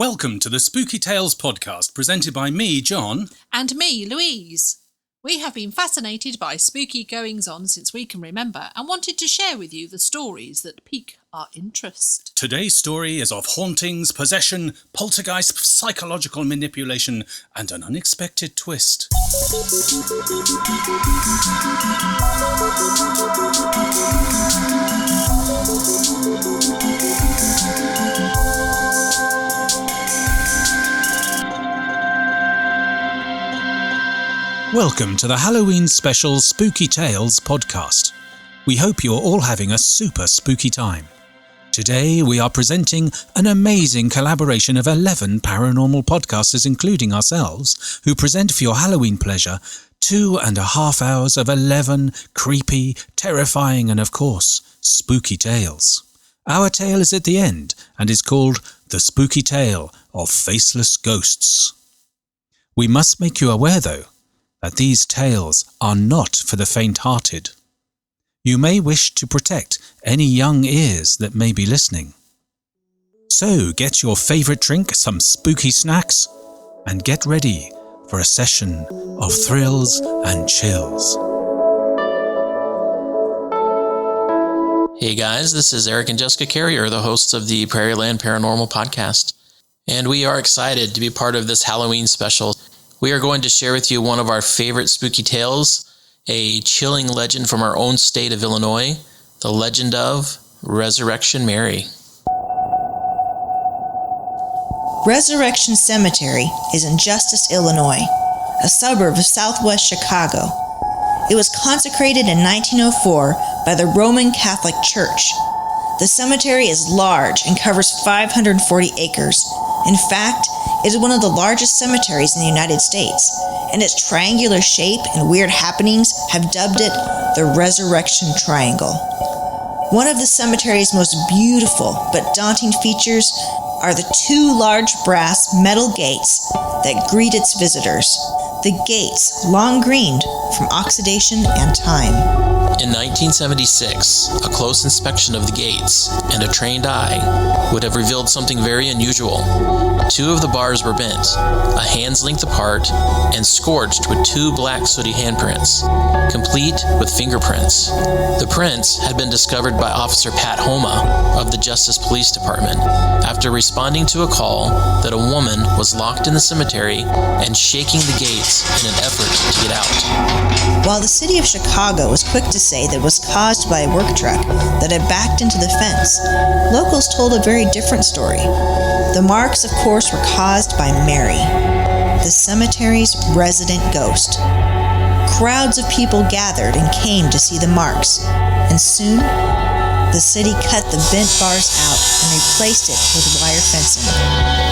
Welcome to the Spooky Tales podcast, presented by me, John. And me, Louise. We have been fascinated by spooky goings-on since we can remember and wanted to share with you the stories that pique our interest. Today's story is of hauntings, possession, poltergeist, psychological manipulation, and an unexpected twist. Welcome to the Halloween special Spooky Tales podcast. We hope you're all having a super spooky time. Today we are presenting an amazing collaboration of 11 paranormal podcasters, including ourselves, who present for your Halloween pleasure 2.5 hours of 11 creepy, terrifying and of course, spooky tales. Our tale is at the end and is called The Spooky Tale of Faceless Ghosts. We must make you aware though, that these tales are not for the faint-hearted. You may wish to protect any young ears that may be listening. So get your favourite drink, some spooky snacks, and get ready for a session of thrills and chills. Hey guys, this is Eric and Jessica Carrier, the hosts of the Prairieland Paranormal Podcast, and we are excited to be part of this Halloween special. We are going to share with you one of our favorite spooky tales, a chilling legend from our own state of Illinois, the legend of Resurrection Mary. Resurrection Cemetery is in Justice, Illinois, a suburb of southwest Chicago. It was consecrated in 1904 by the Roman Catholic Church. The cemetery is large and covers 540 acres. In fact, it is one of the largest cemeteries in the United States, and its triangular shape and weird happenings have dubbed it the Resurrection Triangle. One of the cemetery's most beautiful but daunting features are the two large brass metal gates that greet its visitors. The gates, long greened from oxidation and time. In 1976, a close inspection of the gates and a trained eye would have revealed something very unusual. Two of the bars were bent, a hand's length apart, and scorched with two black sooty handprints, complete with fingerprints. The prints had been discovered by Officer Pat Homa of the Justice Police Department after responding to a call that a woman was locked in the cemetery and shaking the gates in an effort to get out. While the city of Chicago was quick to say that it was caused by a work truck that had backed into the fence, locals told a very different story. The marks, of course, were caused by Mary, the cemetery's resident ghost. Crowds of people gathered and came to see the marks, and soon the city cut the bent bars out and replaced it with wire fencing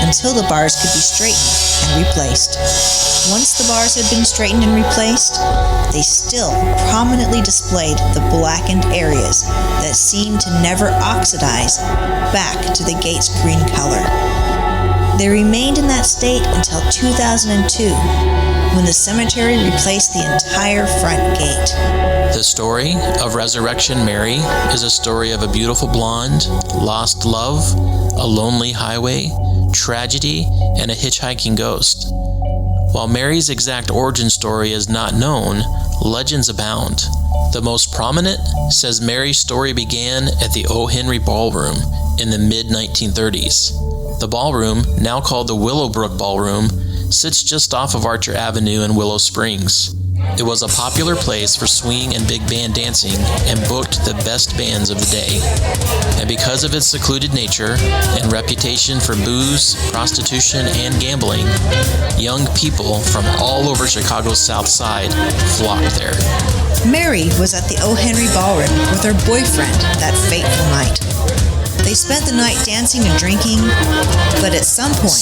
until the bars could be straightened and replaced. Once the bars had been straightened and replaced, they still prominently displayed the blackened areas that seemed to never oxidize back to the gate's green color. They remained in that state until 2002, when the cemetery replaced the entire front gate. The story of Resurrection Mary is a story of a beautiful blonde, lost love, a lonely highway, tragedy, and a hitchhiking ghost. While Mary's exact origin story is not known, legends abound. The most prominent says Mary's story began at the O. Henry Ballroom in the mid-1930s. The ballroom, now called the Willowbrook Ballroom, sits just off of Archer Avenue in Willow Springs. It was a popular place for swing and big band dancing and booked the best bands of the day. And because of its secluded nature and reputation for booze, prostitution, and gambling, young people from all over Chicago's South Side flocked there. Mary was at the O. Henry Ballroom with her boyfriend that fateful night. They spent the night dancing and drinking, but at some point,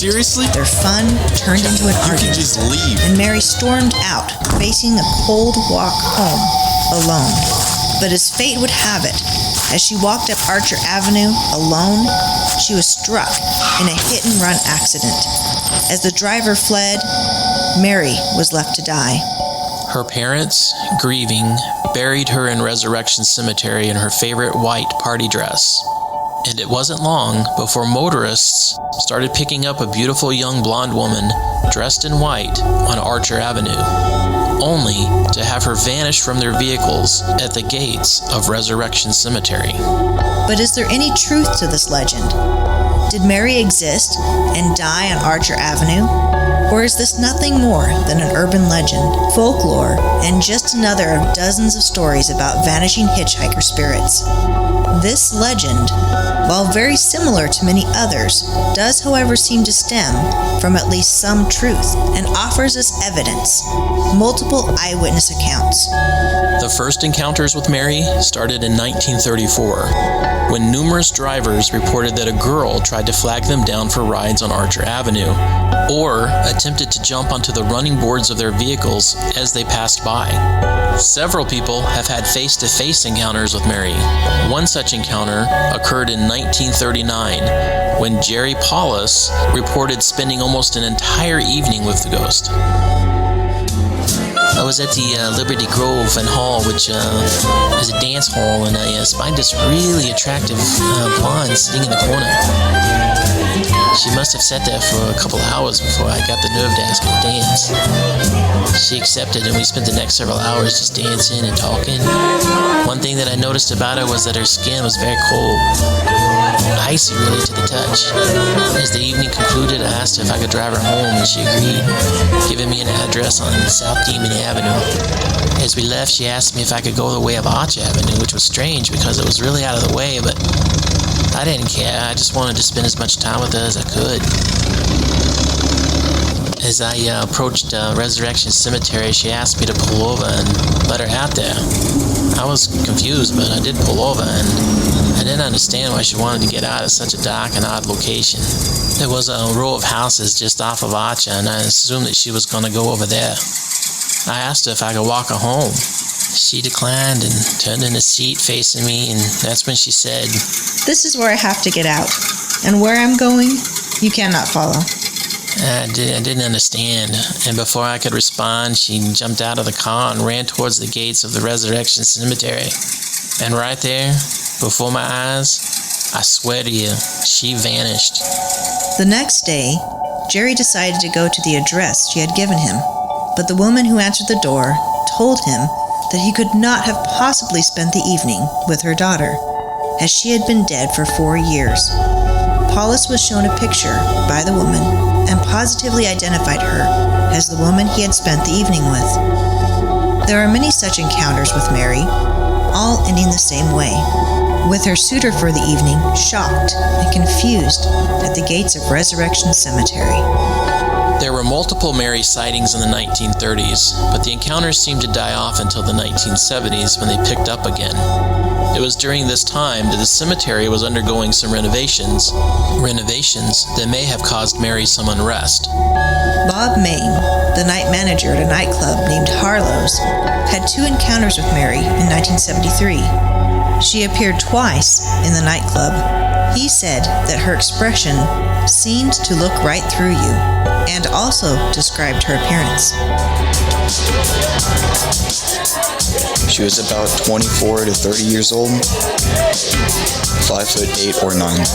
their fun turned into an argument, just leave. and Mary stormed out, facing a cold walk home, alone. But as fate would have it, as she walked up Archer Avenue, alone, she was struck in a hit-and-run accident. As the driver fled, Mary was left to die. Her parents, grieving, buried her in Resurrection Cemetery in her favorite white party dress. and it wasn't long before motorists started picking up a beautiful young blonde woman dressed in white on Archer Avenue, only to have her vanish from their vehicles at the gates of Resurrection Cemetery. But is there any truth to this legend? Did Mary exist and die on Archer Avenue? Or is this nothing more than an urban legend, folklore, and just another of dozens of stories about vanishing hitchhiker spirits? This legend, while very similar to many others, does however seem to stem from at least some truth and offers us evidence, multiple eyewitness accounts. The first encounters with Mary started in 1934, when numerous drivers reported that a girl tried to flag them down for rides on Archer Avenue, or attempted to jump onto the running boards of their vehicles as they passed by. Several people have had face-to-face encounters with Mary. One such encounter occurred in 1939, when Jerry Paulus reported spending almost an entire evening with the ghost. I was at the Liberty Grove and Hall, which is a dance hall, and I spied this really attractive blonde sitting in the corner. She must have sat there for a couple hours before I got the nerve to ask her to dance. She accepted, and we spent the next several hours just dancing and talking. One thing that I noticed about her was that her skin was very cold, icy really to the touch. As the evening concluded, I asked her if I could drive her home, and she agreed, giving me an address on South Demon Avenue. As we left, she asked me if I could go the way of Arch Avenue, which was strange because it was really out of the way, but I didn't care. I just wanted to spend as much time with her as I could. As I approached Resurrection Cemetery, she asked me to pull over and let her out there. I was confused, but I did pull over, and I didn't understand why she wanted to get out at such a dark and odd location. There was a row of houses just off of Archer, and I assumed that she was going to go over there. I asked her if I could walk her home. She declined and turned in a seat facing me, and that's when she said, "This is where I have to get out, and where I'm going, you cannot follow." I didn't understand, and before I could respond, she jumped out of the car and ran towards the gates of the Resurrection Cemetery. And right there, before my eyes, I swear to you, she vanished. The next day, Jerry decided to go to the address she had given him, but the woman who answered the door told him that he could not have possibly spent the evening with her daughter, as she had been dead for 4 years. Paulus was shown a picture by the woman and positively identified her as the woman he had spent the evening with. There are many such encounters with Mary, all ending the same way, with her suitor for the evening shocked and confused at the gates of Resurrection Cemetery. There were multiple Mary sightings in the 1930s, but the encounters seemed to die off until the 1970s when they picked up again. It was during this time that the cemetery was undergoing some renovations that may have caused Mary some unrest. Bob Main, the night manager at a nightclub named Harlow's, had 2 encounters with Mary in 1973. She appeared twice in the nightclub. He said that her expression seemed to look right through you, and also described her appearance. She was about 24 to 30 years old, 5'8" or 9",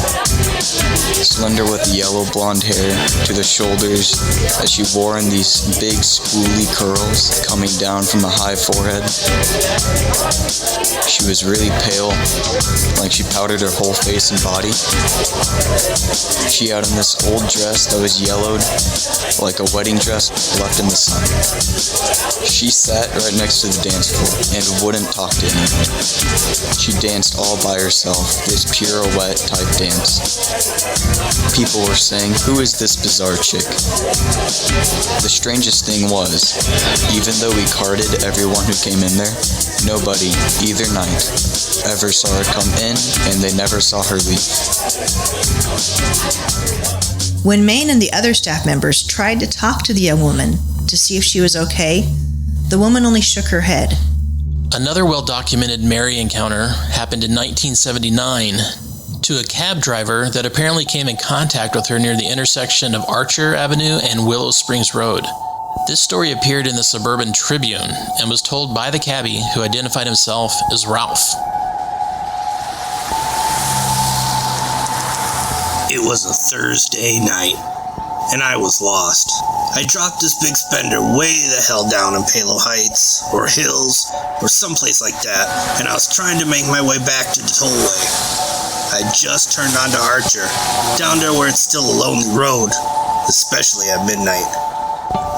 slender with yellow blonde hair to the shoulders that she wore in these big spoolie curls coming down from the high forehead. She was really pale, like she powdered her whole face and body. She had on this old dress that was yellowed, like a wedding dress left in the sun. She sat right next to the dance floor and wouldn't talk to anyone. She danced all by herself, this pirouette type dance. People were saying, "Who is this bizarre chick?" The strangest thing was, even though we carded everyone who came in there, nobody, either night, ever saw her come in, and they never saw her leave. When Maine and the other staff members tried to talk to the young woman to see if she was okay, the woman only shook her head. Another well-documented Mary encounter happened in 1979 to a cab driver that apparently came in contact with her near the intersection of Archer Avenue and Willow Springs Road. This story appeared in the Suburban Tribune and was told by the cabbie, who identified himself as Ralph. It was a Thursday night, and I was lost. I dropped this big spender way the hell down in Palo Heights, or Hills, or someplace like that, and I was trying to make my way back to the tollway. I just turned onto Archer, down there where it's still a lonely road, especially at midnight.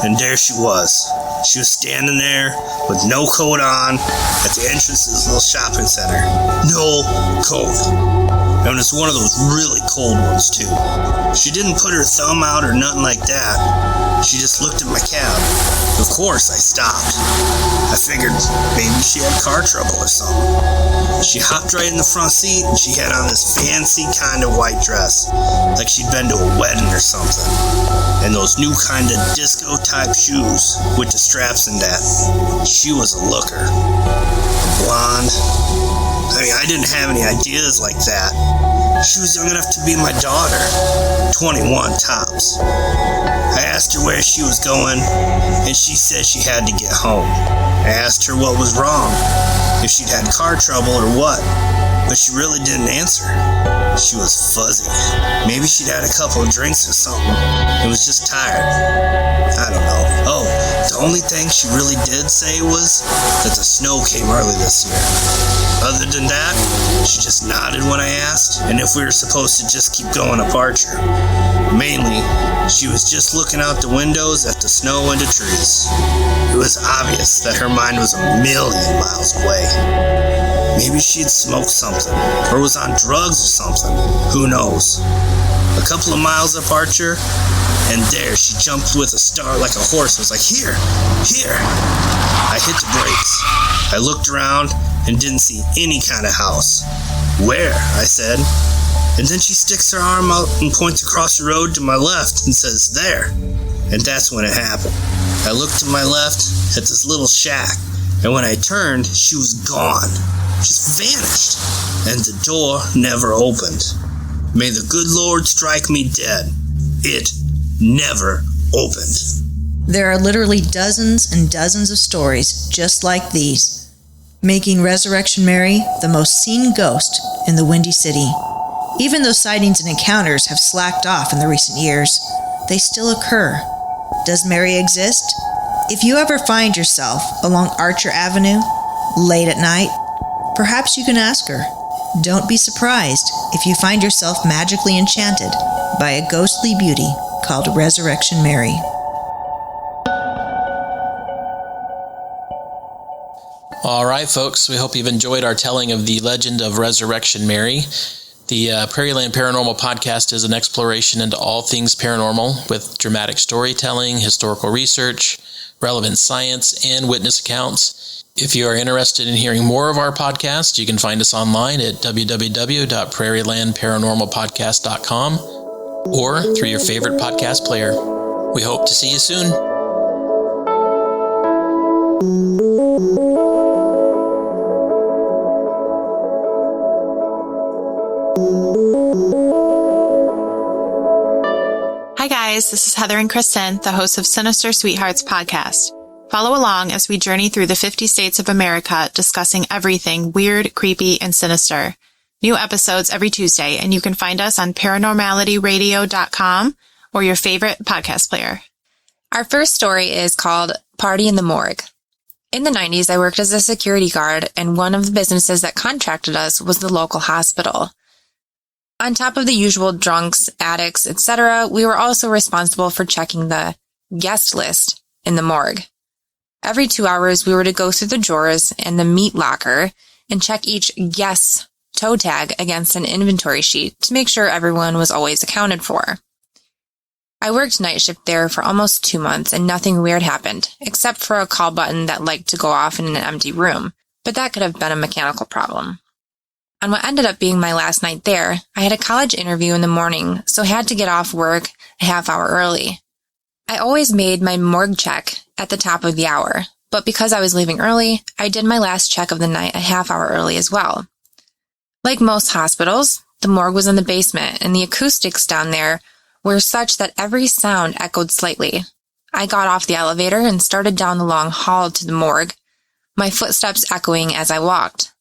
And there she was. She was standing there with no coat on at the entrance to this little shopping center. No coat. And it's one of those really cold ones, too. She didn't put her thumb out or nothing like that. She just looked at my cab. Of course, I stopped. I figured maybe she had car trouble or something. She hopped right in the front seat, and she had on this fancy kind of white dress, like she'd been to a wedding or something. And those new kind of disco-type shoes with the straps and that. She was a looker. A blonde. I mean, I didn't have any ideas like that. She was young enough to be my daughter. 21 tops. I asked her where she was going, and she said she had to get home. I asked her what was wrong, if she'd had car trouble or what, but she really didn't answer. She was fuzzy. Maybe she'd had a couple of drinks or something and was just tired. I don't know. Oh, the only thing she really did say was that the snow came early this year. Other than that, she just nodded when I asked, and if we were supposed to just keep going up Archer. Mainly, she was just looking out the windows at the snow and the trees. It was obvious that her mind was a million miles away. Maybe she'd smoked something, or was on drugs or something. Who knows? A couple of miles up Archer, and there she jumped with a start like a horse. I was like, here! I hit the brakes. I looked around and didn't see any kind of house. Where? I said. And then she sticks her arm out and points across the road to my left and says, there. And that's when it happened. I looked to my left at this little shack, and when I turned, she was gone. Just vanished. And the door never opened. May the good Lord strike me dead. It never opened. There are literally dozens and dozens of stories just like these, making Resurrection Mary the most seen ghost in the Windy City. Even though sightings and encounters have slacked off in the recent years, they still occur. Does Mary exist? If you ever find yourself along Archer Avenue, late at night, perhaps you can ask her. Don't be surprised if you find yourself magically enchanted by a ghostly beauty called Resurrection Mary. All right, folks, we hope you've enjoyed our telling of the legend of Resurrection Mary. The Prairieland Paranormal Podcast is an exploration into all things paranormal with dramatic storytelling, historical research, relevant science, and witness accounts. If you are interested in hearing more of our podcast, you can find us online at www.prairielandparanormalpodcast.com or through your favorite podcast player. We hope to see you soon. Hi guys, this is Heather and Kristen, the hosts of Sinister Suite-Hearts podcast. Follow along as we journey through the 50 states of America, discussing everything weird, creepy, and sinister. New episodes every Tuesday, and you can find us on paranormalityradio.com or your favorite podcast player. Our first story is called Party in the Morgue. In the 90s, I worked as a security guard, and one of the businesses that contracted us was the local hospital. On top of the usual drunks, addicts, etc., we were also responsible for checking the guest list in the morgue. Every 2 hours, we were to go through the drawers and the meat locker and check each guest's toe tag against an inventory sheet to make sure everyone was always accounted for. I worked night shift there for almost 2 months and nothing weird happened, except for a call button that liked to go off in an empty room, but that could have been a mechanical problem. On what ended up being my last night there, I had a college interview in the morning, so I had to get off work a half hour early. I always made my morgue check at the top of the hour, but because I was leaving early, I did my last check of the night a half hour early as well. Like most hospitals, the morgue was in the basement, and the acoustics down there were such that every sound echoed slightly. I got off the elevator and started down the long hall to the morgue, my footsteps echoing as I walked.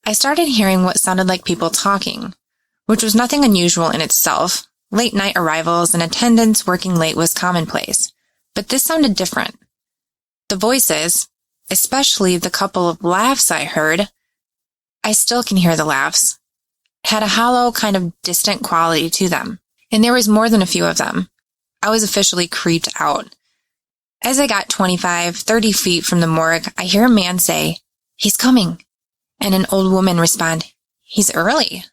I started hearing what sounded like people talking, which was nothing unusual in itself, Late night arrivals and attendants working late was commonplace, but this sounded different. The voices, especially the couple of laughs I heard, I still can hear the laughs, had a hollow kind of distant quality to them, and there was more than a few of them. I was officially creeped out. As I got 25, 30 feet from the morgue, I hear a man say, "He's coming," and an old woman respond, "He's early."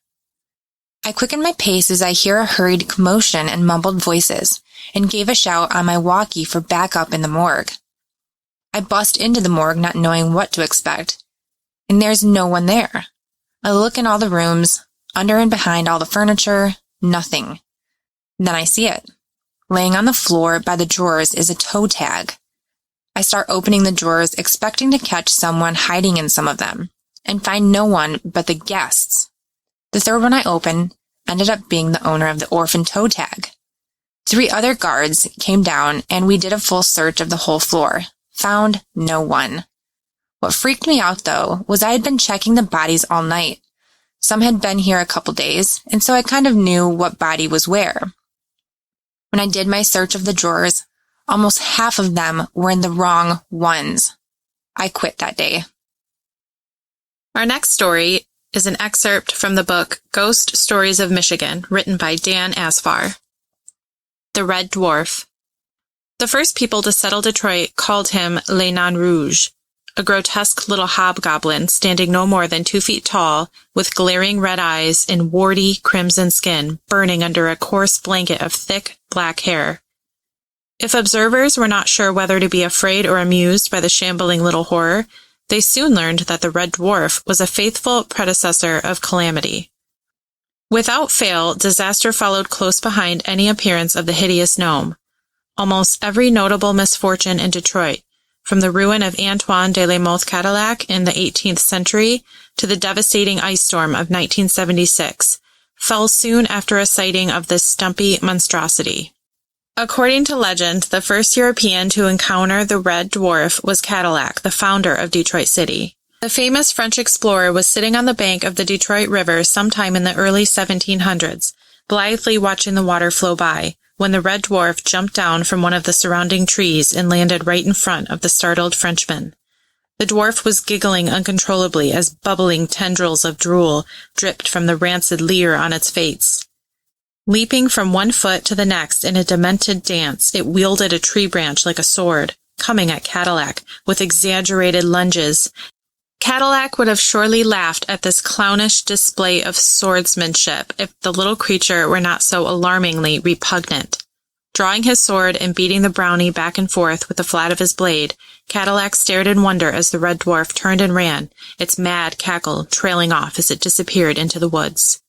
I quickened my pace as I hear a hurried commotion and mumbled voices, and gave a shout on my walkie for backup in the morgue. I bust into the morgue not knowing what to expect, and there's no one there. I look in all the rooms, under and behind all the furniture, nothing. Then I see it. Laying on the floor by the drawers is a toe tag. I start opening the drawers expecting to catch someone hiding in some of them, and find no one but the guests. The third one I opened ended up being the owner of the orphan toe tag. 3 other guards came down and we did a full search of the whole floor. Found no one. What freaked me out, though, was I had been checking the bodies all night. Some had been here a couple days, and so I kind of knew what body was where. When I did my search of the drawers, almost half of them were in the wrong ones. I quit that day. Our next story is an excerpt from the book Ghost Stories of Michigan, written by Dan Asfar. The Red Dwarf. The first people to settle Detroit called him Le Nain Rouge, a grotesque little hobgoblin standing no more than 2 feet tall, with glaring red eyes and warty crimson skin burning under a coarse blanket of thick black hair. If observers were not sure whether to be afraid or amused by the shambling little horror, they soon learned that the Red Dwarf was a faithful predecessor of calamity. Without fail, disaster followed close behind any appearance of the hideous gnome. Almost every notable misfortune in Detroit, from the ruin of Antoine de la Mothe Cadillac in the 18th century to the devastating ice storm of 1976, fell soon after a sighting of this stumpy monstrosity. According to legend, the first European to encounter the Red Dwarf was Cadillac, the founder of Detroit City. The famous French explorer was sitting on the bank of the Detroit River sometime in the early 1700s, blithely watching the water flow by, when the Red Dwarf jumped down from one of the surrounding trees and landed right in front of the startled Frenchman. The dwarf was giggling uncontrollably as bubbling tendrils of drool dripped from the rancid leer on its face. Leaping from one foot to the next in a demented dance, it wielded a tree branch like a sword, coming at Cadillac with exaggerated lunges. Cadillac would have surely laughed at this clownish display of swordsmanship if the little creature were not so alarmingly repugnant. Drawing his sword and beating the brownie back and forth with the flat of his blade, Cadillac stared in wonder as the Red Dwarf turned and ran, its mad cackle trailing off as it disappeared into the woods.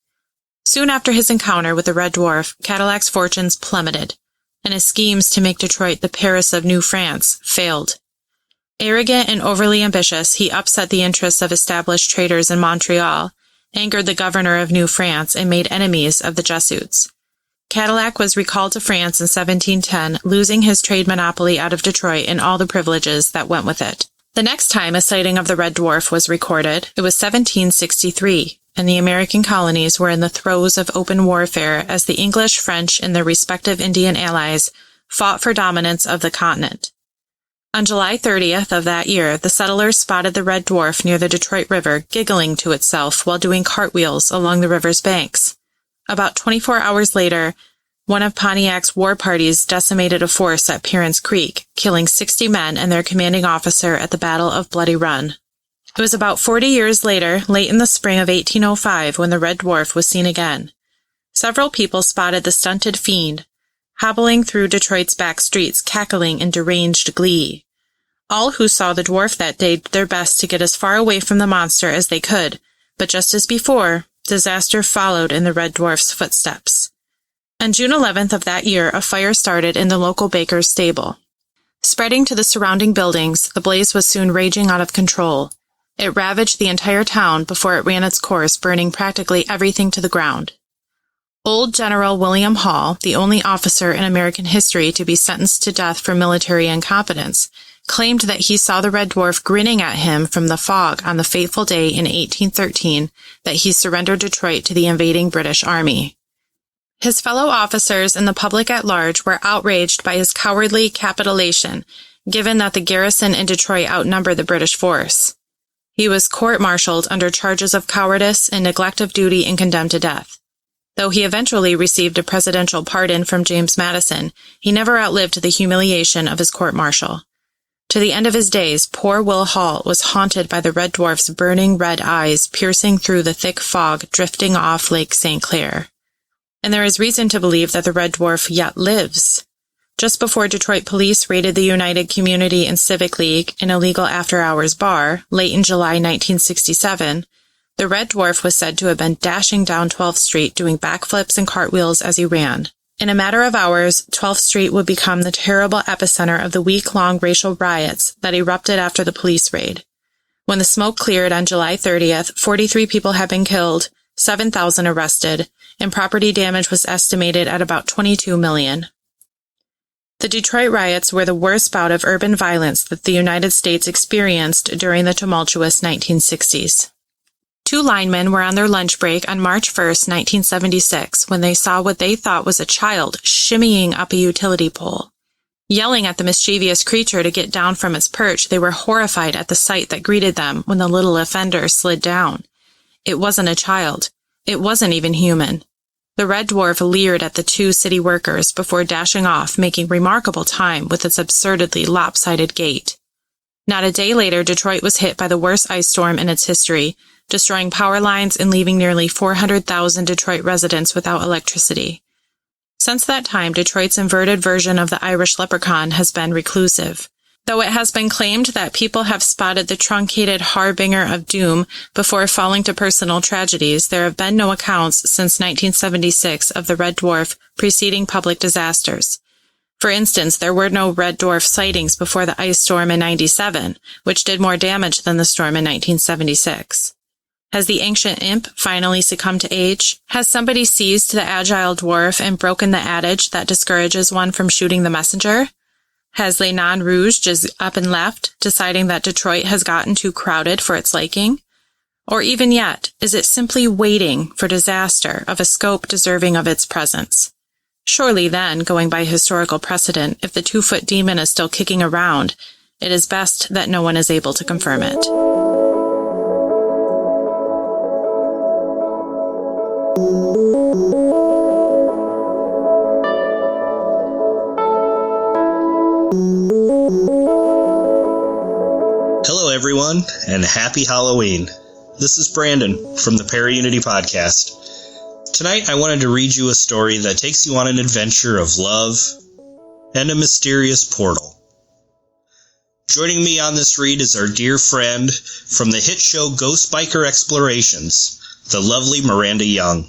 Soon after his encounter with the Red Dwarf, Cadillac's fortunes plummeted, and his schemes to make Detroit the Paris of New France failed. Arrogant and overly ambitious, he upset the interests of established traders in Montreal, angered the governor of New France, and made enemies of the Jesuits. Cadillac was recalled to France in 1710, losing his trade monopoly out of Detroit and all the privileges that went with it. The next time a sighting of the Red Dwarf was recorded, it was 1763. And the American colonies were in the throes of open warfare as the English, French, and their respective Indian allies fought for dominance of the continent. On July 30th of that year, the settlers spotted the Red Dwarf near the Detroit River, giggling to itself while doing cartwheels along the river's banks. About 24 hours later, one of Pontiac's war parties decimated a force at Pierrens Creek, killing 60 men and their commanding officer at the Battle of Bloody Run. It was about 40 years later, late in the spring of 1805, when the Red Dwarf was seen again. Several people spotted the stunted fiend, hobbling through Detroit's back streets, cackling in deranged glee. All who saw the dwarf that day did their best to get as far away from the monster as they could, but just as before, disaster followed in the Red Dwarf's footsteps. On June 11th of that year, a fire started in the local baker's stable. Spreading to the surrounding buildings, the blaze was soon raging out of control. It ravaged the entire town before it ran its course, burning practically everything to the ground. Old General William Hall, the only officer in American history to be sentenced to death for military incompetence, claimed that he saw the Red Dwarf grinning at him from the fog on the fateful day in 1813 that he surrendered Detroit to the invading British Army. His fellow officers and the public at large were outraged by his cowardly capitulation, given that the garrison in Detroit outnumbered the British force. He was court-martialed under charges of cowardice and neglect of duty and condemned to death. Though he eventually received a presidential pardon from James Madison, he never outlived the humiliation of his court-martial. To the end of his days, poor Will Hall was haunted by the Red Dwarf's burning red eyes piercing through the thick fog drifting off Lake St. Clair. And there is reason to believe that the Red Dwarf yet lives. Just before Detroit police raided the United Community and Civic League, an illegal after-hours bar, late in July 1967, the Red Dwarf was said to have been dashing down 12th Street doing backflips and cartwheels as he ran. In a matter of hours, 12th Street would become the terrible epicenter of the week-long racial riots that erupted after the police raid. When the smoke cleared on July 30th, 43 people had been killed, 7,000 arrested, and property damage was estimated at about $22 million. The Detroit riots were the worst bout of urban violence that the United States experienced during the tumultuous 1960s. 2 linemen were on their lunch break on March 1, 1976, when they saw what they thought was a child shimmying up a utility pole. Yelling at the mischievous creature to get down from its perch, they were horrified at the sight that greeted them when the little offender slid down. It wasn't a child. It wasn't even human. The Red Dwarf leered at the 2 city workers before dashing off, making remarkable time with its absurdly lopsided gait. Not a day later, Detroit was hit by the worst ice storm in its history, destroying power lines and leaving nearly 400,000 Detroit residents without electricity. Since that time, Detroit's inverted version of the Irish leprechaun has been reclusive. Though it has been claimed that people have spotted the truncated harbinger of doom before falling to personal tragedies, there have been no accounts since 1976 of the Red Dwarf preceding public disasters. For instance, there were no Red Dwarf sightings before the ice storm in '97, which did more damage than the storm in 1976. Has the ancient imp finally succumbed to age? Has somebody seized the agile dwarf and broken the adage that discourages one from shooting the messenger? Has Les Nains Rouges just up and left, deciding that Detroit has gotten too crowded for its liking? Or even yet, is it simply waiting for disaster of a scope deserving of its presence? Surely then, going by historical precedent, if the 2-foot demon is still kicking around, it is best that no one is able to confirm it. Hello everyone, and happy Halloween. This is Brandon from the Paraunity Podcast. Tonight I wanted to read you a story that takes you on an adventure of love and a mysterious portal. Joining me on this read is our dear friend from the hit show Ghost Biker Explorations, the lovely Miranda Young.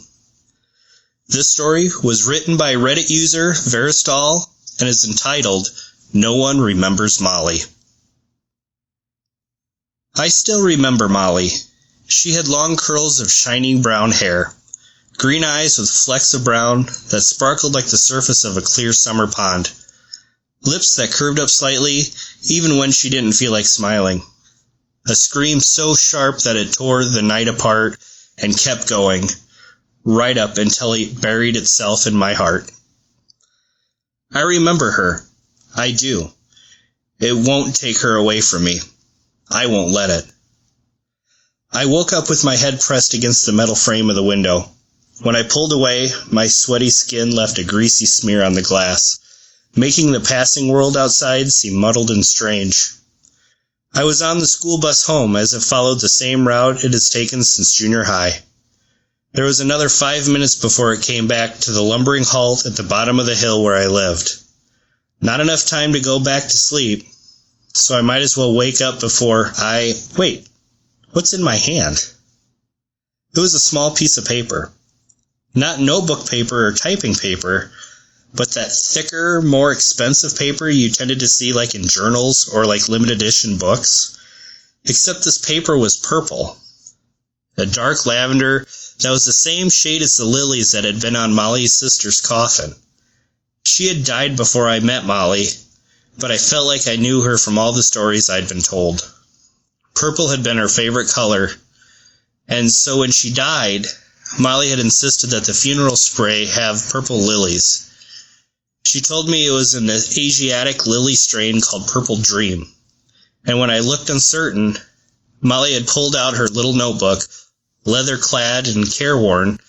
This story was written by Reddit user Veristal and is entitled No One Remembers Molly. I still remember Molly. She had long curls of shining brown hair, green eyes with flecks of brown that sparkled like the surface of a clear summer pond, lips that curved up slightly even when she didn't feel like smiling, a scream so sharp that it tore the night apart and kept going, right up until it buried itself in my heart. I remember her. I do. It won't take her away from me. I won't let it. I woke up with my head pressed against the metal frame of the window. When I pulled away, my sweaty skin left a greasy smear on the glass, making the passing world outside seem muddled and strange. I was on the school bus home as it followed the same route it has taken since junior high. There was another 5 minutes before it came back to the lumbering halt at the bottom of the hill where I lived. Not enough time to go back to sleep, so I might as well wake up before Wait, what's in my hand? It was a small piece of paper. Not notebook paper or typing paper, but that thicker, more expensive paper you tended to see like in journals or like limited edition books. Except this paper was purple. A dark lavender that was the same shade as the lilies that had been on Molly's sister's coffin. She had died before I met Molly, but I felt like I knew her from all the stories I'd been told. Purple had been her favorite color, and so when she died, Molly had insisted that the funeral spray have purple lilies. She told me it was an Asiatic lily strain called Purple Dream. And when I looked uncertain, Molly had pulled out her little notebook, leather-clad and careworn,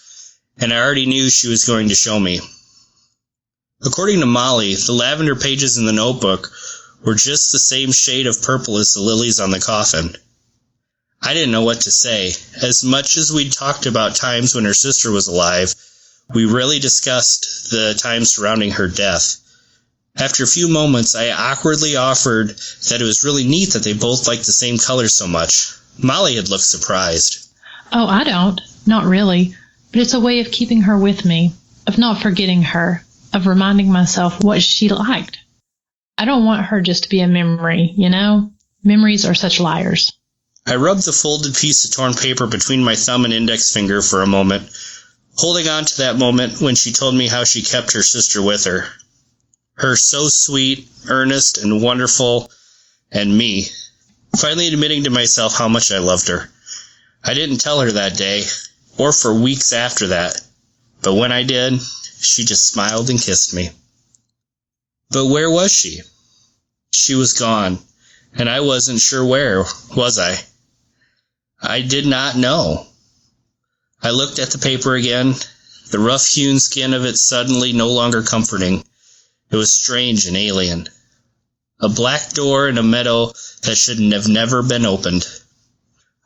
and I already knew she was going to show me. According to Molly, the lavender pages in the notebook were just the same shade of purple as the lilies on the coffin. I didn't know what to say. As much as we'd talked about times when her sister was alive, we rarely discussed the time surrounding her death. After a few moments, I awkwardly offered that it was really neat that they both liked the same color so much. Molly had looked surprised. Oh, I don't. Not really. But it's a way of keeping her with me, of not forgetting her, of reminding myself what she liked. I don't want her just to be a memory, you know? Memories are such liars. I rubbed the folded piece of torn paper between my thumb and index finger for a moment, holding on to that moment when she told me how she kept her sister with her. Her so sweet, earnest, and wonderful, and me, finally admitting to myself how much I loved her. I didn't tell her that day, or for weeks after that, but when I did, she just smiled and kissed me. But where was she? She was gone, and I wasn't sure where, was I? I did not know. I looked at the paper again, the rough-hewn skin of it suddenly no longer comforting. It was strange and alien. A black door in a meadow that should have never been opened.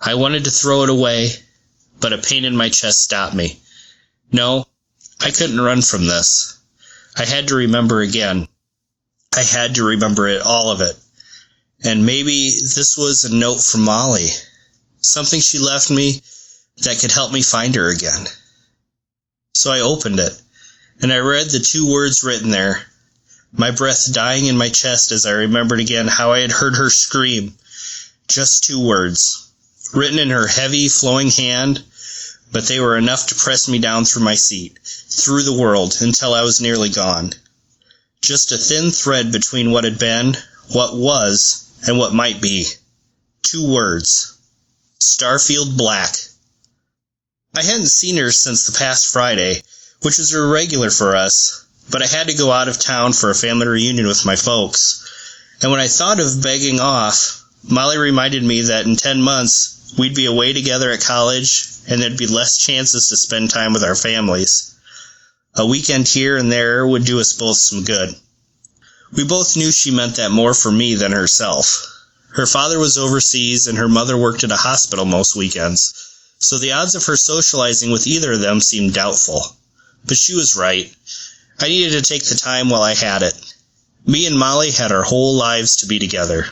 I wanted to throw it away, but a pain in my chest stopped me. No, I couldn't run from this. I had to remember again. I had to remember it, all of it. And maybe this was a note from Molly. Something she left me that could help me find her again. So I opened it, and I read the 2 words written there, my breath dying in my chest as I remembered again how I had heard her scream. Just 2 words, written in her heavy, flowing hand, but they were enough to press me down through my seat, through the world, until I was nearly gone. Just a thin thread between what had been, what was, and what might be. 2 words. Starfield Black. I hadn't seen her since the past Friday, which was irregular for us, but I had to go out of town for a family reunion with my folks. And when I thought of begging off, Molly reminded me that in 10 months we'd be away together at college and there'd be less chances to spend time with our families. A weekend here and there would do us both some good. We both knew she meant that more for me than herself. Her father was overseas and her mother worked at a hospital most weekends, so the odds of her socializing with either of them seemed doubtful. But she was right. I needed to take the time while I had it. Me and Molly had our whole lives to be together.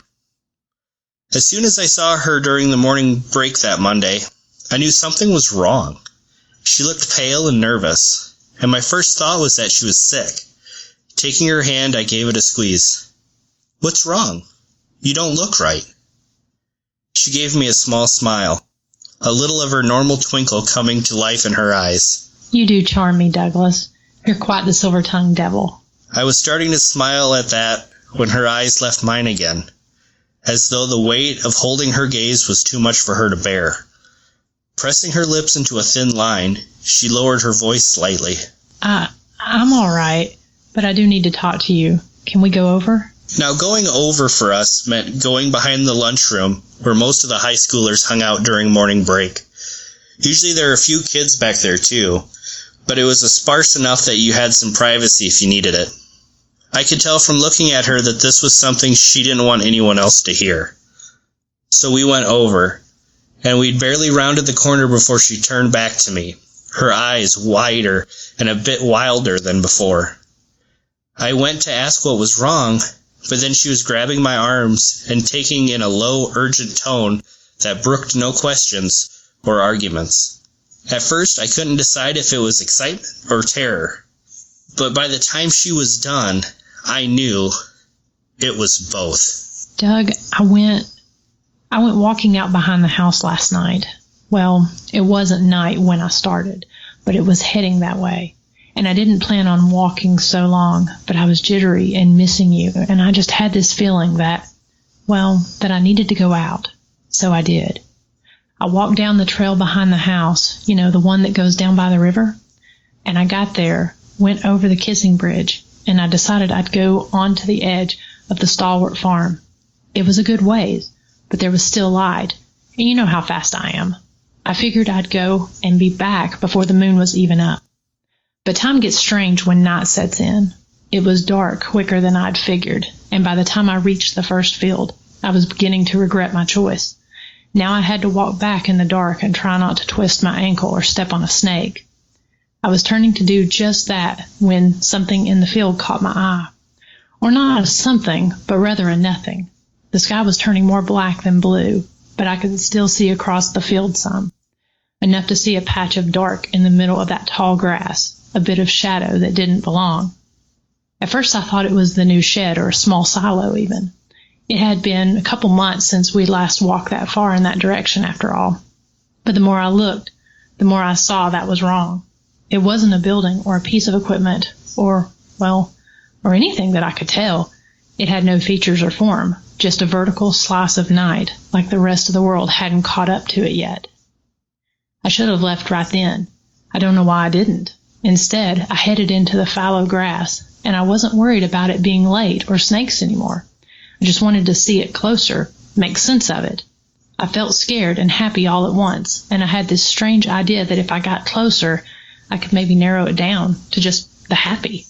As soon as I saw her during the morning break that Monday, I knew something was wrong. She looked pale and nervous, and my first thought was that she was sick. Taking her hand, I gave it a squeeze. "What's wrong? You don't look right." She gave me a small smile, a little of her normal twinkle coming to life in her eyes. You do charm me, Douglas. You're quite the silver-tongued devil. I was starting to smile at that when her eyes left mine again, as though the weight of holding her gaze was too much for her to bear. Pressing her lips into a thin line, she lowered her voice slightly. I'm all right, but I do need to talk to you. Can we go over? Now, going over for us meant going behind the lunchroom where most of the high schoolers hung out during morning break. Usually there are a few kids back there too, but it was sparse enough that you had some privacy if you needed it. I could tell from looking at her that this was something she didn't want anyone else to hear. So we went over, and we'd barely rounded the corner before she turned back to me, her eyes wider and a bit wilder than before. I went to ask what was wrong, but then she was grabbing my arms and taking in a low, urgent tone that brooked no questions or arguments. At first, I couldn't decide if it was excitement or terror, but by the time she was done, I knew it was both. Doug, I went walking out behind the house last night. Well, it wasn't night when I started, but it was heading that way. And I didn't plan on walking so long, but I was jittery and missing you, and I just had this feeling that I needed to go out. So I did. I walked down the trail behind the house, the one that goes down by the river. And I got there, went over the kissing bridge, and I decided I'd go onto the edge of the stalwart farm. It was a good ways, but there was still light, and you know how fast I am. I figured I'd go and be back before the moon was even up. But time gets strange when night sets in. It was dark quicker than I'd figured, and by the time I reached the first field, I was beginning to regret my choice. Now I had to walk back in the dark and try not to twist my ankle or step on a snake. I was turning to do just that when something in the field caught my eye. Or not a something, but rather a nothing. The sky was turning more black than blue, but I could still see across the field some. Enough to see a patch of dark in the middle of that tall grass, a bit of shadow that didn't belong. At first I thought it was the new shed or a small silo even. It had been a couple months since we last walked that far in that direction after all. But the more I looked, the more I saw that was wrong. It wasn't a building or a piece of equipment or anything that I could tell. It had no features or form, just a vertical slice of night, like the rest of the world hadn't caught up to it yet. I should have left right then. I don't know why I didn't. Instead, I headed into the fallow grass, and I wasn't worried about it being late or snakes anymore. I just wanted to see it closer, make sense of it. I felt scared and happy all at once, and I had this strange idea that if I got closer, I could maybe narrow it down to just the happy.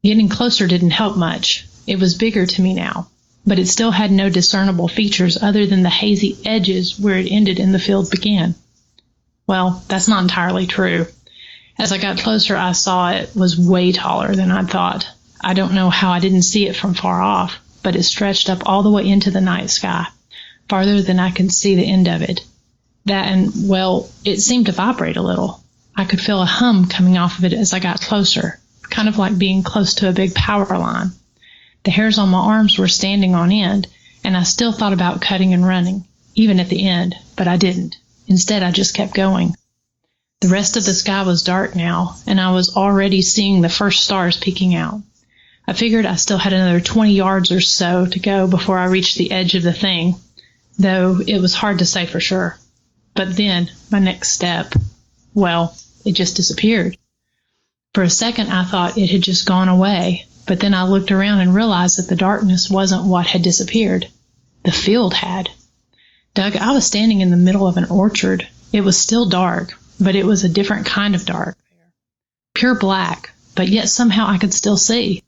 Getting closer didn't help much. It was bigger to me now, but it still had no discernible features other than the hazy edges where it ended and the field began. Well, that's not entirely true. As I got closer, I saw it was way taller than I'd thought. I don't know how I didn't see it from far off, but it stretched up all the way into the night sky, farther than I could see the end of it. That and, it seemed to vibrate a little. I could feel a hum coming off of it as I got closer, kind of like being close to a big power line. The hairs on my arms were standing on end, and I still thought about cutting and running, even at the end, but I didn't. Instead, I just kept going. The rest of the sky was dark now, and I was already seeing the first stars peeking out. I figured I still had another 20 yards or so to go before I reached the edge of the thing, though it was hard to say for sure. But then, my next step, it just disappeared. For a second, I thought it had just gone away, but then I looked around and realized that the darkness wasn't what had disappeared. The field had. Doug, I was standing in the middle of an orchard. It was still dark, but it was a different kind of dark. Pure black, but yet somehow I could still see.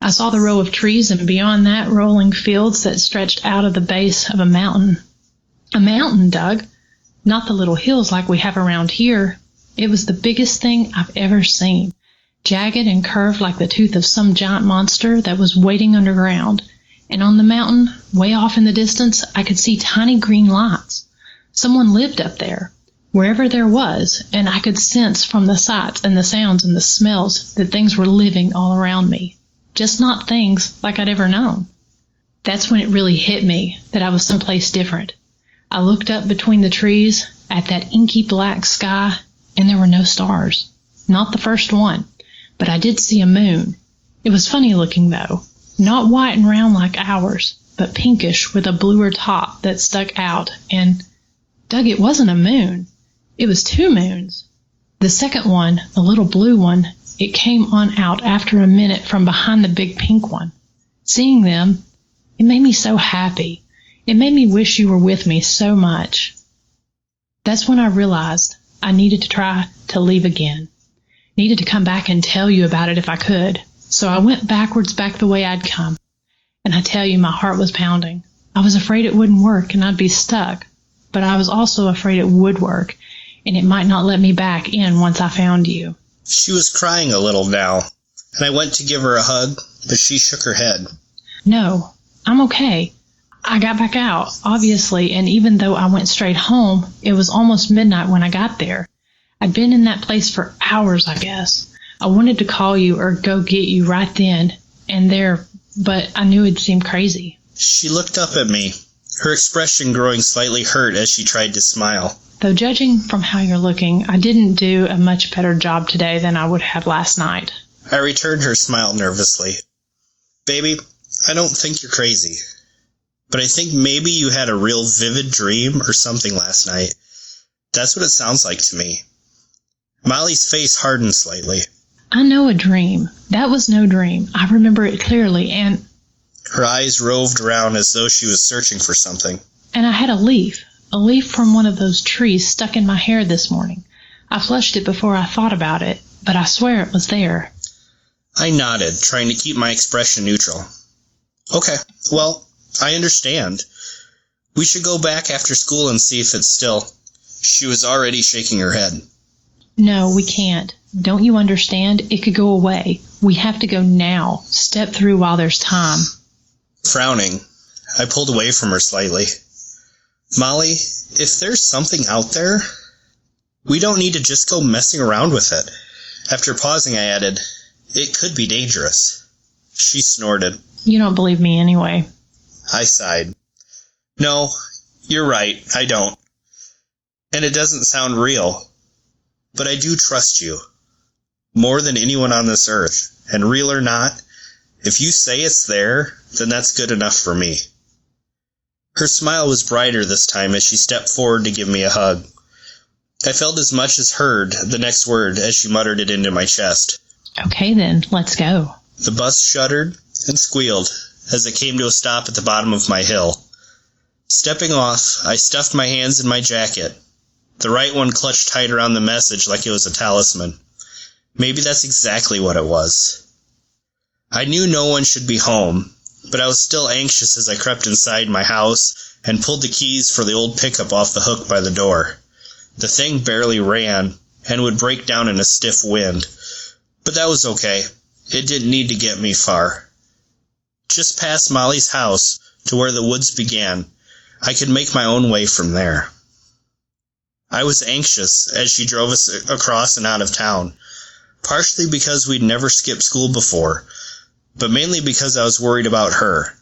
I saw the row of trees and beyond that rolling fields that stretched out of the base of a mountain. A mountain, Doug. Not the little hills like we have around here. It was the biggest thing I've ever seen, jagged and curved like the tooth of some giant monster that was waiting underground. And on the mountain, way off in the distance, I could see tiny green lights. Someone lived up there, wherever there was, and I could sense from the sights and the sounds and the smells that things were living all around me. Just not things like I'd ever known. That's when it really hit me that I was someplace different. I looked up between the trees at that inky black sky, and there were no stars. Not the first one, but I did see a moon. It was funny looking, though. Not white and round like ours, but pinkish with a bluer top that stuck out, and, Doug, it wasn't a moon. It was two moons. The second one, the little blue one, it came on out after a minute from behind the big pink one. Seeing them, it made me so happy. It made me wish you were with me so much. That's when I realized I needed to try to leave again. Needed to come back and tell you about it if I could. So I went backwards back the way I'd come. And I tell you, my heart was pounding. I was afraid it wouldn't work and I'd be stuck. But I was also afraid it would work, and it might not let me back in once I found you. She was crying a little now, and I went to give her a hug, but she shook her head. No, I'm okay. I got back out, obviously, and even though I went straight home, it was almost midnight when I got there. I'd been in that place for hours, I guess. I wanted to call you or go get you right then and there, but I knew it'd seem crazy. She looked up at me, her expression growing slightly hurt as she tried to smile. Though judging from how you're looking, I didn't do a much better job today than I would have last night. I returned her smile nervously. Baby, I don't think you're crazy. but I think maybe you had a real vivid dream or something last night. That's what it sounds like to me. Molly's face hardened slightly. I know a dream. That was no dream. I remember it clearly, and... Her eyes roved around as though she was searching for something. And I had a leaf from one of those trees stuck in my hair this morning. I flushed it before I thought about it, but I swear it was there. I nodded, trying to keep my expression neutral. Okay, well, I understand. We should go back after school and see if it's still... She was already shaking her head. No, we can't. Don't you understand? It could go away. We have to go now. Step through while there's time. Frowning, I pulled away from her slightly. Molly, if there's something out there, we don't need to just go messing around with it. After pausing, I added, it could be dangerous. She snorted. You don't believe me anyway. I sighed. No, you're right, I don't. And it doesn't sound real. But I do trust you. More than anyone on this earth. And real or not, if you say it's there, then that's good enough for me. Her smile was brighter this time as she stepped forward to give me a hug. I felt as much as heard the next word as she muttered it into my chest. Okay then, let's go. The bus shuddered and squealed as it came to a stop at the bottom of my hill. Stepping off, I stuffed my hands in my jacket. The right one clutched tight around the message like it was a talisman. Maybe that's exactly what it was. I knew no one should be home, but I was still anxious as I crept inside my house and pulled the keys for the old pickup off the hook by the door. The thing barely ran and would break down in a stiff wind, but that was okay. It didn't need to get me far. Just past Molly's house to where the woods began, I could make my own way from there. I was anxious as she drove us across and out of town, partially because we'd never skipped school before, but mainly because I was worried about her.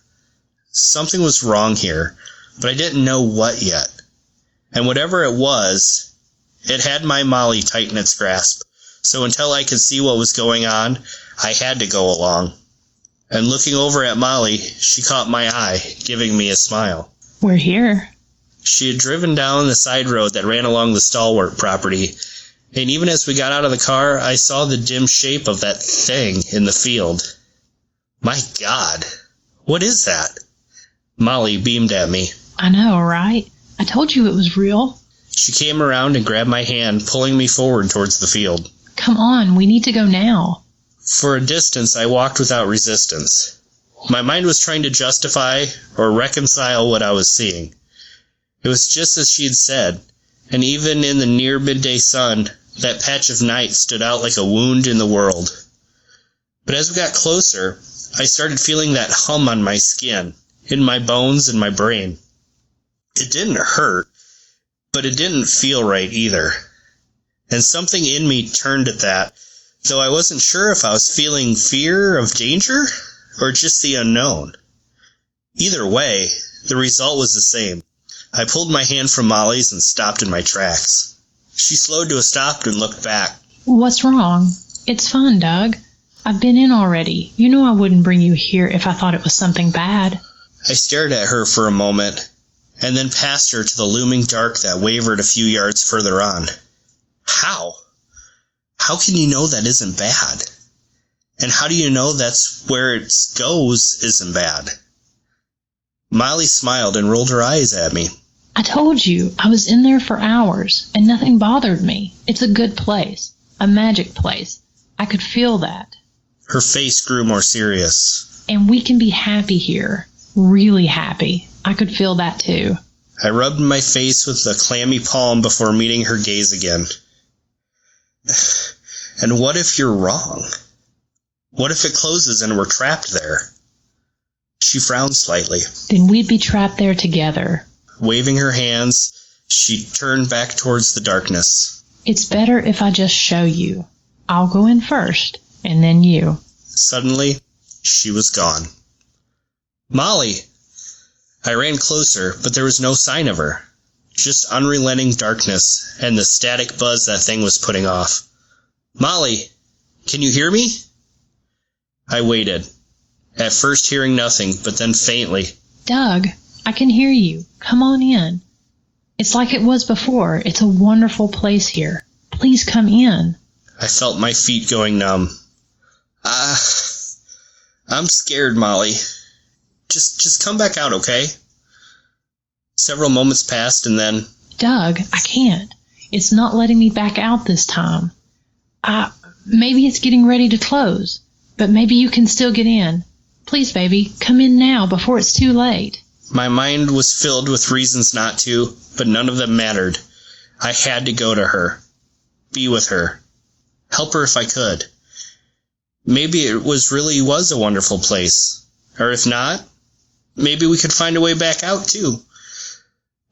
Something was wrong here, but I didn't know what yet. And whatever it was, it had my Molly tight in its grasp, so until I could see what was going on, I had to go along. And looking over at Molly, she caught my eye, giving me a smile. We're here. She had driven down the side road that ran along the stalwart property, and even as we got out of the car, I saw the dim shape of that thing in the field. My God, what is that? Molly beamed at me. I know, right? I told you it was real. She came around and grabbed my hand, pulling me forward towards the field. Come on, we need to go now. For a distance, I walked without resistance. My mind was trying to justify or reconcile what I was seeing. It was just as she had said, and even in the near midday sun, that patch of night stood out like a wound in the world. But as we got closer, I started feeling that hum on my skin, in my bones and my brain. It didn't hurt, but it didn't feel right either. And something in me turned at that, though I wasn't sure if I was feeling fear of danger or just the unknown. Either way, the result was the same. I pulled my hand from Molly's and stopped in my tracks. She slowed to a stop and looked back. What's wrong? It's fun, Doug. I've been in already. You know I wouldn't bring you here if I thought it was something bad. I stared at her for a moment, and then past her to the looming dark that wavered a few yards further on. How? How can you know that isn't bad? And how do you know that's where it goes isn't bad? Molly smiled and rolled her eyes at me. I told you, I was in there for hours, and nothing bothered me. It's a good place. A magic place. I could feel that. Her face grew more serious. And we can be happy here. Really happy. I could feel that too. I rubbed my face with a clammy palm before meeting her gaze again. And what if you're wrong? What if it closes and we're trapped there? She frowned slightly. Then we'd be trapped there together. Waving her hands, she turned back towards the darkness. It's better if I just show you. I'll go in first, and then you. Suddenly, she was gone. Molly! I ran closer, but there was no sign of her. Just unrelenting darkness and the static buzz that thing was putting off. Molly! Can you hear me? I waited. At first hearing nothing, but then faintly. Doug, I can hear you. Come on in. It's like it was before. It's a wonderful place here. Please come in. I felt my feet going numb. I'm scared, Molly. Just come back out, okay? Several moments passed and then... Doug, I can't. It's not letting me back out this time. Maybe it's getting ready to close, but maybe you can still get in. Please, baby, come in now before it's too late. My mind was filled with reasons not to, but none of them mattered. I had to go to her. Be with her. Help her if I could. Maybe it really was a wonderful place. Or if not, maybe we could find a way back out too.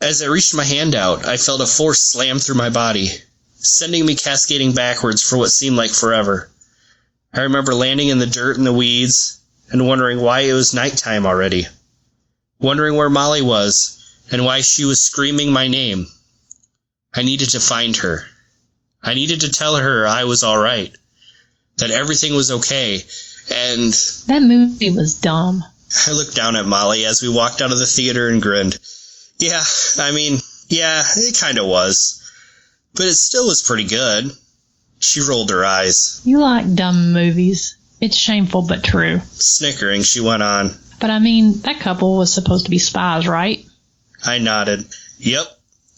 As I reached my hand out, I felt a force slam through my body, sending me cascading backwards for what seemed like forever. I remember landing in the dirt and the weeds, and wondering why it was nighttime already. Wondering where Molly was, and why she was screaming my name. I needed to find her. I needed to tell her I was alright. That everything was okay, and... That movie was dumb. I looked down at Molly as we walked out of the theater and grinned. Yeah, it kinda was. But it still was pretty good. She rolled her eyes. You like dumb movies. It's shameful but true. Snickering, she went on. But that couple was supposed to be spies, right? I nodded. Yep.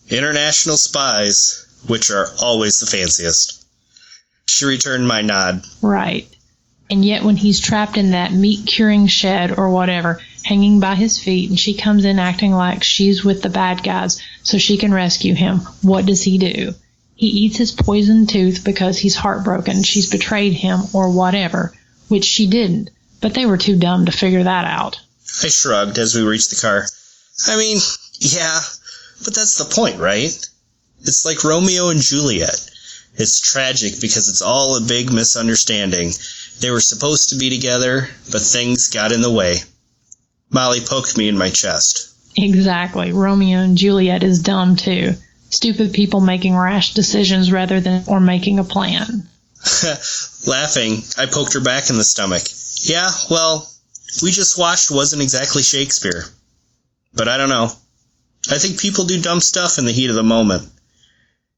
International spies, which are always the fanciest. She returned my nod. Right. And yet when he's trapped in that meat-curing shed or whatever, hanging by his feet, and she comes in acting like she's with the bad guys so she can rescue him, what does he do? He eats his poisoned tooth because he's heartbroken she's betrayed him or whatever, which she didn't, but they were too dumb to figure that out. I shrugged as we reached the car. Yeah, but that's the point, right? It's like Romeo and Juliet. It's tragic because it's all a big misunderstanding. They were supposed to be together, but things got in the way. Molly poked me in my chest. Exactly. Romeo and Juliet is dumb, too. Stupid people making rash decisions rather than making a plan. Laughing, I poked her back in the stomach. Yeah, well, we just watched wasn't exactly Shakespeare. But I don't know. I think people do dumb stuff in the heat of the moment.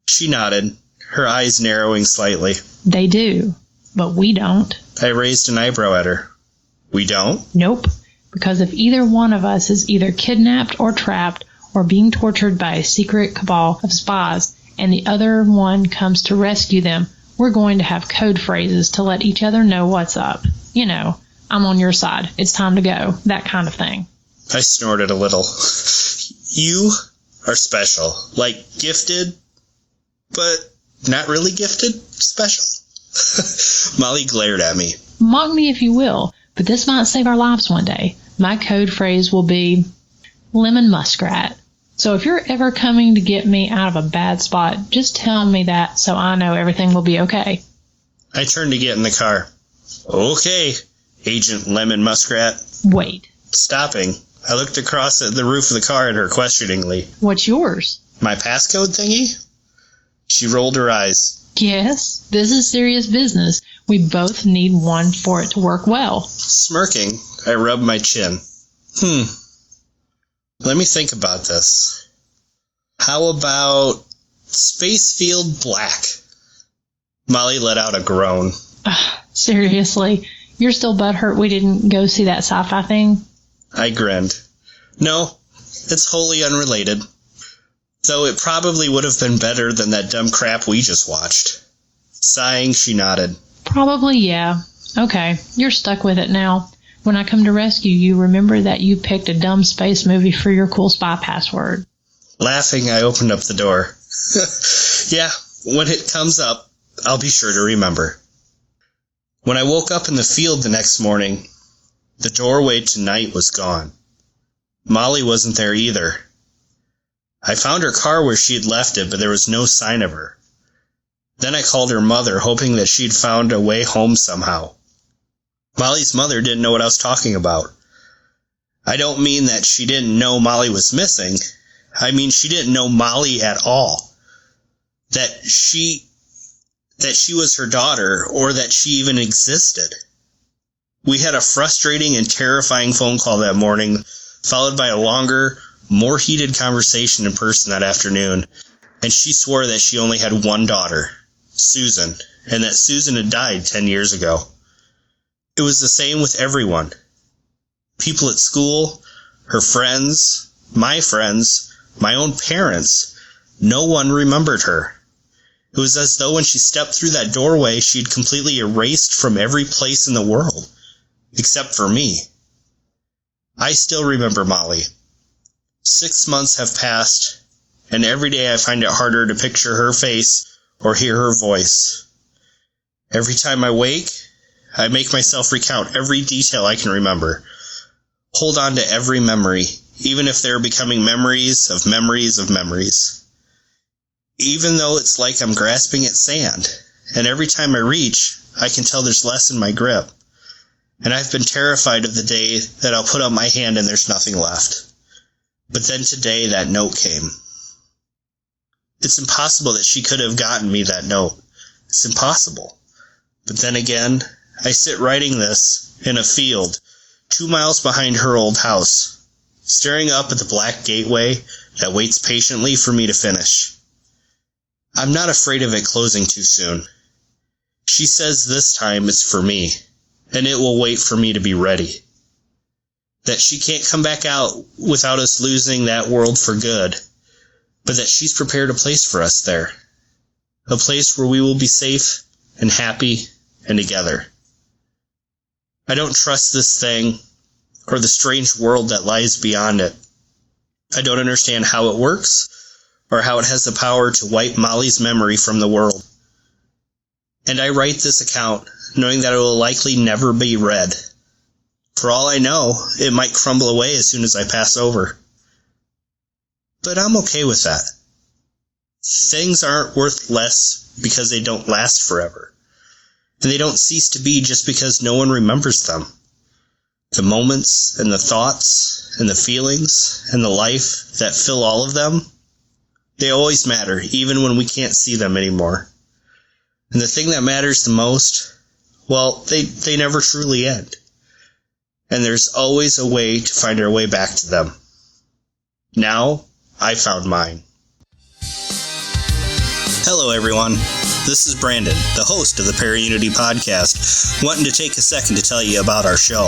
She nodded, her eyes narrowing slightly. They do, but we don't. I raised an eyebrow at her. We don't? Nope. Because if either one of us is either kidnapped or trapped or being tortured by a secret cabal of spies and the other one comes to rescue them, we're going to have code phrases to let each other know what's up. I'm on your side. It's time to go. That kind of thing. I snorted a little. You are special. Like gifted, but not really gifted special? Molly glared at me. Mock me if you will, but this might save our lives one day. My code phrase will be lemon muskrat. So if you're ever coming to get me out of a bad spot, just tell me that so I know everything will be okay. I turned to get in the car. Okay, Agent Lemon Muskrat. Wait. Stopping, I looked across at the roof of the car at her questioningly. What's yours? My passcode thingy? She rolled her eyes. Yes, this is serious business. We both need one for it to work well. Smirking, I rubbed my chin. Let me think about this. How about Spacefield Black? Molly let out a groan. Seriously? You're still butthurt we didn't go see that sci-fi thing? I grinned. No, it's wholly unrelated. Though it probably would have been better than that dumb crap we just watched. Sighing, she nodded. Probably, yeah. Okay, you're stuck with it now. When I come to rescue you, remember that you picked a dumb space movie for your cool spy password. Laughing, I opened up the door. Yeah, when it comes up, I'll be sure to remember. When I woke up in the field the next morning, the doorway to night was gone. Molly wasn't there either. I found her car where she had left it, but there was no sign of her. Then I called her mother, hoping that she'd found a way home somehow. Molly's mother didn't know what I was talking about. I don't mean that she didn't know Molly was missing. I mean she didn't know Molly at all. That she was her daughter, or that she even existed. We had a frustrating and terrifying phone call that morning, followed by a longer, more heated conversation in person that afternoon, and she swore that she only had one daughter, Susan, and that Susan had died 10 years ago. It was the same with everyone. People at school, her friends, my own parents. No one remembered her. It was as though when she stepped through that doorway, she'd completely erased from every place in the world, except for me. I still remember Molly. 6 months have passed, and every day I find it harder to picture her face or hear her voice. Every time I wake, I make myself recount every detail I can remember. Hold on to every memory, even if they're becoming memories of memories of memories. Even though it's like I'm grasping at sand, and every time I reach, I can tell there's less in my grip. And I've been terrified of the day that I'll put up my hand and there's nothing left. But then today that note came. It's impossible that she could have gotten me that note. It's impossible. But then again, I sit writing this in a field 2 miles behind her old house, staring up at the black gateway that waits patiently for me to finish. I'm not afraid of it closing too soon. She says this time it's for me, and it will wait for me to be ready. That she can't come back out without us losing that world for good, but that she's prepared a place for us there. A place where we will be safe and happy and together. I don't trust this thing or the strange world that lies beyond it. I don't understand how it works or how it has the power to wipe Molly's memory from the world. And I write this account knowing that it will likely never be read. For all I know, it might crumble away as soon as I pass over. But I'm okay with that. Things aren't worth less because they don't last forever. And they don't cease to be just because no one remembers them. The moments and the thoughts and the feelings and the life that fill all of them, they always matter, even when we can't see them anymore. And the thing that matters the most, well, they never truly end. And there's always a way to find our way back to them. Now, I found mine. Hello, everyone. This is Brandon, the host of the Paraunity Podcast, wanting to take a second to tell you about our show.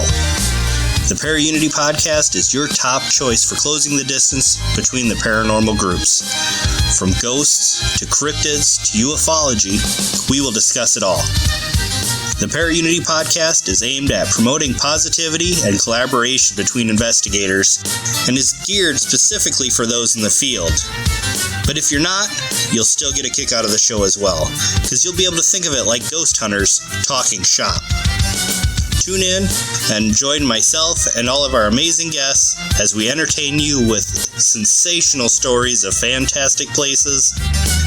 The Paraunity Podcast is your top choice for closing the distance between the paranormal groups. From ghosts to cryptids to ufology, we will discuss it all. The Paraunity Podcast is aimed at promoting positivity and collaboration between investigators and is geared specifically for those in the field. But if you're not, you'll still get a kick out of the show as well, because you'll be able to think of it like ghost hunters talking shop. Tune in and join myself and all of our amazing guests as we entertain you with sensational stories of fantastic places,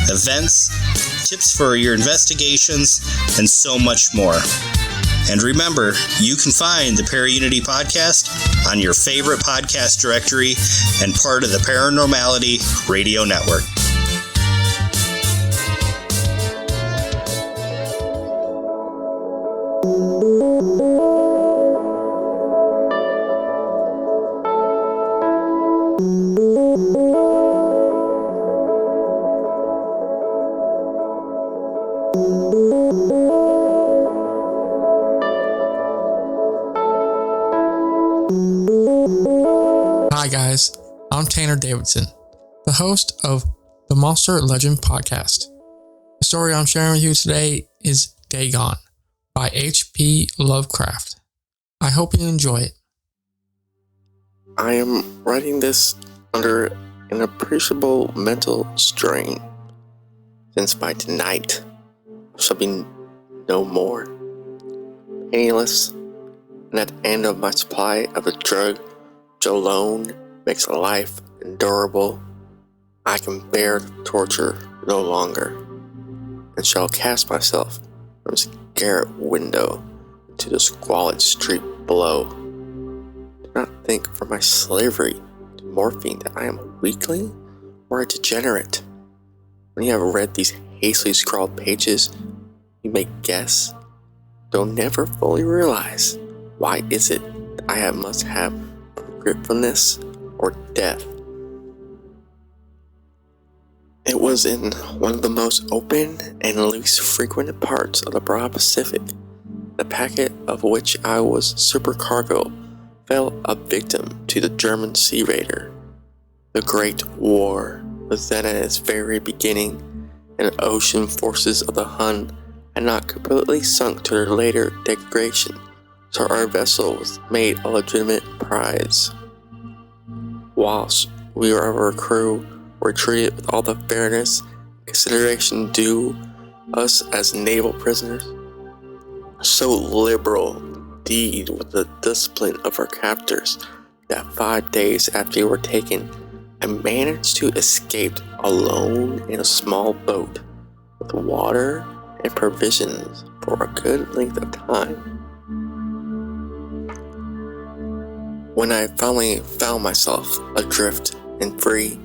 events, tips for your investigations, and so much more. And remember, you can find the Paraunity Podcast on your favorite podcast directory and part of the Paranormality Radio Network. Hi guys, I'm Tanner Davidson, the host of the Monster Legend Podcast. The story I'm sharing with you today is Dagon by H.P. Lovecraft. I hope you enjoy it. I am writing this under an appreciable mental strain, since by tonight I shall be no more penniless, and at the end of my supply of a drug which alone makes life endurable, I can bear torture no longer, and shall cast myself from this garret window to the squalid street below. Do not think from my slavery to morphine that I am a weakling or a degenerate. When you have read these hastily scrawled pages, you may guess, though never fully realize, why is it that I must have forgetfulness or death It was in one of the most open and least frequented parts of the broad Pacific. The packet of which I was supercargo fell a victim to the German sea raider. The Great War was then at its very beginning, and the ocean forces of the Hun had not completely sunk to their later degradation, so our vessel was made a legitimate prize. Whilst we of our crew were treated with all the fairness and consideration due us as naval prisoners, so liberal indeed was the discipline of our captors that 5 days after they were taken, I managed to escape alone in a small boat with water and provisions for a good length of time. When I finally found myself adrift and free,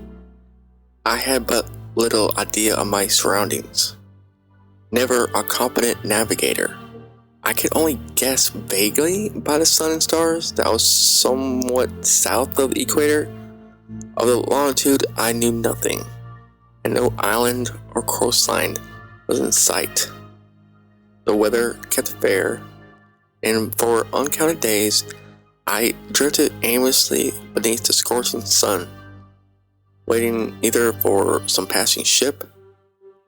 I had but little idea of my surroundings. Never a competent navigator, I could only guess vaguely by the sun and stars that I was somewhat south of the equator. Of the longitude, I knew nothing, and no island or coastline was in sight. The weather kept fair, and for uncounted days, I drifted aimlessly beneath the scorching sun, waiting either for some passing ship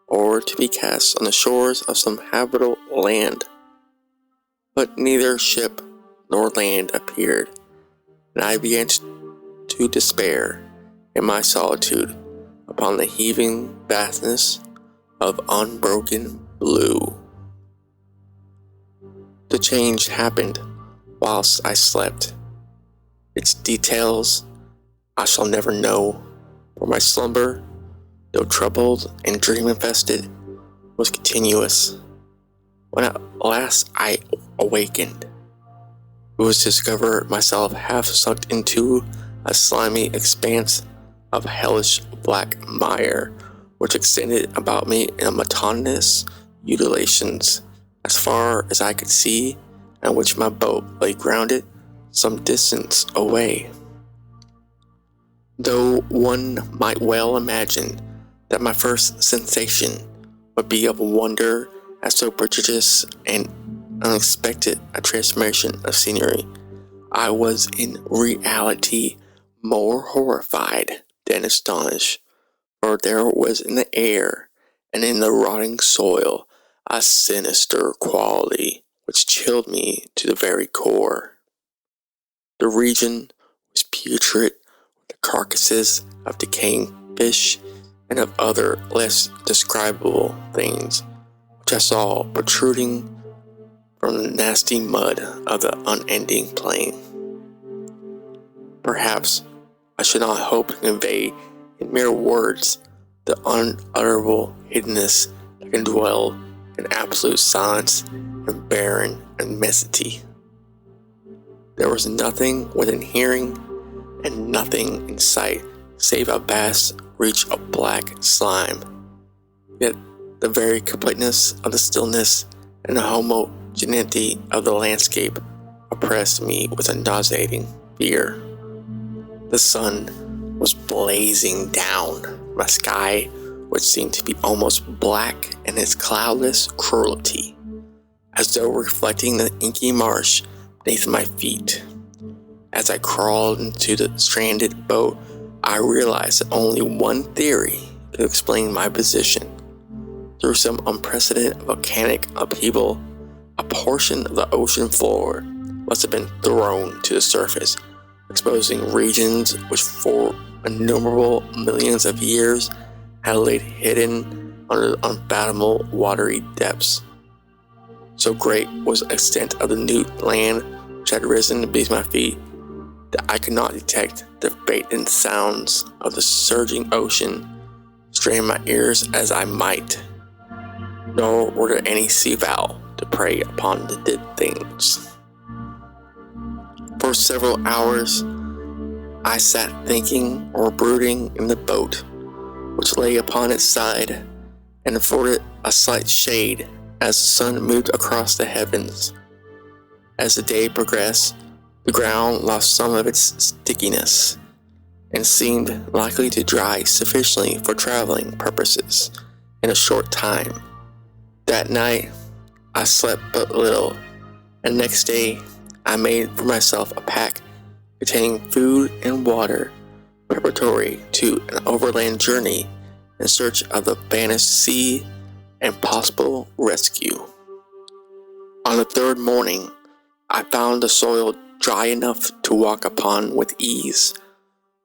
or to be cast on the shores of some habitable land. But neither ship nor land appeared, and I began to despair in my solitude upon the heaving vastness of unbroken blue. The change happened whilst I slept. Its details I shall never know, for my slumber, though troubled and dream-infested, was continuous. When at last I awakened, it was to discover myself half sunk into a slimy expanse of hellish black mire, which extended about me in monotonous undulations as far as I could see, and which my boat lay grounded some distance away. Though one might well imagine that my first sensation would be of wonder at so prodigious and unexpected a transformation of scenery, I was in reality more horrified than astonished, for there was in the air and in the rotting soil a sinister quality which chilled me to the very core. The region was putrid with the carcasses of decaying fish and of other less describable things, which I saw protruding from the nasty mud of the unending plain. Perhaps I should not hope to convey in mere words the unutterable hiddenness that can dwell in absolute silence and barren immensity. There was nothing within hearing and nothing in sight save a vast reach of black slime. Yet the very completeness of the stillness and the homogeneity of the landscape oppressed me with a nauseating fear. The sun was blazing down from a sky which seemed to be almost black in its cloudless cruelty, as though reflecting the inky marsh beneath my feet. As I crawled into the stranded boat, I realized that only one theory could explain my position. Through some unprecedented volcanic upheaval, a portion of the ocean floor must have been thrown to the surface, exposing regions which for innumerable millions of years had laid hidden under the unfathomable watery depths. So great was the extent of the new land which had risen beneath my feet that I could not detect the faint sounds of the surging ocean, strain my ears as I might, nor were there any sea fowl to prey upon the dead things. For several hours, I sat thinking or brooding in the boat, which lay upon its side and afforded a slight shade as the sun moved across the heavens. As the day progressed, the ground lost some of its stickiness, and seemed likely to dry sufficiently for traveling purposes in a short time. That night, I slept but little, and next day, I made for myself a pack containing food and water preparatory to an overland journey in search of the vanished sea and possible rescue. On the third morning, I found the soil dry enough to walk upon with ease.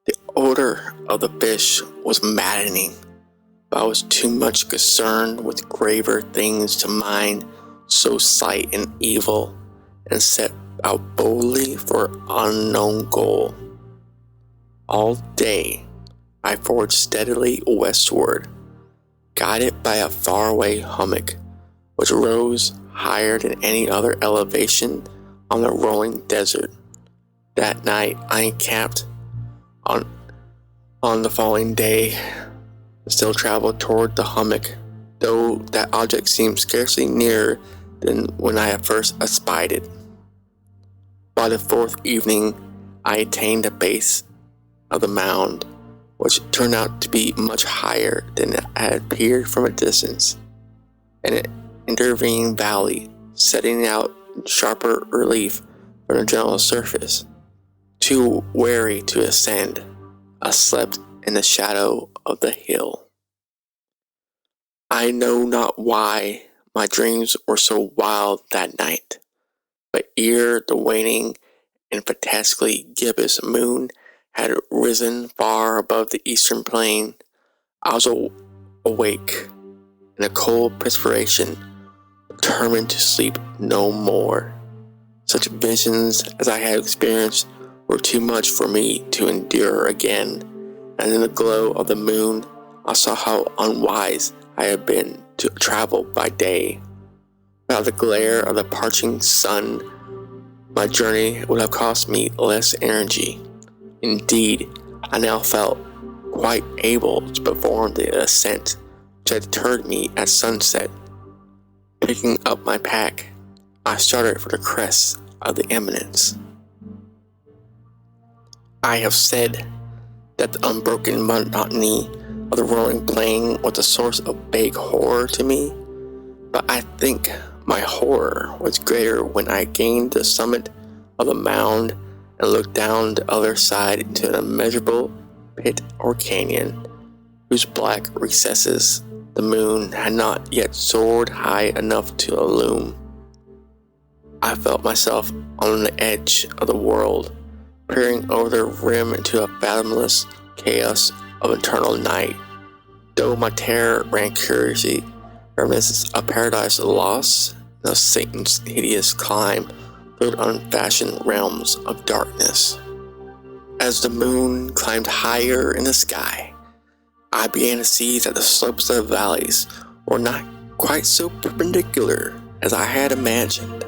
The odor of the fish was maddening, but I was too much concerned with graver things to mind so slight and evil, and set out boldly for an unknown goal. All day, I forged steadily westward, guided by a faraway hummock, which rose higher than any other elevation on the rolling desert. That night, I encamped. On the following day, still traveled toward the hummock, though that object seemed scarcely nearer than when I had first espied it. By the fourth evening, I attained the base of the mound, which turned out to be much higher than it had appeared from a distance, and an intervening valley setting out in sharper relief from the general surface. Too weary to ascend, I slept in the shadow of the hill. I know not why my dreams were so wild that night, but ere the waning and fantastically gibbous moon had risen far above the eastern plain, I was awake in a cold perspiration, determined to sleep no more. Such visions as I had experienced were too much for me to endure again, and in the glow of the moon, I saw how unwise I had been to travel by day. Without the glare of the parching sun, my journey would have cost me less energy. Indeed, I now felt quite able to perform the ascent which had deterred me at sunset. Picking up my pack, I started for the crest of the eminence. I have said that the unbroken monotony of the rolling plain was a source of vague horror to me, but I think my horror was greater when I gained the summit of the mound and looked down the other side into an immeasurable pit or canyon, whose black recesses the moon had not yet soared high enough to illume. I felt myself on the edge of the world, peering over the rim into a fathomless chaos of eternal night. Though my terror ran curiously reminiscence of paradise lost and of Satan's hideous climb through the unfashioned realms of darkness. As the moon climbed higher in the sky, I began to see that the slopes of the valleys were not quite so perpendicular as I had imagined.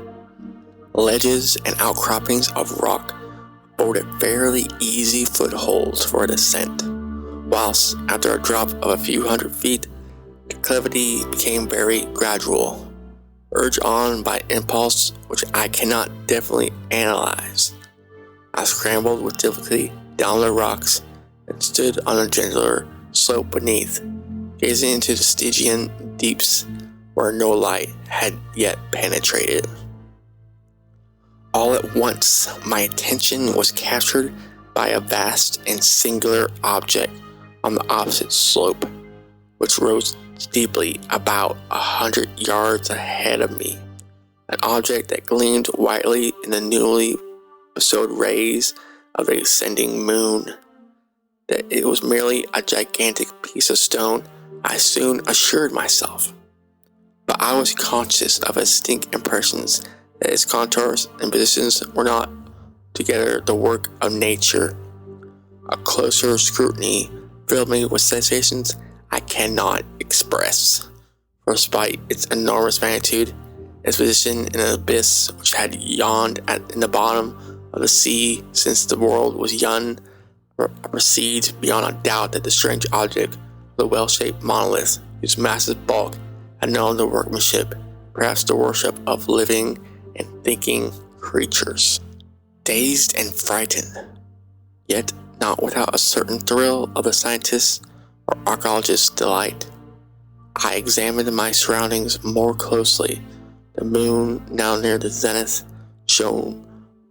Ledges and outcroppings of rock afforded fairly easy footholds for a descent, whilst after a drop of a few hundred feet, the declivity became very gradual, urged on by impulse which I cannot definitely analyze. I scrambled with difficulty down the rocks and stood on a gentler slope beneath, gazing into the Stygian deeps where no light had yet penetrated. All at once, my attention was captured by a vast and singular object on the opposite slope, which rose steeply about 100 yards ahead of me. An object that gleamed whitely in the newly bestowed rays of the ascending moon. That it was merely a gigantic piece of stone, I soon assured myself. But I was conscious of distinct impressions that its contours and positions were not together the work of nature. A closer scrutiny filled me with sensations I cannot express. For despite its enormous magnitude, its position in an abyss which had yawned in the bottom of the sea since the world was young, I perceived beyond a doubt that the strange object was a well-shaped monolith whose massive bulk had known the workmanship, perhaps the worship of living and thinking creatures. Dazed and frightened, yet not without a certain thrill of the scientist's or archaeologist's delight. I examined my surroundings more closely. The moon, now near the zenith, shone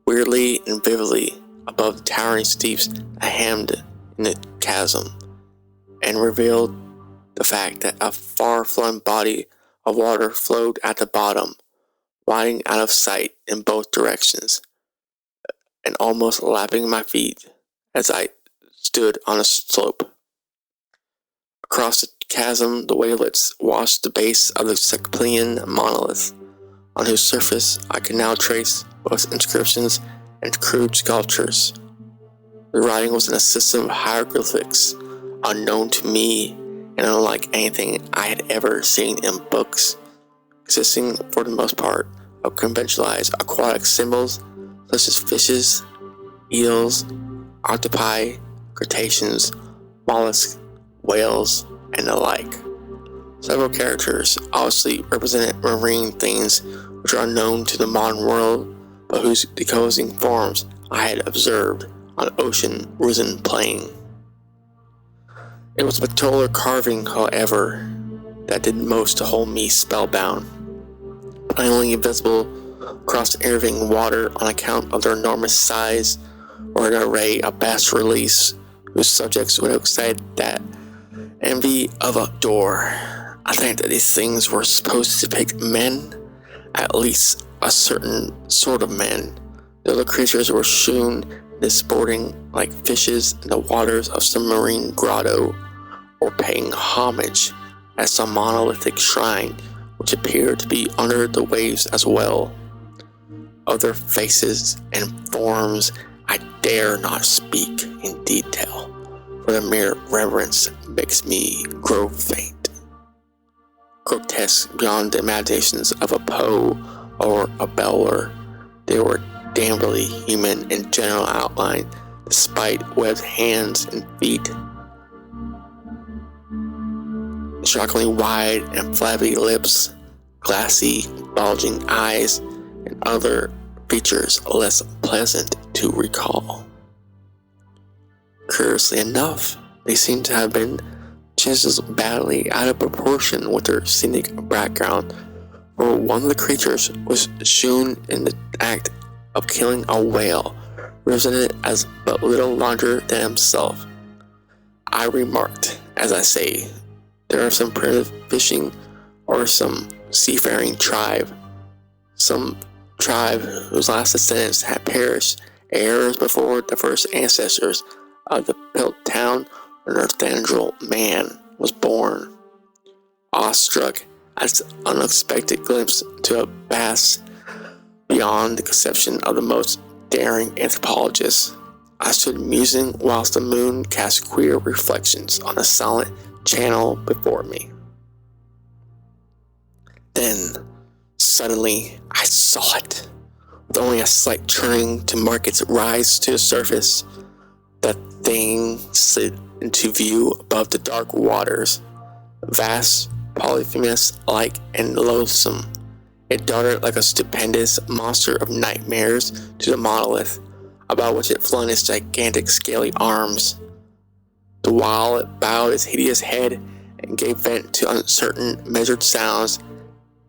weirdly and vividly above the towering steeps that hemmed in the chasm, and revealed the fact that a far-flung body of water flowed at the bottom, widening out of sight in both directions, and almost lapping my feet as I stood on a slope. Across the chasm, the wavelets washed the base of the Cyclopean monolith, on whose surface I could now trace both inscriptions and crude sculptures. The writing was in a system of hieroglyphics unknown to me and unlike anything I had ever seen in books, consisting for the most part of conventionalized aquatic symbols such as fishes, eels, octopi, crustaceans, mollusks, whales, and the like. Several characters obviously represented marine things which are unknown to the modern world, but whose decomposing forms I had observed on ocean-risen plain. It was the pictorial carving, however, that did most to hold me spellbound. Plainly visible across the intervening water on account of their enormous size, or an array of bas-reliefs whose subjects would have excited that envy of a door. I think that these things were supposed to depict men, at least a certain sort of men. The other creatures were shewn disporting like fishes in the waters of some marine grotto, or paying homage at some monolithic shrine which appeared to be under the waves as well. Of their faces and forms I dare not speak in detail, for the mere reverence makes me grow faint. Grotesque beyond the imaginations of a Poe or a Beller, they were damnably human in general outline, despite webbed hands and feet, shockingly wide and flabby lips, glassy, bulging eyes, and other features less pleasant to recall. Curiously enough, they seem to have been chiseled badly out of proportion with their scenic background, for one of the creatures was shown in the act of killing a whale, represented as but little larger than himself. I remarked, as I say, there are some primitive fishing or some seafaring tribe, some tribe whose last descendants had perished years before the first ancestors of the built town where Nathaniel man was born. Awestruck at this unexpected glimpse to a past beyond the conception of the most daring anthropologists, I stood musing whilst the moon cast queer reflections on the silent channel before me. Then, suddenly, I saw it. With only a slight turning to mark its rise to the surface, the thing slid into view above the dark waters, vast, polyphemus-like, and loathsome. It darted like a stupendous monster of nightmares to the monolith, about which it flung its gigantic scaly arms. The while it bowed its hideous head and gave vent to uncertain, measured sounds,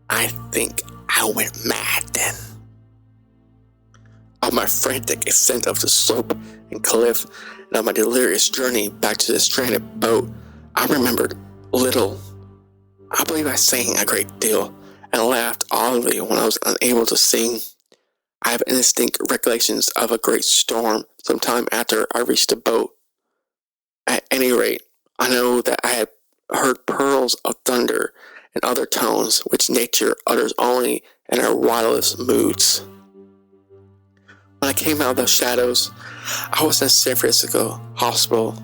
I think I went mad then. Of my frantic ascent of the slope and cliff, and of my delirious journey back to the stranded boat, I remembered little. I believe I sang a great deal, and laughed audibly when I was unable to sing. I have indistinct recollections of a great storm some time after I reached the boat. At any rate, I know that I had heard peals of thunder and other tones which nature utters only in her wildest moods. When I came out of the shadows, I was in San Francisco hospital,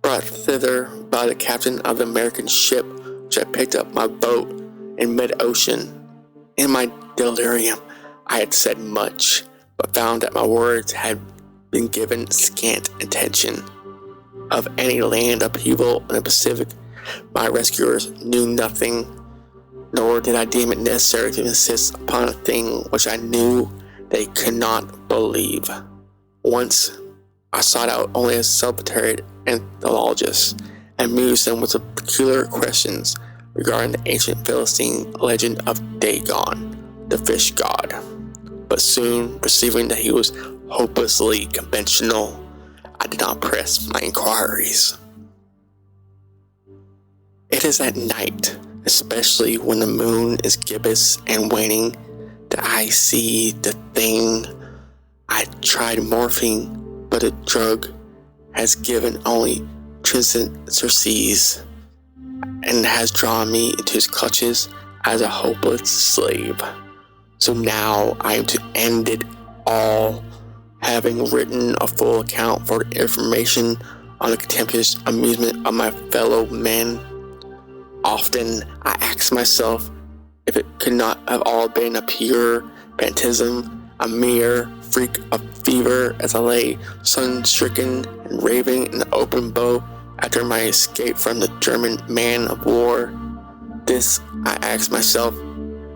brought thither by the captain of the American ship which had picked up my boat in mid-ocean. In my delirium, I had said much, but found that my words had been given scant attention. Of any land upheaval in the Pacific, my rescuers knew nothing, nor did I deem it necessary to insist upon a thing which I knew they could not believe. Once, I sought out only a solitary anthropologist and mused them with peculiar questions regarding the ancient Philistine legend of Dagon, the fish god. But soon, perceiving that he was hopelessly conventional, I did not press my inquiries. It is at night, especially when the moon is gibbous and waning, that I see the thing. I tried morphine, but the drug has given only transient surcease and has drawn me into his clutches as a hopeless slave. So now I am to end it all, having written a full account for the information on the contemptuous amusement of my fellow men. Often I ask myself if it could not have all been a pure phantasm, a mere freak of fever, as I lay sun-stricken and raving in the open boat after my escape from the German man of war. This I ask myself,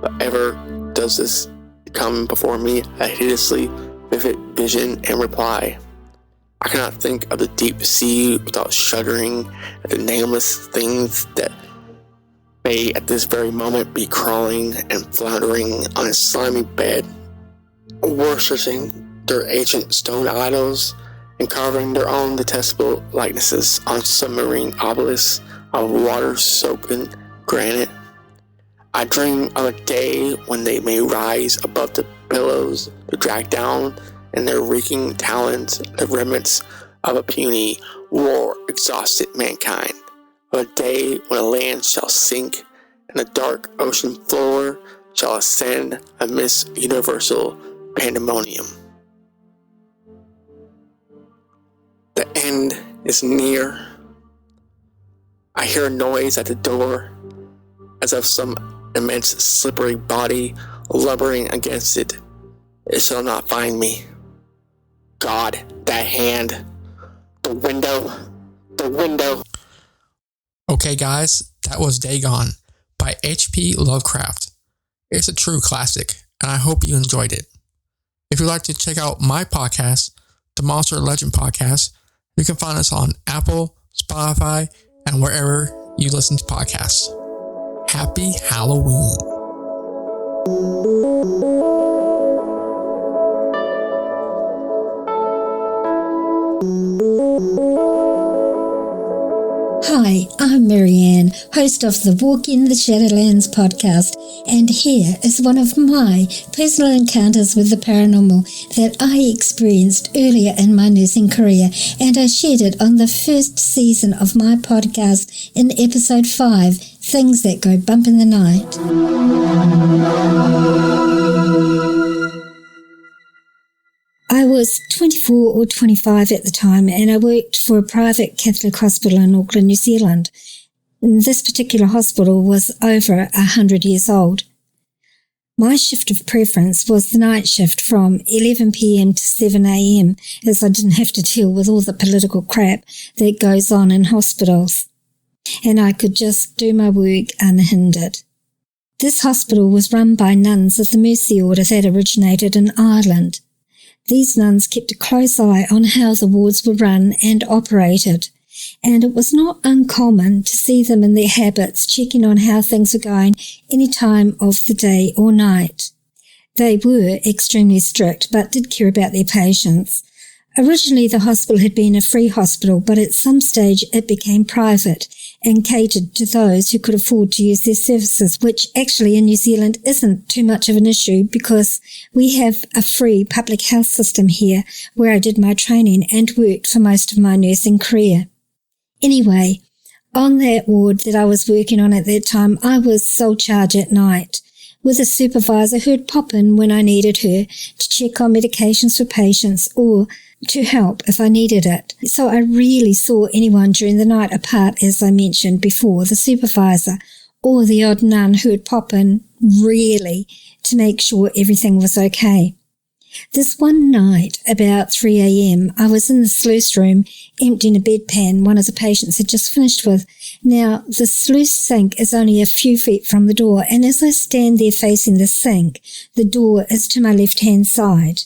but ever does this come before me a hideously vivid vision and reply. I cannot think of the deep sea without shuddering at the nameless things that may at this very moment be crawling and floundering on a slimy bed, worshipping their ancient stone idols and carving their own detestable likenesses on submarine obelisks of water-soaken granite. I dream of a day when they may rise above the billows to drag down in their reeking talons the remnants of a puny, war-exhausted mankind. Of a day when a land shall sink and the dark ocean floor shall ascend amidst universal pandemonium. The end is near. I hear a noise at the door, as of some immense slippery body lumbering against it. It shall not find me. God, that hand. The window. Okay guys, that was Dagon by H.P. Lovecraft. It's a true classic, and I hope you enjoyed it. If you'd like to check out my podcast, the Monster Legend Podcast, you can find us on Apple, Spotify, and wherever you listen to podcasts. Happy Halloween. Hi, I'm Marianne, host of the Walk in the Shadowlands podcast, and here is one of my personal encounters with the paranormal that I experienced earlier in my nursing career, and I shared it on the first season of my podcast in episode 5, Things That Go Bump in the Night. I was 24 or 25 at the time, and I worked for a private Catholic hospital in Auckland, New Zealand. This particular hospital was over 100 years old. My shift of preference was the night shift from 11 p.m. to 7 a.m, as I didn't have to deal with all the political crap that goes on in hospitals, and I could just do my work unhindered. This hospital was run by nuns of the Mercy Order that originated in Ireland. These nuns kept a close eye on how the wards were run and operated, and it was not uncommon to see them in their habits checking on how things were going any time of the day or night. They were extremely strict, but did care about their patients. Originally, the hospital had been a free hospital, but at some stage it became private and catered to those who could afford to use their services, which actually in New Zealand isn't too much of an issue because we have a free public health system here where I did my training and worked for most of my nursing career. Anyway, on that ward that I was working on at that time, I was sole charge at night, with a supervisor who'd pop in when I needed her to check on medications for patients or to help if I needed it. So I rarely saw anyone during the night apart, as I mentioned before, the supervisor or the odd nun who would pop in really to make sure everything was okay. This one night, about 3 a.m, I was in the sluice room emptying a bedpan one of the patients had just finished with. Now, the sluice sink is only a few feet from the door, and as I stand there facing the sink, the door is to my left-hand side.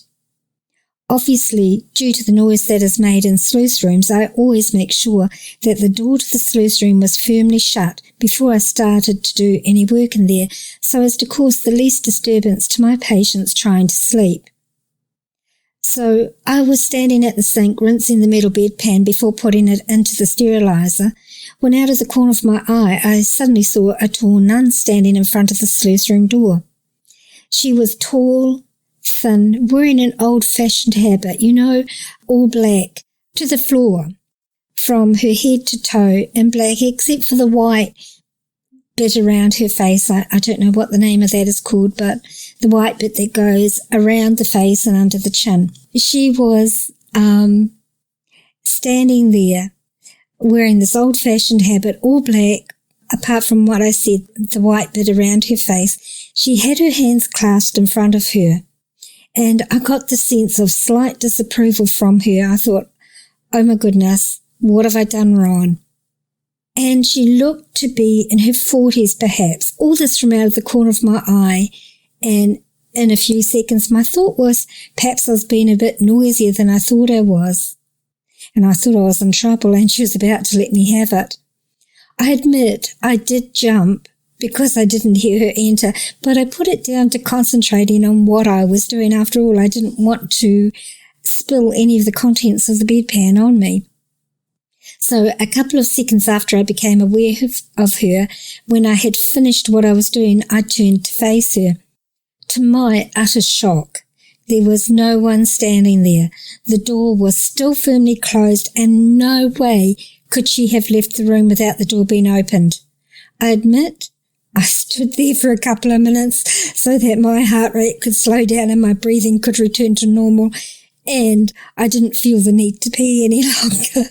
Obviously, due to the noise that is made in sluice rooms, I always make sure that the door to the sluice room was firmly shut before I started to do any work in there, so as to cause the least disturbance to my patients trying to sleep. So I was standing at the sink rinsing the metal bedpan before putting it into the sterilizer, when out of the corner of my eye I suddenly saw a tall nun standing in front of the sluice room door. She was tall, thin, wearing an old-fashioned habit, all black, to the floor, from her head to toe in black, except for the white bit around her face. I don't know what the name of that is called, but the white bit that goes around the face and under the chin. She was standing there wearing this old-fashioned habit, all black, apart from what I said, the white bit around her face. She had her hands clasped in front of her, and I got the sense of slight disapproval from her. I thought, oh my goodness, what have I done wrong? And she looked to be in her 40s perhaps, all this from out of the corner of my eye, and in a few seconds my thought was perhaps I was being a bit noisier than I thought I was. And I thought I was in trouble and she was about to let me have it. I admit I did jump because I didn't hear her enter, but I put it down to concentrating on what I was doing. After all, I didn't want to spill any of the contents of the bedpan on me. So a couple of seconds after I became aware of her, when I had finished what I was doing, I turned to face her. To my utter shock, there was no one standing there. The door was still firmly closed, and no way could she have left the room without the door being opened. I admit I stood there for a couple of minutes so that my heart rate could slow down and my breathing could return to normal, and I didn't feel the need to pee any longer.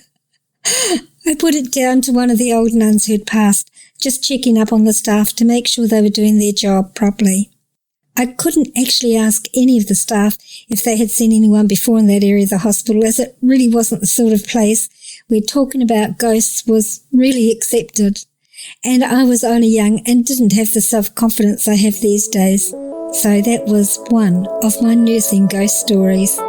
I put it down to one of the old nuns who'd passed, just checking up on the staff to make sure they were doing their job properly. I couldn't actually ask any of the staff if they had seen anyone before in that area of the hospital, as it really wasn't the sort of place where talking about ghosts was really accepted. And I was only young and didn't have the self-confidence I have these days. So that was one of my nursing ghost stories.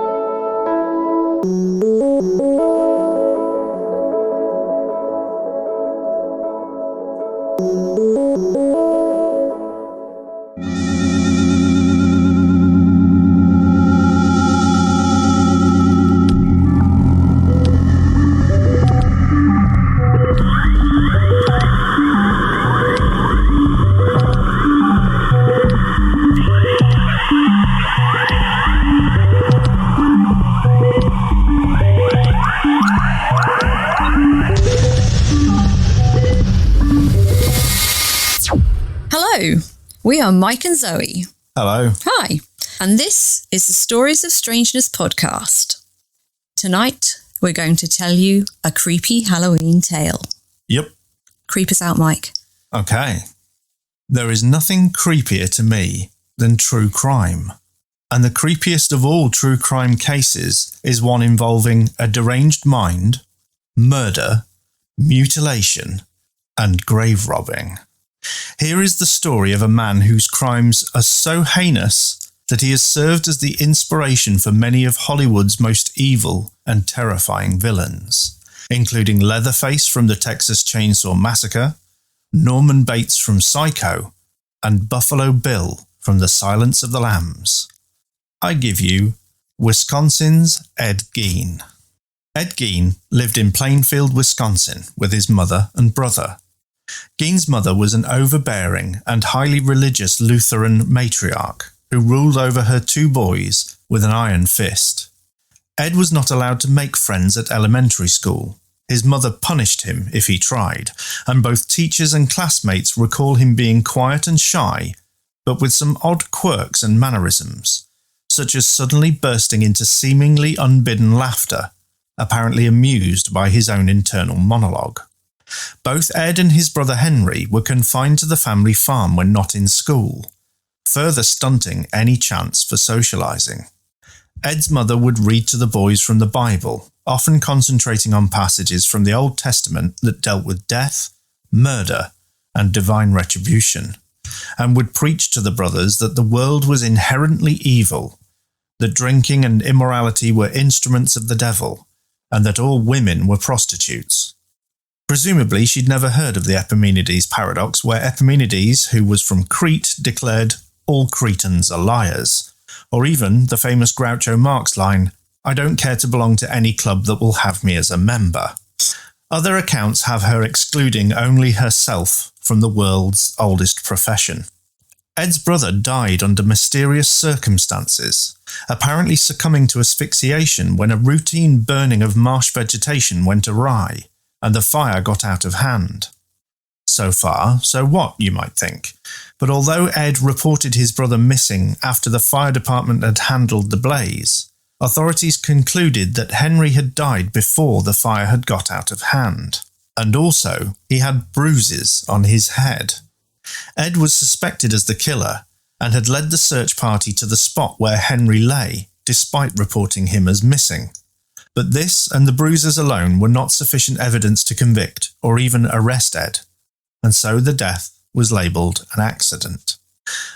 We are Mike and Zoe. Hello. Hi. And this is the Stories of Strangeness podcast. Tonight, we're going to tell you a creepy Halloween tale. Yep. Creep us out, Mike. Okay. There is nothing creepier to me than true crime. And the creepiest of all true crime cases is one involving a deranged mind, murder, mutilation, and grave robbing. Here is the story of a man whose crimes are so heinous that he has served as the inspiration for many of Hollywood's most evil and terrifying villains, including Leatherface from the Texas Chainsaw Massacre, Norman Bates from Psycho, and Buffalo Bill from The Silence of the Lambs. I give you Wisconsin's Ed Gein. Ed Gein lived in Plainfield, Wisconsin with his mother and brother. Gein's mother was an overbearing and highly religious Lutheran matriarch who ruled over her two boys with an iron fist. Ed was not allowed to make friends at elementary school. His mother punished him if he tried, and both teachers and classmates recall him being quiet and shy, but with some odd quirks and mannerisms, such as suddenly bursting into seemingly unbidden laughter, apparently amused by his own internal monologue. Both Ed and his brother Henry were confined to the family farm when not in school, further stunting any chance for socializing. Ed's mother would read to the boys from the Bible, often concentrating on passages from the Old Testament that dealt with death, murder, and divine retribution, and would preach to the brothers that the world was inherently evil, that drinking and immorality were instruments of the devil, and that all women were prostitutes. Presumably, she'd never heard of the Epimenides paradox, where Epimenides, who was from Crete, declared, "All Cretans are liars," or even the famous Groucho Marx line, "I don't care to belong to any club that will have me as a member." Other accounts have her excluding only herself from the world's oldest profession. Ed's brother died under mysterious circumstances, apparently succumbing to asphyxiation when a routine burning of marsh vegetation went awry, and the fire got out of hand. So far, so what, you might think. But although Ed reported his brother missing after the fire department had handled the blaze, authorities concluded that Henry had died before the fire had got out of hand. And also, he had bruises on his head. Ed was suspected as the killer and had led the search party to the spot where Henry lay, despite reporting him as missing. But this and the bruises alone were not sufficient evidence to convict or even arrest Ed, and so the death was labelled an accident.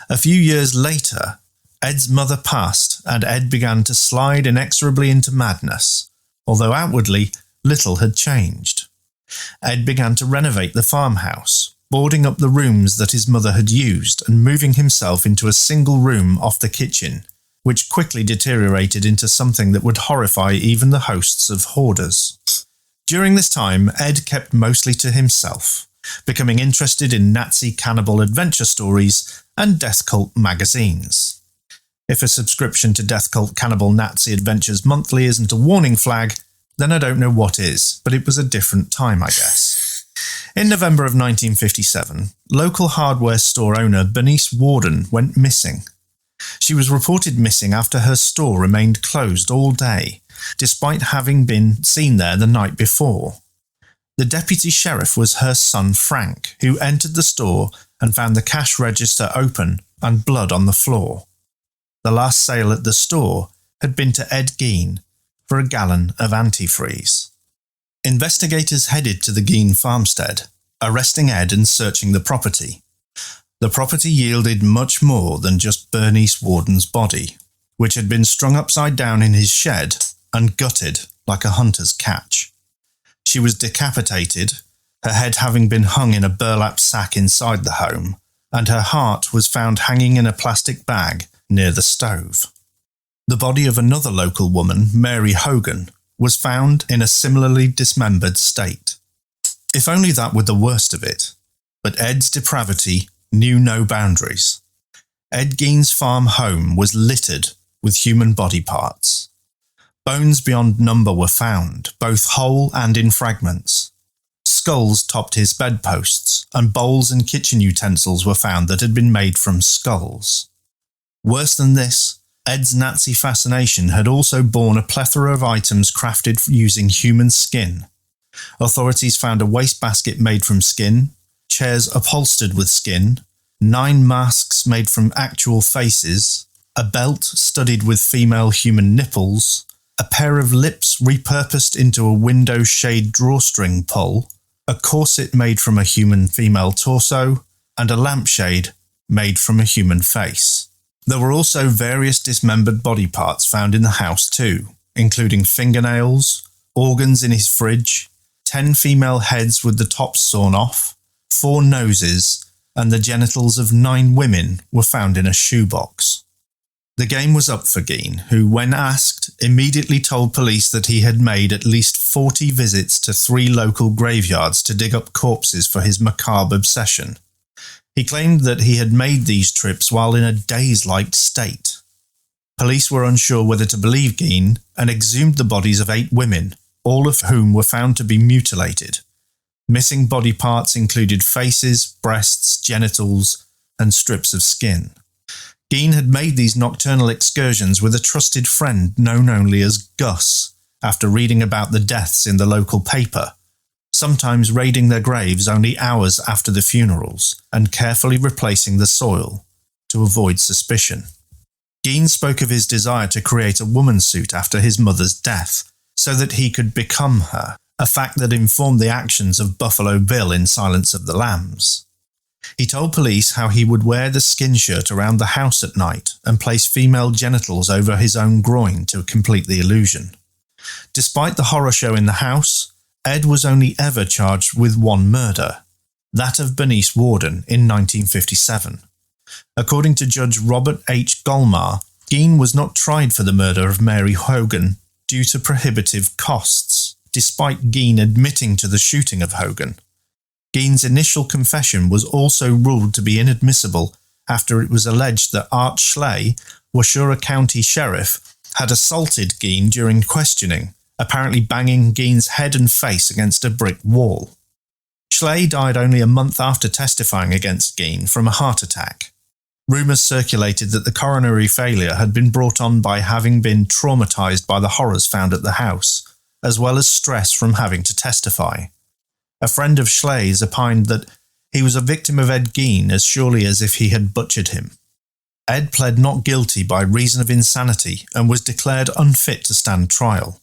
A few years later, Ed's mother passed and Ed began to slide inexorably into madness, although outwardly little had changed. Ed began to renovate the farmhouse, boarding up the rooms that his mother had used and moving himself into a single room off the kitchen, which quickly deteriorated into something that would horrify even the hosts of hoarders. During this time, Ed kept mostly to himself, becoming interested in Nazi cannibal adventure stories and death cult magazines. If a subscription to Death Cult Cannibal Nazi Adventures Monthly isn't a warning flag, then I don't know what is, but it was a different time, I guess. In November of 1957, local hardware store owner Bernice Warden went missing. She was reported missing after her store remained closed all day, despite having been seen there the night before. The deputy sheriff was her son Frank, who entered the store and found the cash register open and blood on the floor. The last sale at the store had been to Ed Gein for a gallon of antifreeze. Investigators headed to the Gein farmstead, arresting Ed and searching the property. The property yielded much more than just Bernice Warden's body, which had been strung upside down in his shed and gutted like a hunter's catch. She was decapitated, her head having been hung in a burlap sack inside the home, and her heart was found hanging in a plastic bag near the stove. The body of another local woman, Mary Hogan, was found in a similarly dismembered state. If only that were the worst of it, but Ed's depravity knew no boundaries. Ed Gein's farm home was littered with human body parts. Bones beyond number were found, both whole and in fragments. Skulls topped his bedposts, and bowls and kitchen utensils were found that had been made from skulls. Worse than this, Ed's Nazi fascination had also borne a plethora of items crafted using human skin. Authorities found a wastebasket made from skin, chairs upholstered with skin, 9 masks made from actual faces, a belt studded with female human nipples, a pair of lips repurposed into a window shade drawstring pull, a corset made from a human female torso, and a lampshade made from a human face. There were also various dismembered body parts found in the house too, including fingernails, organs in his fridge, 10 female heads with the tops sawn off, 4 noses, and the genitals of 9 women were found in a shoebox. The game was up for Gein, who, when asked, immediately told police that he had made at least 40 visits to 3 local graveyards to dig up corpses for his macabre obsession. He claimed that he had made these trips while in a daze-like state. Police were unsure whether to believe Gein and exhumed the bodies of 8 women, all of whom were found to be mutilated. Missing body parts included faces, breasts, genitals, and strips of skin. Gein had made these nocturnal excursions with a trusted friend known only as Gus, after reading about the deaths in the local paper, sometimes raiding their graves only hours after the funerals and carefully replacing the soil to avoid suspicion. Gein spoke of his desire to create a woman suit after his mother's death so that he could become her, a fact that informed the actions of Buffalo Bill in Silence of the Lambs. He told police how he would wear the skin shirt around the house at night and place female genitals over his own groin to complete the illusion. Despite the horror show in the house, Ed was only ever charged with one murder, that of Bernice Warden in 1957. According to Judge Robert H. Golmar, Gein was not tried for the murder of Mary Hogan due to prohibitive costs, despite Gein admitting to the shooting of Hogan. Gein's initial confession was also ruled to be inadmissible after it was alleged that Art Schley, Washoe County Sheriff, had assaulted Gein during questioning, apparently banging Gein's head and face against a brick wall. Schley died only a month after testifying against Gein from a heart attack. Rumours circulated that the coronary failure had been brought on by having been traumatised by the horrors found at the house, as well as stress from having to testify. A friend of Schley's opined that he was a victim of Ed Gein as surely as if he had butchered him. Ed pled not guilty by reason of insanity and was declared unfit to stand trial.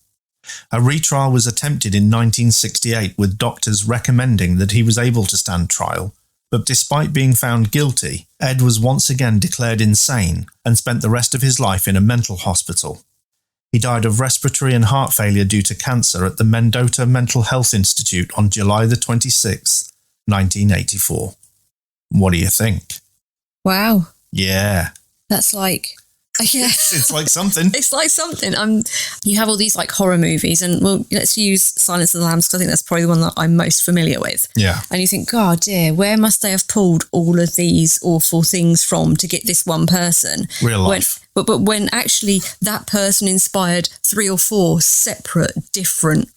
A retrial was attempted in 1968 with doctors recommending that he was able to stand trial, but despite being found guilty, Ed was once again declared insane and spent the rest of his life in a mental hospital. He died of respiratory and heart failure due to cancer at the Mendota Mental Health Institute on July the 26th, 1984. What do you think? Wow. Yeah. That's like... Yeah. It's like something. It's like something. You have all these like horror movies, and well, let's use Silence of the Lambs because I think that's probably the one that I'm most familiar with. Yeah. And you think, God, dear, where must they have pulled all of these awful things from to get this one person? Real life. But when actually that person inspired 3 or 4 separate, different,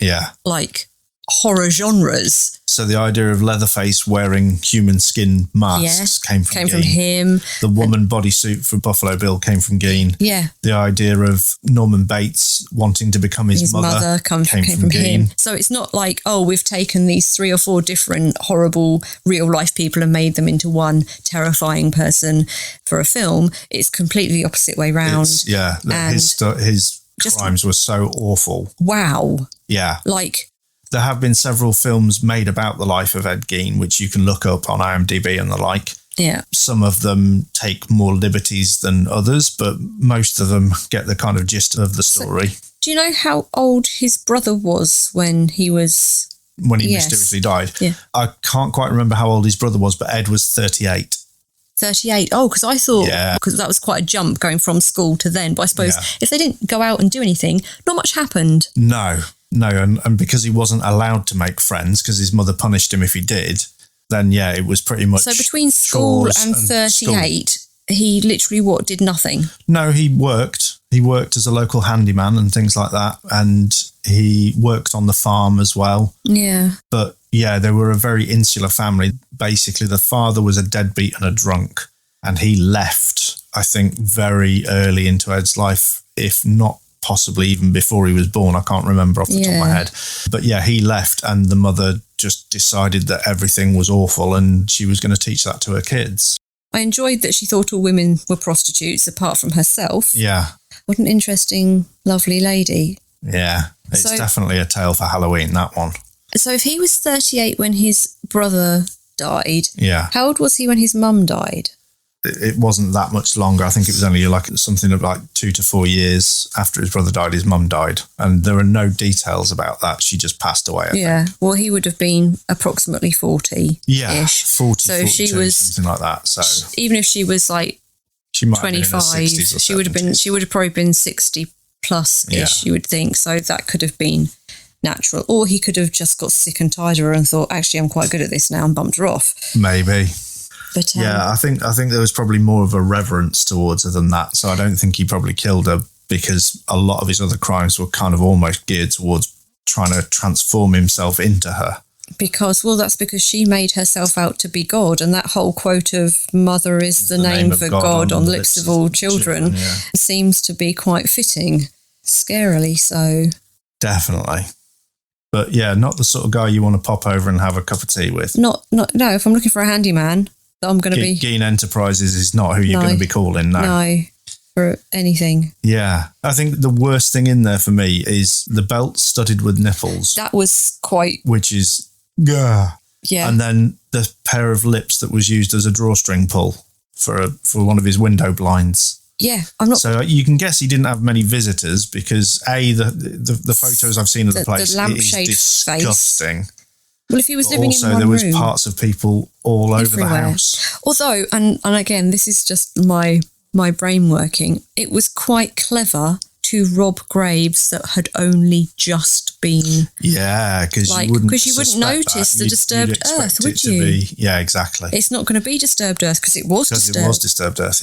like horror genres. So the idea of Leatherface wearing human skin masks came from him. The woman bodysuit for Buffalo Bill came from Gein. Yeah. The idea of Norman Bates wanting to become his mother came from him. Gein. So it's not like, oh, we've taken these 3 or 4 different horrible real life people and made them into one terrifying person for a film. It's completely the opposite way round. His crimes were so awful. Wow. Yeah. Like... There have been several films made about the life of Ed Gein, which you can look up on IMDb and the like. Yeah. Some of them take more liberties than others, but most of them get the kind of gist of the story. So, do you know how old his brother was when he mysteriously died? Yeah. I can't quite remember how old his brother was, but Ed was 38. 38. Oh, because I thought, because that was quite a jump going from school to then. But I suppose if they didn't go out and do anything, not much happened. No, and because he wasn't allowed to make friends because his mother punished him if he did, then it was pretty much. So between school and 38, he literally did nothing? No, he worked. He worked as a local handyman and things like that, and he worked on the farm as well. Yeah. But they were a very insular family. Basically, the father was a deadbeat and a drunk, and he left, I think, very early into Ed's life, if not possibly even before he was born. I can't remember off the top of my head. But he left, and the mother just decided that everything was awful and she was going to teach that to her kids. I enjoyed that she thought all women were prostitutes apart from herself. Yeah. What an interesting, lovely lady. Yeah. It's definitely a tale for Halloween, that one. So if he was 38 when his brother died, how old was he when his mum died? It wasn't that much longer. I think it was only something of 2 to 4 years after his brother died, his mum died. And there are no details about that. She just passed away, I think. Well, he would have been approximately 40-ish. Yeah, 40, so 42, she was, something like that. So even if she was she might 25, she would have probably been 60 plus-ish, you would think. So that could have been natural. Or he could have just got sick and tired of her and thought, actually, I'm quite good at this now, and bumped her off. Maybe. But, I think there was probably more of a reverence towards her than that. So I don't think he probably killed her, because a lot of his other crimes were kind of almost geared towards trying to transform himself into her. That's because she made herself out to be God, and that whole quote of "Mother is the name for God on the lips of all children" seems to be quite fitting, scarily so. Definitely. But not the sort of guy you want to pop over and have a cup of tea with. No, if I'm looking for a handyman, I'm going to be... Gein Enterprises is not who you're going to be calling, no. For anything. Yeah. I think the worst thing in there for me is the belt studded with nipples. That was quite... Which is... Yeah. And then the pair of lips that was used as a drawstring pull for one of his window blinds. Yeah, I'm not. So you can guess he didn't have many visitors because the photos I've seen of the place is disgusting. Face. Well, if he was living in one room, also there was parts of people all everywhere. Over the house. Although, and again, this is just my brain working. It was quite clever to rob graves that had only just been. Yeah, because you wouldn't notice the disturbed earth, would you? Yeah, exactly. It's not going to be disturbed earth because it was disturbed. Because it was disturbed earth.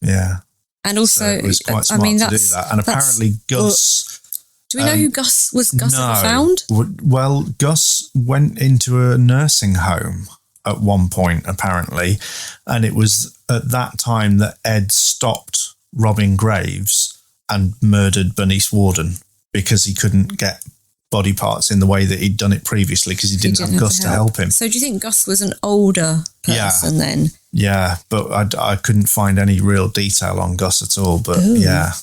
Yeah. And also, so it was quite smart to do that. And apparently Gus... do we know who Gus was? Gus ever found? Well, Gus went into a nursing home at one point, apparently. And it was at that time that Ed stopped robbing graves and murdered Bernice Warden because he couldn't get body parts in the way that he'd done it previously because he didn't have Gus to help him. So do you think Gus was an older person then? Yeah, but I couldn't find any real detail on Gus at all. But yeah.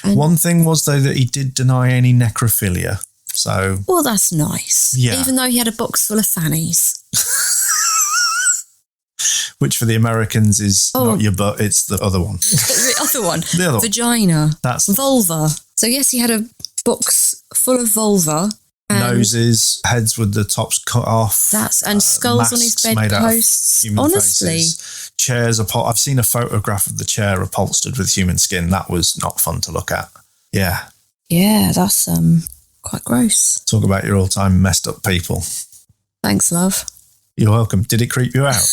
And one thing was, though, that he did deny any necrophilia. So, well, that's nice. Yeah. Even though he had a box full of fannies. Which for the Americans is not your butt, it's the other one. The other one. The other Vagina. One. That's vulva. So yes, he had a box full of vulva. Noses, heads with the tops cut off. And skulls on his bedposts. Honestly. Faces, chairs. I've seen a photograph of the chair upholstered with human skin. That was not fun to look at. Yeah. Yeah, that's quite gross. Talk about your all-time messed up people. Thanks, love. You're welcome. Did it creep you out?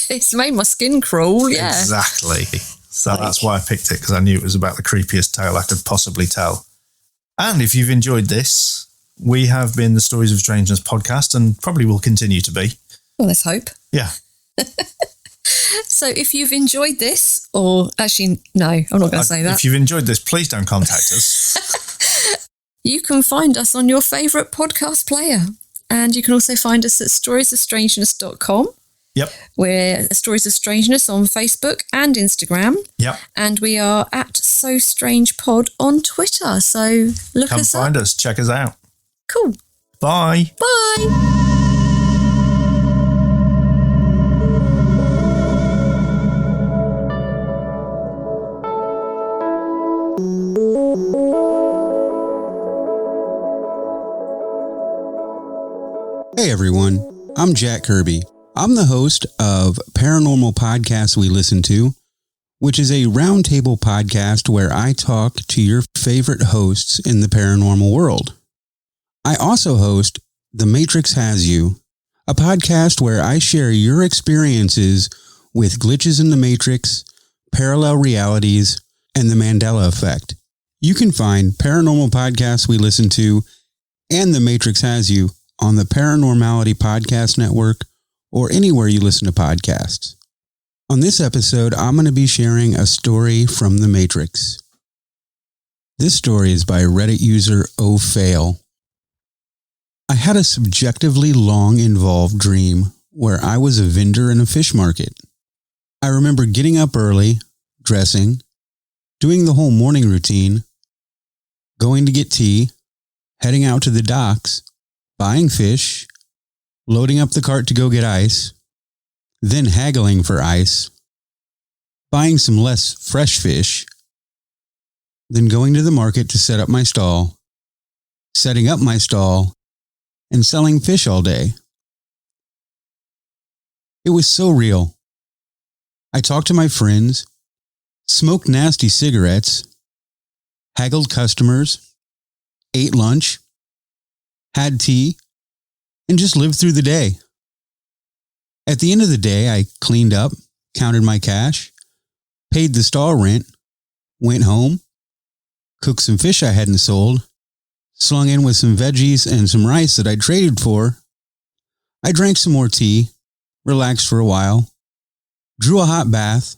It's made my skin crawl, yeah. Exactly. So that's why I picked it, because I knew it was about the creepiest tale I could possibly tell. And if you've enjoyed this, we have been the Stories of Strangeness podcast and probably will continue to be. Well, let's hope. Yeah. So if you've enjoyed this, or actually, no, I'm not going to say that. If you've enjoyed this, please don't contact us. You can find us on your favourite podcast player. And you can also find us at storiesofstrangeness.com. Yep. We're Stories of Strangeness on Facebook and Instagram. Yep. And we are at So Strange Pod on Twitter. So look us up. Come find us. Check us out. Cool. Bye. Bye. Hey everyone, I'm Jack Kirby. I'm the host of Paranormal Podcast We Listen To, which is a roundtable podcast where I talk to your favorite hosts in the paranormal world. I also host The Matrix Has You, a podcast where I share your experiences with glitches in the Matrix, parallel realities, and the Mandela Effect. You can find Paranormal Podcasts We Listen To and The Matrix Has You on the Paranormality Podcast Network or anywhere you listen to podcasts. On this episode, I'm going to be sharing a story from the Matrix. This story is by Reddit user OFail. I had a subjectively long involved dream where I was a vendor in a fish market. I remember getting up early, dressing, doing the whole morning routine, going to get tea, heading out to the docks, buying fish, loading up the cart to go get ice, then haggling for ice, buying some less fresh fish, then going to the market to set up my stall, setting up my stall, and selling fish all day. It was so real. I talked to my friends, smoked nasty cigarettes, haggled customers, ate lunch, had tea, and just lived through the day. At the end of the day, I cleaned up, counted my cash, paid the stall rent, went home, cooked some fish I hadn't sold, slung in with some veggies and some rice that I traded for. I drank some more tea, relaxed for a while, drew a hot bath,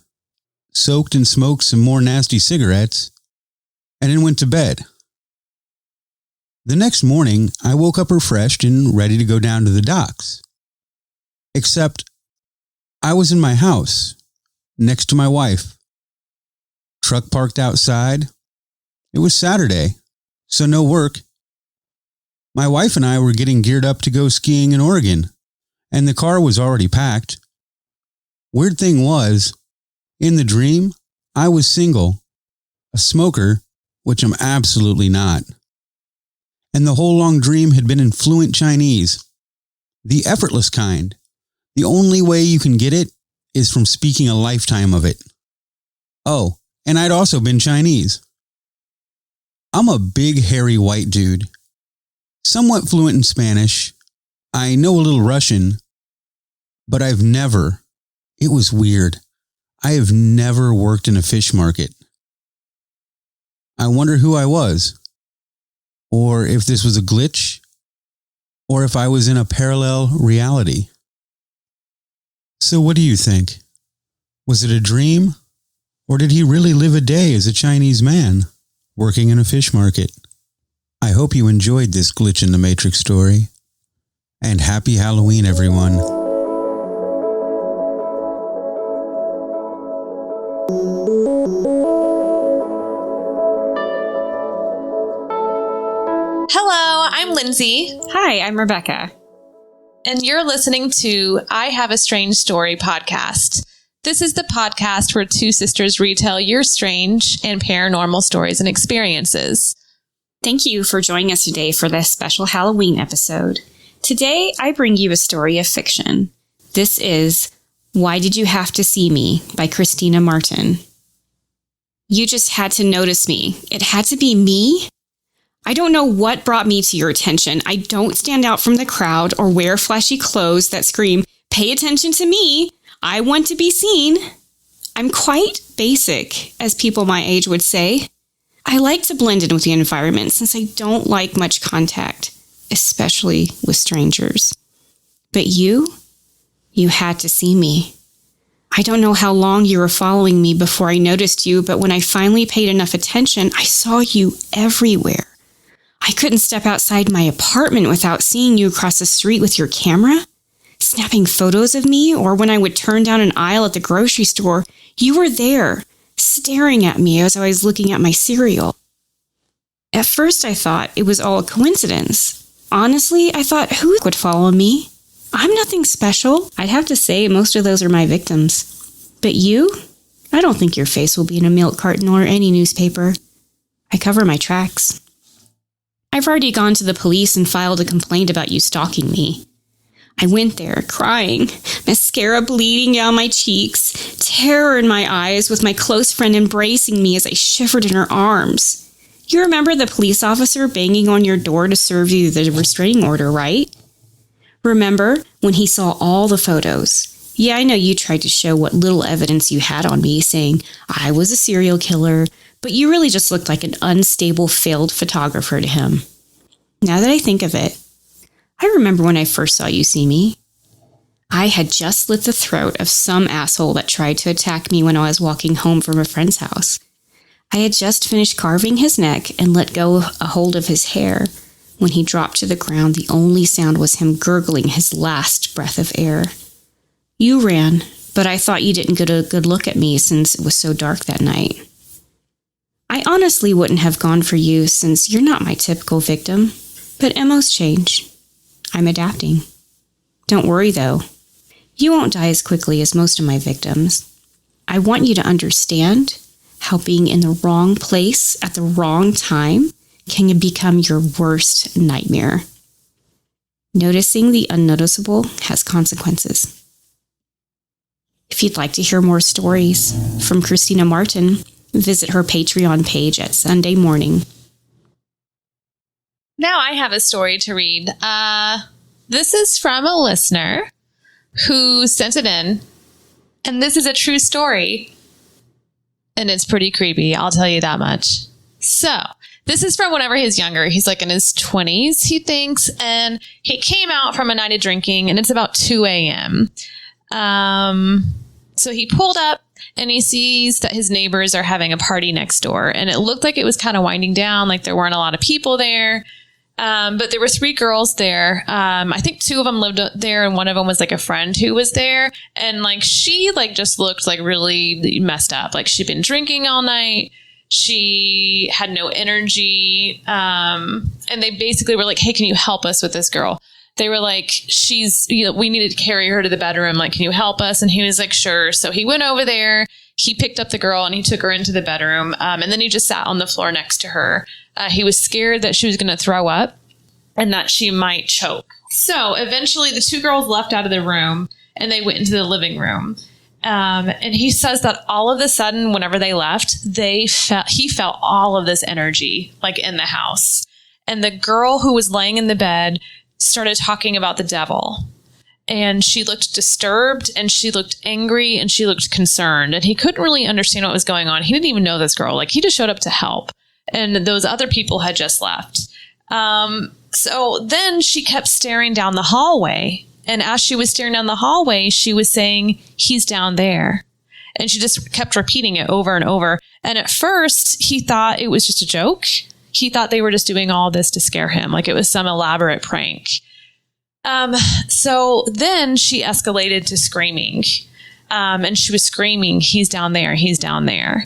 soaked and smoked some more nasty cigarettes, and then went to bed. The next morning, I woke up refreshed and ready to go down to the docks. Except, I was in my house, next to my wife. Truck parked outside. It was Saturday, so no work. My wife and I were getting geared up to go skiing in Oregon, and the car was already packed. Weird thing was, in the dream, I was single, a smoker, which I'm absolutely not. And the whole long dream had been in fluent Chinese, the effortless kind. The only way you can get it is from speaking a lifetime of it. Oh, and I'd also been Chinese. I'm a big, hairy white dude, somewhat fluent in Spanish. I know a little Russian, but it was weird. I have never worked in a fish market. I wonder who I was, or if this was a glitch, or if I was in a parallel reality. So what do you think? Was it a dream, or did he really live a day as a Chinese man working in a fish market? I hope you enjoyed this Glitch in the Matrix story, and happy Halloween, everyone. Hello, I'm Lindsay. Hi, I'm Rebecca. And you're listening to I Have a Strange Story podcast. This is the podcast where two sisters retell your strange and paranormal stories and experiences. Thank you for joining us today for this special Halloween episode. Today, I bring you a story of fiction. This is Why Did You Have to See Me by Christina Martin. You just had to notice me. It had to be me? I don't know what brought me to your attention. I don't stand out from the crowd or wear flashy clothes that scream, "Pay attention to me. I want to be seen." I'm quite basic, as people my age would say. I like to blend in with the environment since I don't like much contact, especially with strangers. But you had to see me. I don't know how long you were following me before I noticed you, but when I finally paid enough attention, I saw you everywhere. I couldn't step outside my apartment without seeing you across the street with your camera, snapping photos of me, or when I would turn down an aisle at the grocery store, you were there, staring at me as I was looking at my cereal. At first, I thought it was all a coincidence. Honestly, I thought, who would follow me? I'm nothing special. I'd have to say most of those are my victims. But you? I don't think your face will be in a milk carton or any newspaper. I cover my tracks. I've already gone to the police and filed a complaint about you stalking me. I went there crying, mascara bleeding down my cheeks, terror in my eyes with my close friend embracing me as I shivered in her arms. You remember the police officer banging on your door to serve you the restraining order, right? Remember when he saw all the photos? Yeah, I know you tried to show what little evidence you had on me, saying I was a serial killer, but you really just looked like an unstable, failed photographer to him. Now that I think of it, I remember when I first saw you see me. I had just slit the throat of some asshole that tried to attack me when I was walking home from a friend's house. I had just finished carving his neck and let go a hold of his hair. When he dropped to the ground, the only sound was him gurgling his last breath of air. You ran, but I thought you didn't get a good look at me since it was so dark that night. I honestly wouldn't have gone for you since you're not my typical victim, but MOs change. I'm adapting. Don't worry, though. You won't die as quickly as most of my victims. I want you to understand how being in the wrong place at the wrong time can become your worst nightmare. Noticing the unnoticeable has consequences. If you'd like to hear more stories from Christina Martin, visit her Patreon page at Sunday morning. Now I have a story to read. This is from a listener who sent it in, and this is a true story, and it's pretty creepy, I'll tell you that much. So, this is from whenever he's younger. He's like in his 20s, he thinks, and he came out from a night of drinking, and it's about 2 a.m. So he pulled up, and he sees that his neighbors are having a party next door, and it looked like it was kind of winding down, like there weren't a lot of people there. But there were 3 girls there. I think 2 of them lived there, and one of them was like a friend who was there. And like she like just looked like really messed up. Like she'd been drinking all night. She had no energy. And they basically were like, "Hey, can you help us with this girl?" They were like, we needed to carry her to the bedroom. Like, can you help us? And he was like, sure. So he went over there, he picked up the girl and he took her into the bedroom. And then he just sat on the floor next to her. He was scared that she was going to throw up and that she might choke. So eventually the two girls left out of the room and they went into the living room. And he says that all of a sudden, whenever they left, he felt all of this energy like in the house. And the girl who was laying in the bed started talking about the devil. And she looked disturbed and she looked angry and she looked concerned. And he couldn't really understand what was going on. He didn't even know this girl. Like, he just showed up to help. And those other people had just left. So then she kept staring down the hallway. And as she was staring down the hallway, she was saying, he's down there. And she just kept repeating it over and over. And at first, he thought it was just a joke. He thought they were just doing all this to scare him, like it was some elaborate prank. So then she escalated to screaming. And she was screaming, he's down there, he's down there.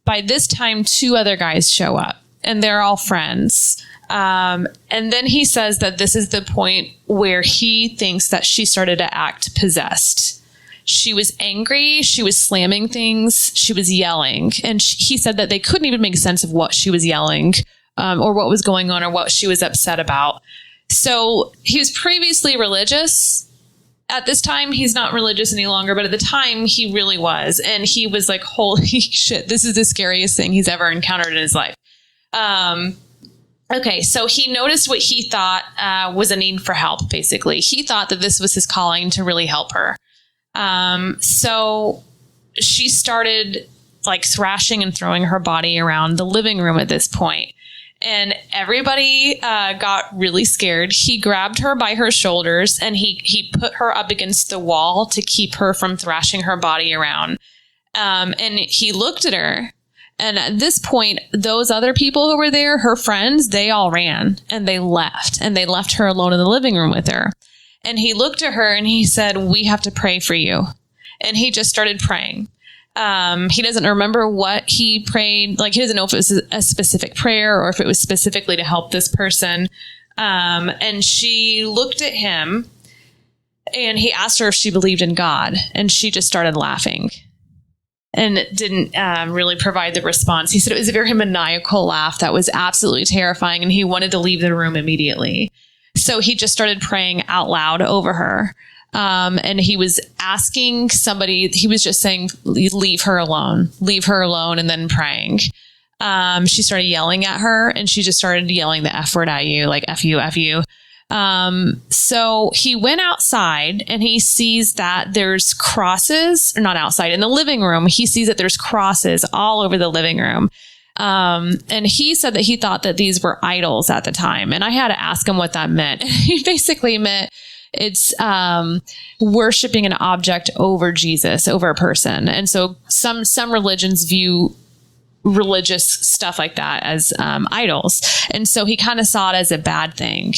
By this time, two other guys show up. And they're all friends. And then he says that this is the point where he thinks that she started to act possessed. She was angry. She was slamming things. She was yelling. And he said that they couldn't even make sense of what she was yelling, or what was going on or what she was upset about. So he was previously religious. At this time, he's not religious any longer, but at the time he really was. And he was like, holy shit, this is the scariest thing he's ever encountered in his life. Okay, so he noticed what he thought was a need for help, basically. He thought that this was his calling to really help her. So she started like thrashing and throwing her body around the living room at this point. And everybody got really scared. He grabbed her by her shoulders and he put her up against the wall to keep her from thrashing her body around. And he looked at her. And at this point, those other people who were there, her friends, they all ran and they left her alone in the living room with her. And he looked at her and he said, we have to pray for you. And he just started praying. He doesn't remember what he prayed. Like, he doesn't know if it was a specific prayer or if it was specifically to help this person. And she looked at him and he asked her if she believed in God. And she just started laughing. And didn't really provide the response. He said it was a very maniacal laugh that was absolutely terrifying, and he wanted to leave the room immediately. So he just started praying out loud over her. And he was asking somebody, he was just saying, leave her alone, and then praying. She started yelling at her, and she just started yelling the F word at you, like F you, F you. So he went outside and he sees that there's crosses, or not outside, in the living room. He sees that there's crosses all over the living room. And he said that he thought that these were idols at the time. And I had to ask him what that meant. He basically meant it's, worshiping an object over Jesus, over a person. And so some religions view religious stuff like that as, idols. And so he kind of saw it as a bad thing,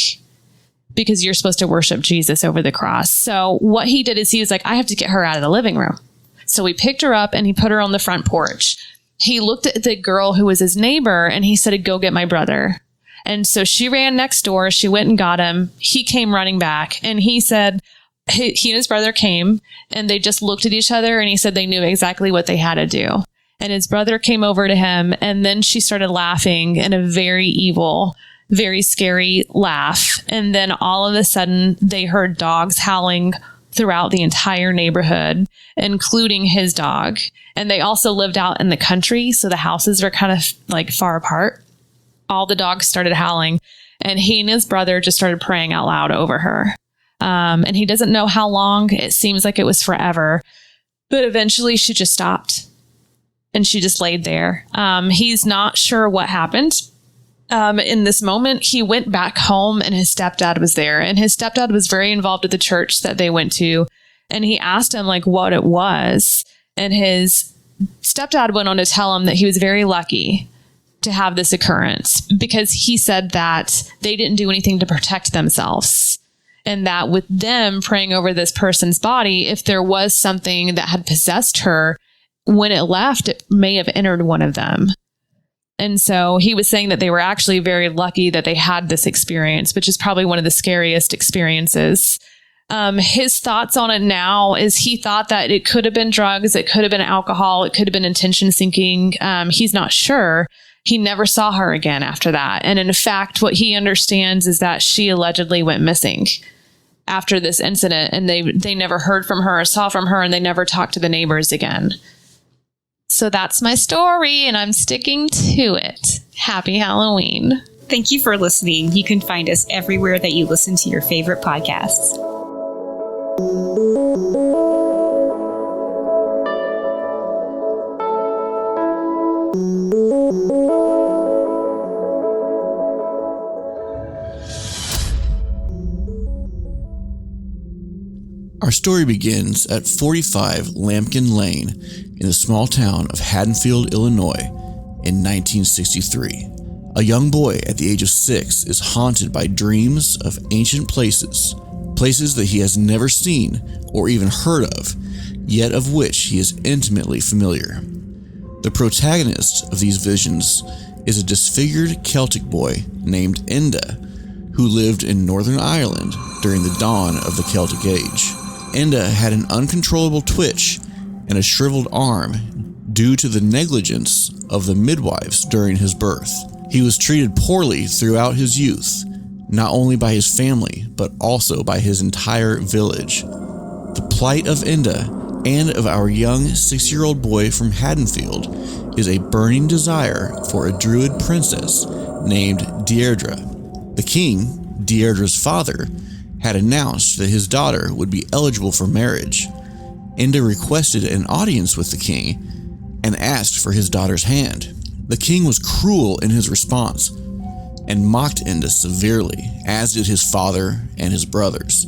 because you're supposed to worship Jesus over the cross. So what he did is he was like, I have to get her out of the living room. So we picked her up and he put her on the front porch. He looked at the girl who was his neighbor and he said, go get my brother. And so she ran next door. She went and got him. He came running back and he said, he and his brother came and they just looked at each other and he said they knew exactly what they had to do. And his brother came over to him and then she started laughing in a very evil, very scary laugh. And then all of a sudden they heard dogs howling throughout the entire neighborhood, including his dog. And they also lived out in the country, so the houses were kind of like far apart. All the dogs started howling and he and his brother just started praying out loud over her. And he doesn't know how long. It seems like it was forever, but eventually she just stopped and she just laid there. He's not sure what happened. In this moment, he went back home and his stepdad was there, and his stepdad was very involved with the church that they went to. And he asked him like what it was. And his stepdad went on to tell him that he was very lucky to have this occurrence, because he said that they didn't do anything to protect themselves. And that with them praying over this person's body, if there was something that had possessed her, when it left, it may have entered one of them. And so he was saying that they were actually very lucky that they had this experience, which is probably one of the scariest experiences. His thoughts on it now is he thought that it could have been drugs, it could have been alcohol, it could have been intention seeking. He's not sure. He never saw her again after that. And in fact, what he understands is that she allegedly went missing after this incident, and they never heard from her or saw from her, and they never talked to the neighbors again. So that's my story, and I'm sticking to it. Happy Halloween. Thank you for listening. You can find us everywhere that you listen to your favorite podcasts. Our story begins at 45 Lambkin Lane in the small town of Haddonfield, Illinois in 1963. A young boy at the age of 6 is haunted by dreams of ancient places that he has never seen or even heard of, yet of which he is intimately familiar. The protagonist of these visions is a disfigured Celtic boy named Enda, who lived in Northern Ireland during the dawn of the Celtic Age. Enda had an uncontrollable twitch and a shriveled arm due to the negligence of the midwives during his birth. He was treated poorly throughout his youth, not only by his family, but also by his entire village. The plight of Enda and of our young 6-year-old boy from Haddonfield is a burning desire for a druid princess named Deirdre. The king, Deirdre's father, had announced that his daughter would be eligible for marriage. Enda requested an audience with the king and asked for his daughter's hand. The king was cruel in his response and mocked Enda severely, as did his father and his brothers.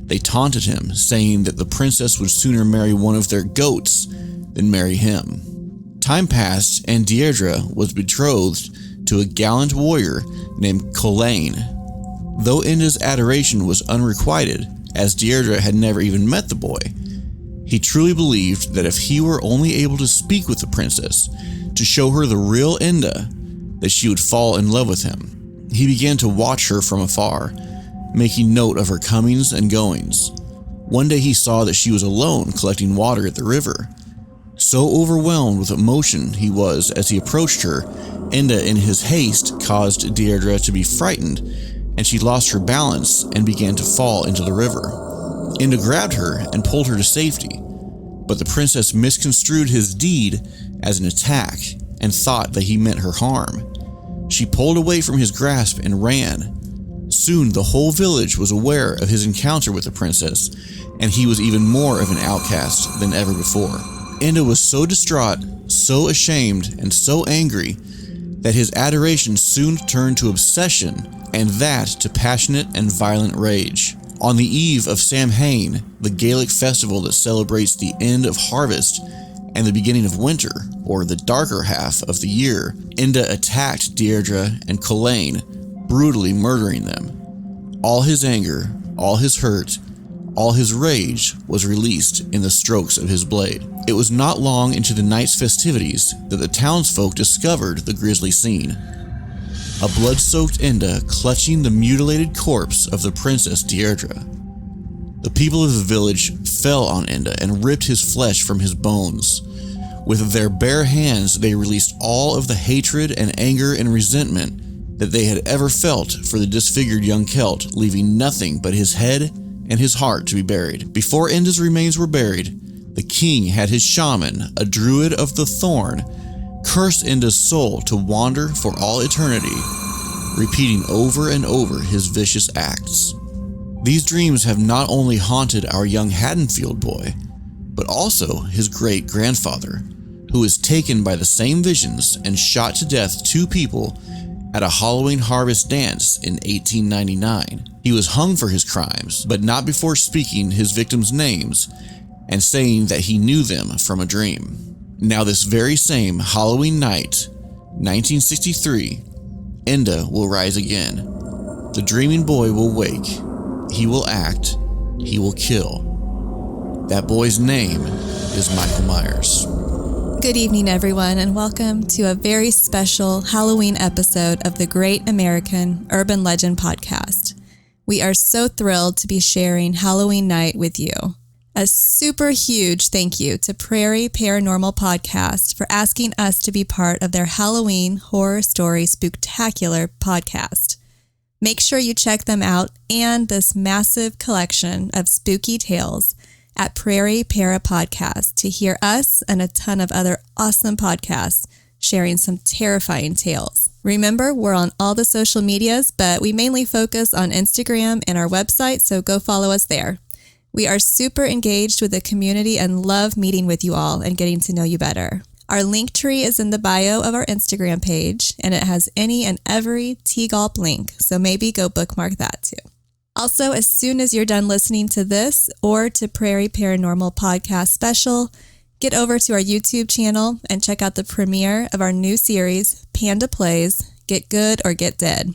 They taunted him, saying that the princess would sooner marry one of their goats than marry him. Time passed, and Deirdre was betrothed to a gallant warrior named Colaine. Though Enda's adoration was unrequited, as Deirdre had never even met the boy, he truly believed that if he were only able to speak with the princess, to show her the real Enda, that she would fall in love with him. He began to watch her from afar, making note of her comings and goings. One day he saw that she was alone collecting water at the river. So overwhelmed with emotion he was as he approached her, Enda in his haste caused Deirdre to be frightened, and she lost her balance and began to fall into the river. Enda grabbed her and pulled her to safety, but the princess misconstrued his deed as an attack and thought that he meant her harm. She pulled away from his grasp and ran. Soon the whole village was aware of his encounter with the princess, and he was even more of an outcast than ever before. Enda was so distraught, so ashamed, and so angry that his adoration soon turned to obsession, and that to passionate and violent rage. On the eve of Samhain, the Gaelic festival that celebrates the end of harvest and the beginning of winter, or the darker half of the year, Enda attacked Deirdre and Colaine, brutally murdering them. All his anger, all his hurt, all his rage was released in the strokes of his blade. It was not long into the night's festivities that the townsfolk discovered the grisly scene. A blood-soaked Enda clutching the mutilated corpse of the princess Deirdre. The people of the village fell on Enda and ripped his flesh from his bones. With their bare hands, they released all of the hatred and anger and resentment that they had ever felt for the disfigured young Celt, leaving nothing but his head and his heart to be buried. Before Enda's remains were buried, the king had his shaman, a druid of the thorn, curse Enda's soul to wander for all eternity, repeating over and over his vicious acts. These dreams have not only haunted our young Haddonfield boy, but also his great-grandfather, who was taken by the same visions and shot to death 2 people at a Halloween harvest dance in 1899. He was hung for his crimes, but not before speaking his victims' names and saying that he knew them from a dream. Now this very same Halloween night, 1963, Enda will rise again. The dreaming boy will wake. He will act. He will kill. That boy's name is Michael Myers. Good evening, everyone, and welcome to a very special Halloween episode of the Great American Urban Legend Podcast. We are so thrilled to be sharing Halloween night with you. A super huge thank you to Prairieland Paranormal Podcast for asking us to be part of their Halloween Horror Story Spooktacular podcast. Make sure you check them out and this massive collection of spooky tales at Prairieland Para Podcast to hear us and a ton of other awesome podcasts sharing some terrifying tales. Remember, we're on all the social medias, but we mainly focus on Instagram and our website, so go follow us there. We are super engaged with the community and love meeting with you all and getting to know you better. Our link tree is in the bio of our Instagram page, and it has any and every T-Gulp link, so maybe go bookmark that too. Also, as soon as you're done listening to this or to Prairieland Paranormal Podcast Special, get over to our YouTube channel and check out the premiere of our new series, Panda Plays, Get Good or Get Dead.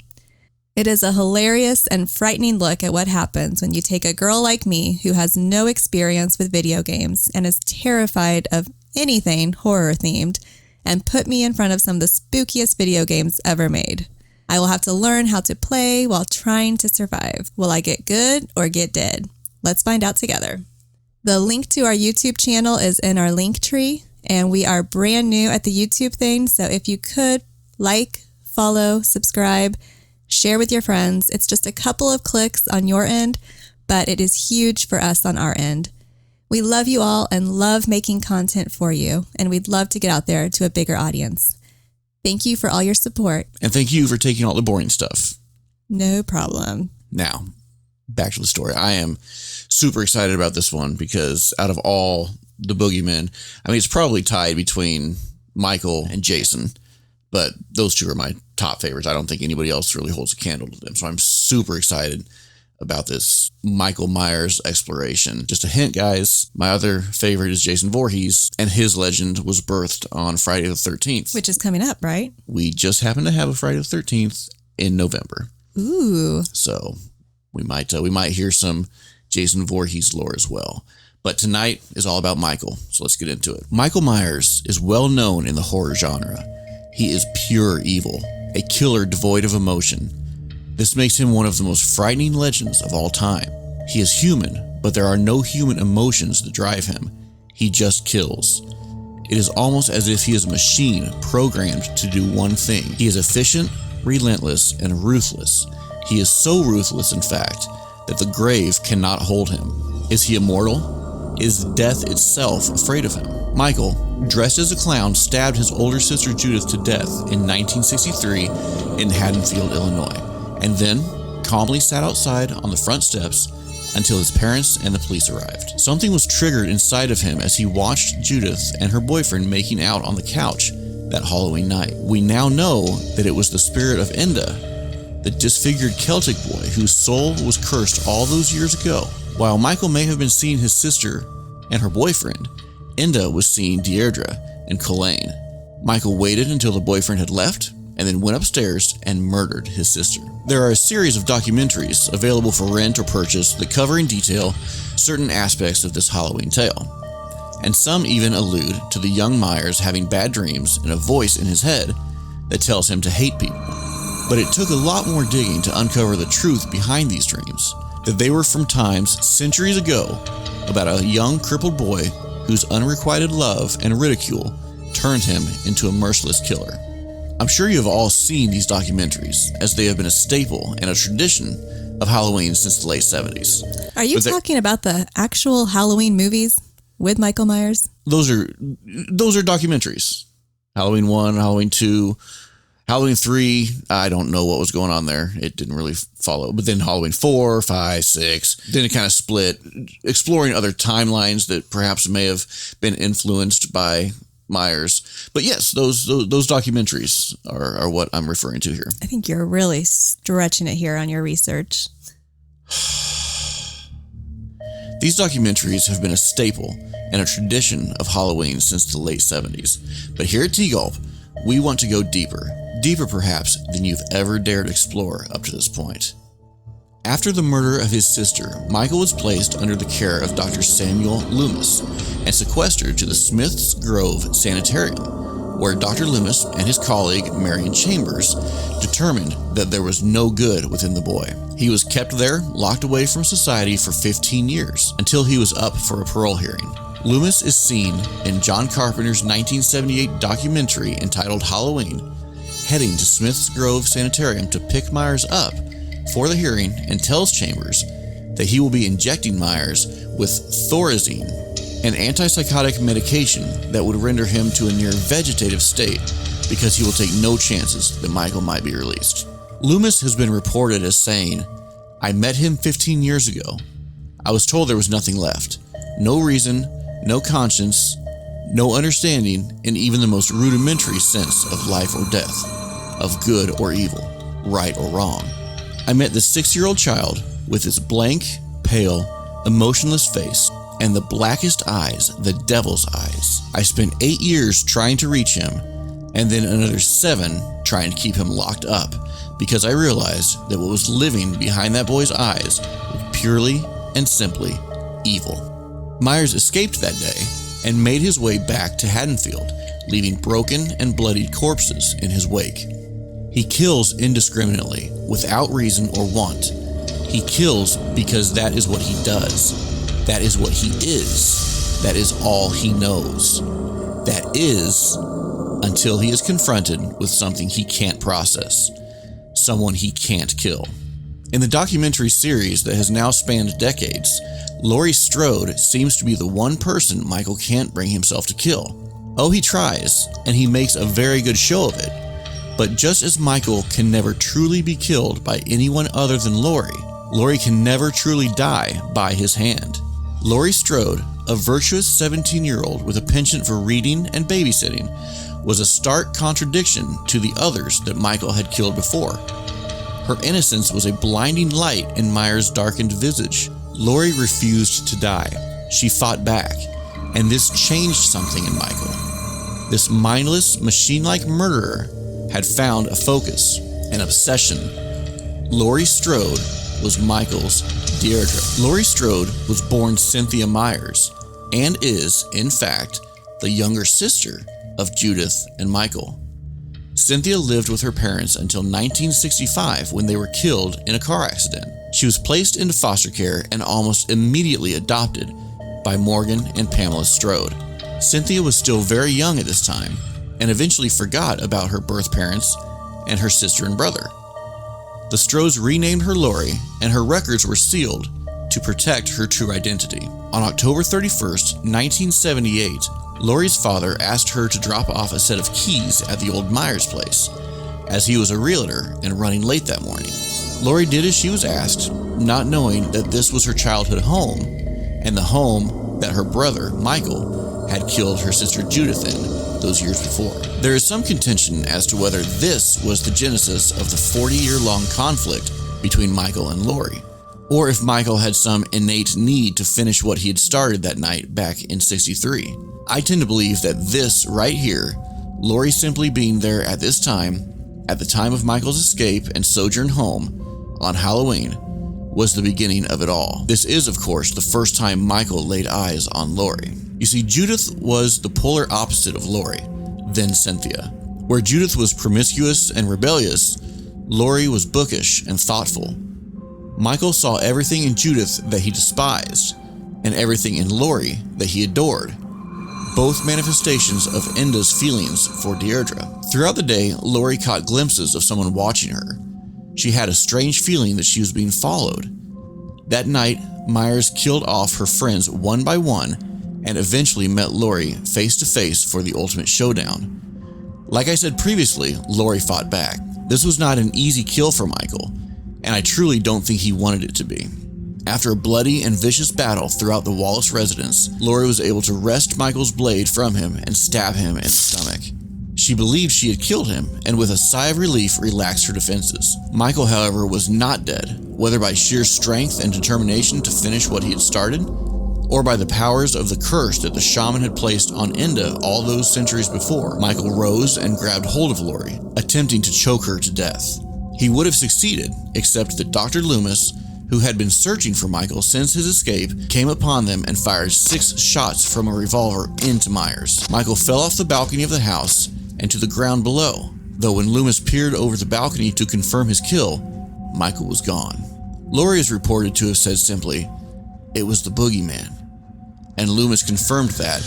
It is a hilarious and frightening look at what happens when you take a girl like me who has no experience with video games and is terrified of anything horror-themed and put me in front of some of the spookiest video games ever made. I will have to learn how to play while trying to survive. Will I get good or get dead? Let's find out together. The link to our YouTube channel is in our link tree, and we are brand new at the YouTube thing, so if you could like, follow, subscribe, share with your friends. It's just a couple of clicks on your end, but it is huge for us on our end. We love you all and love making content for you, and we'd love to get out there to a bigger audience. Thank you for all your support. And thank you for taking all the boring stuff. No problem. Now, back to the story. I am super excited about this one because out of all the boogeymen, I mean, it's probably tied between Michael and Jason, but those two are my top favorites. I don't think anybody else really holds a candle to them. So I'm super excited about this Michael Myers exploration. Just a hint, guys, my other favorite is Jason Voorhees, and his legend was birthed on Friday the 13th. Which is coming up, right? We just happen to have a Friday the 13th in November. Ooh. So we might hear some Jason Voorhees lore as well. But tonight is all about Michael, so let's get into it. Michael Myers is well known in the horror genre. He is pure evil, a killer devoid of emotion. This makes him one of the most frightening legends of all time. He is human, but there are no human emotions that drive him. He just kills. It is almost as if he is a machine programmed to do one thing. He is efficient, relentless, and ruthless. He is so ruthless, in fact, that the grave cannot hold him. Is he immortal? Is death itself afraid of him? Michael, dressed as a clown, stabbed his older sister Judith to death in 1963 in Haddonfield, Illinois, and then calmly sat outside on the front steps until his parents and the police arrived. Something was triggered inside of him as he watched Judith and her boyfriend making out on the couch that Halloween night. We now know that it was the spirit of Enda, the disfigured Celtic boy whose soul was cursed all those years ago. While Michael may have been seeing his sister and her boyfriend, Enda was seeing Deirdre and Colleen. Michael waited until the boyfriend had left and then went upstairs and murdered his sister. There are a series of documentaries available for rent or purchase that cover in detail certain aspects of this Halloween tale. And some even allude to the young Myers having bad dreams and a voice in his head that tells him to hate people. But it took a lot more digging to uncover the truth behind these dreams, that they were from times centuries ago about a young crippled boy whose unrequited love and ridicule turned him into a merciless killer. I'm sure you have all seen these documentaries, as they have been a staple and a tradition of Halloween since the late 70s. Are you talking about the actual Halloween movies with Michael Myers? Those are documentaries. Halloween 1, Halloween 2, Halloween 3, I don't know what was going on there. It didn't really follow. But then Halloween 4, 5, 6, then it kind of split, exploring other timelines that perhaps may have been influenced by Myers. But yes, those documentaries are what I'm referring to here. I think you're really stretching it here on your research. These documentaries have been a staple and a tradition of Halloween since the late 70s. But here at T-Gulp, we want to go deeper perhaps than you've ever dared explore up to this point. After the murder of his sister, Michael was placed under the care of Dr. Samuel Loomis and sequestered to the Smith's Grove Sanitarium, where Dr. Loomis and his colleague Marion Chambers determined that there was no good within the boy. He was kept there, locked away from society for 15 years, until he was up for a parole hearing. Loomis is seen in John Carpenter's 1978 documentary entitled Halloween, heading to Smith's Grove Sanitarium to pick Myers up for the hearing, and tells Chambers that he will be injecting Myers with Thorazine, an antipsychotic medication that would render him to a near vegetative state because he will take no chances that Michael might be released. Loomis has been reported as saying, "I met him 15 years ago. I was told there was nothing left. No reason, no conscience, no understanding, and even the most rudimentary sense of life or death, of good or evil, right or wrong. I met the 6-year-old child with its blank, pale, emotionless face and the blackest eyes, the devil's eyes. I spent 8 years trying to reach him, and then another 7 trying to keep him locked up, because I realized that what was living behind that boy's eyes was purely and simply evil." Myers escaped that day and made his way back to Haddonfield, leaving broken and bloodied corpses in his wake. He kills indiscriminately, without reason or want. He kills because that is what he does. That is what he is. That is all he knows. That is, until he is confronted with something he can't process, someone he can't kill. In the documentary series that has now spanned decades, Laurie Strode seems to be the one person Michael can't bring himself to kill. Oh, he tries, and he makes a very good show of it. But just as Michael can never truly be killed by anyone other than Laurie can never truly die by his hand. Laurie Strode, a virtuous 17-year-old with a penchant for reading and babysitting, was a stark contradiction to the others that Michael had killed before. Her innocence was a blinding light in Myers' darkened visage. Laurie refused to die. She fought back, and this changed something in Michael. This mindless, machine-like murderer had found a focus, an obsession. Laurie Strode was Michael's Deirdre. Laurie Strode was born Cynthia Myers and is, in fact, the younger sister of Judith and Michael. Cynthia lived with her parents until 1965 when they were killed in a car accident. She was placed into foster care and almost immediately adopted by Morgan and Pamela Strode. Cynthia was still very young at this time and eventually forgot about her birth parents and her sister and brother. The Strodes renamed her Laurie, and her records were sealed to protect her true identity. On October 31st, 1978, Laurie's father asked her to drop off a set of keys at the old Myers place, as he was a realtor and running late that morning. Laurie did as she was asked, not knowing that this was her childhood home, and the home that her brother, Michael, had killed her sister Judith in those years before. There is some contention as to whether this was the genesis of the 40-year-long conflict between Michael and Laurie, or if Michael had some innate need to finish what he had started that night back in '63. I tend to believe that this right here, Laurie simply being there at this time, at the time of Michael's escape and sojourn home on Halloween, was the beginning of it all. This is, of course, the first time Michael laid eyes on Laurie. You see, Judith was the polar opposite of Laurie, then Cynthia. Where Judith was promiscuous and rebellious, Laurie was bookish and thoughtful. Michael saw everything in Judith that he despised, and everything in Laurie that he adored. Both manifestations of Enda's feelings for Deirdre. Throughout the day, Laurie caught glimpses of someone watching her. She had a strange feeling that she was being followed. That night, Myers killed off her friends one by one and eventually met Laurie face to face for the ultimate showdown. Like I said previously, Laurie fought back. This was not an easy kill for Michael, and I truly don't think he wanted it to be. After a bloody and vicious battle throughout the Wallace residence, Laurie was able to wrest Michael's blade from him and stab him in the stomach. She believed she had killed him, and with a sigh of relief relaxed her defenses. Michael, however, was not dead, whether by sheer strength and determination to finish what he had started, or by the powers of the curse that the shaman had placed on Enda all those centuries before. Michael rose and grabbed hold of Laurie, attempting to choke her to death. He would have succeeded, except that Dr. Loomis who had been searching for Michael since his escape, came upon them and fired 6 shots from a revolver into Myers. Michael fell off the balcony of the house and to the ground below, though when Loomis peered over the balcony to confirm his kill, Michael was gone. Laurie is reported to have said simply, "It was the boogeyman," and Loomis confirmed that,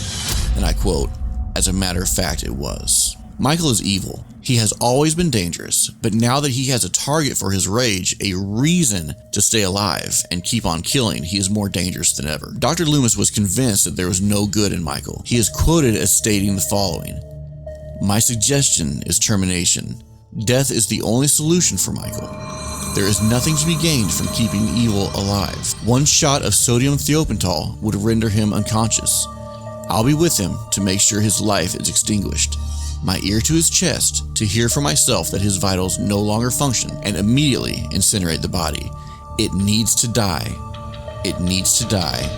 and I quote, "As a matter of fact, it was." Michael is evil. He has always been dangerous, but now that he has a target for his rage, a reason to stay alive and keep on killing, he is more dangerous than ever. Dr. Loomis was convinced that there was no good in Michael. He is quoted as stating the following, "My suggestion is termination. Death is the only solution for Michael. There is nothing to be gained from keeping evil alive. 1 shot of sodium thiopental would render him unconscious. I'll be with him to make sure his life is extinguished. My ear to his chest to hear for myself that his vitals no longer function and immediately incinerate the body. It needs to die. It needs to die.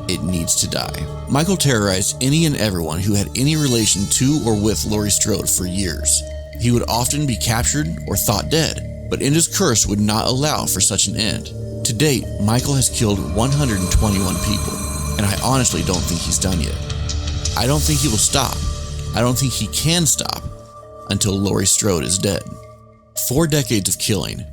It needs to die." Michael terrorized any and everyone who had any relation to or with Laurie Strode for years. He would often be captured or thought dead, but Inda's curse would not allow for such an end. To date, Michael has killed 121 people, and I honestly don't think he's done yet. I don't think he will stop. I don't think he can stop until Laurie Strode is dead. 4 decades of killing.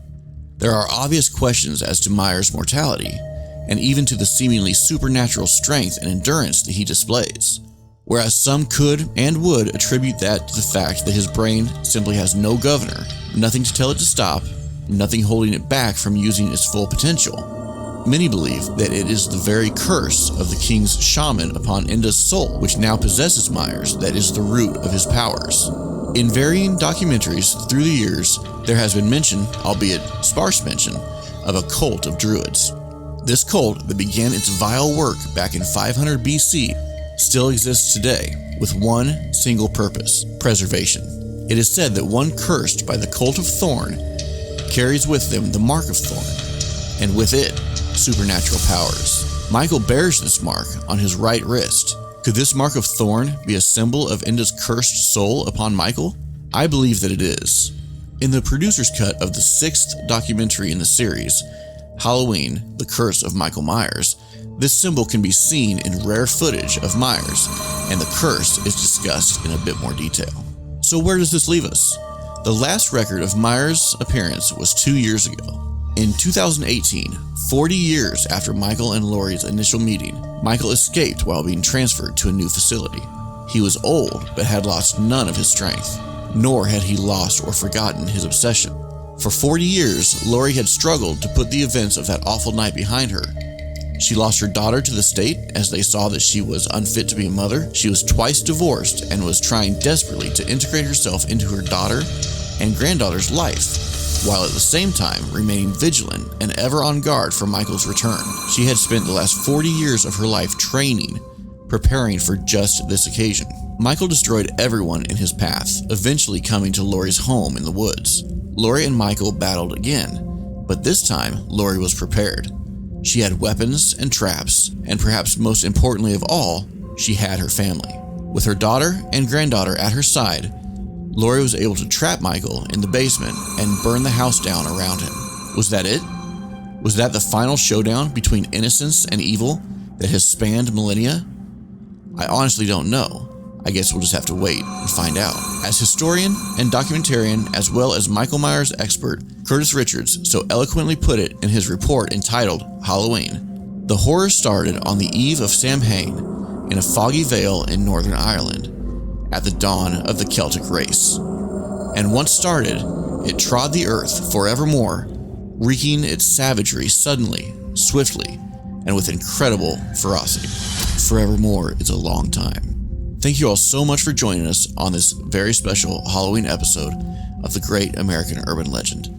There are obvious questions as to Myers' mortality, and even to the seemingly supernatural strength and endurance that he displays. Whereas some could and would attribute that to the fact that his brain simply has no governor, nothing to tell it to stop, nothing holding it back from using its full potential. Many believe that it is the very curse of the king's shaman upon Inda's soul, which now possesses Myers, that is the root of his powers. In varying documentaries through the years, there has been mention, albeit sparse mention, of a cult of druids. This cult that began its vile work back in 500 BC still exists today, with one single purpose: preservation. It is said that one cursed by the cult of Thorn carries with them the mark of Thorn, and with it, supernatural powers. Michael bears this mark on his right wrist. Could this mark of Thorn be a symbol of Inda's cursed soul upon Michael? I believe that it is. In the producer's cut of the 6th documentary in the series, Halloween, The Curse of Michael Myers, this symbol can be seen in rare footage of Myers, and the curse is discussed in a bit more detail. So where does this leave us? The last record of Myers' appearance was 2 years ago. In 2018, 40 years after Michael and Laurie's initial meeting, Michael escaped while being transferred to a new facility. He was old, but had lost none of his strength, nor had he lost or forgotten his obsession. For 40 years, Laurie had struggled to put the events of that awful night behind her. She lost her daughter to the state as they saw that she was unfit to be a mother. She was twice divorced and was trying desperately to integrate herself into her daughter and granddaughter's life, while at the same time remaining vigilant and ever on guard for Michael's return. She had spent the last 40 years of her life training, preparing for just this occasion. Michael destroyed everyone in his path, eventually coming to Laurie's home in the woods. Laurie and Michael battled again, but this time Laurie was prepared. She had weapons and traps, and perhaps most importantly of all, she had her family. With her daughter and granddaughter at her side, Laurie was able to trap Michael in the basement and burn the house down around him. Was that it? Was that the final showdown between innocence and evil that has spanned millennia? I honestly don't know. I guess we'll just have to wait and find out. As historian and documentarian, as well as Michael Myers expert, Curtis Richards so eloquently put it in his report entitled Halloween, the horror started on the eve of Samhain in a foggy vale in Northern Ireland, at the dawn of the Celtic race. And once started, it trod the earth forevermore, wreaking its savagery suddenly, swiftly, and with incredible ferocity. Forevermore is a long time. Thank you all so much for joining us on this very special Halloween episode of The Great American Urban Legend.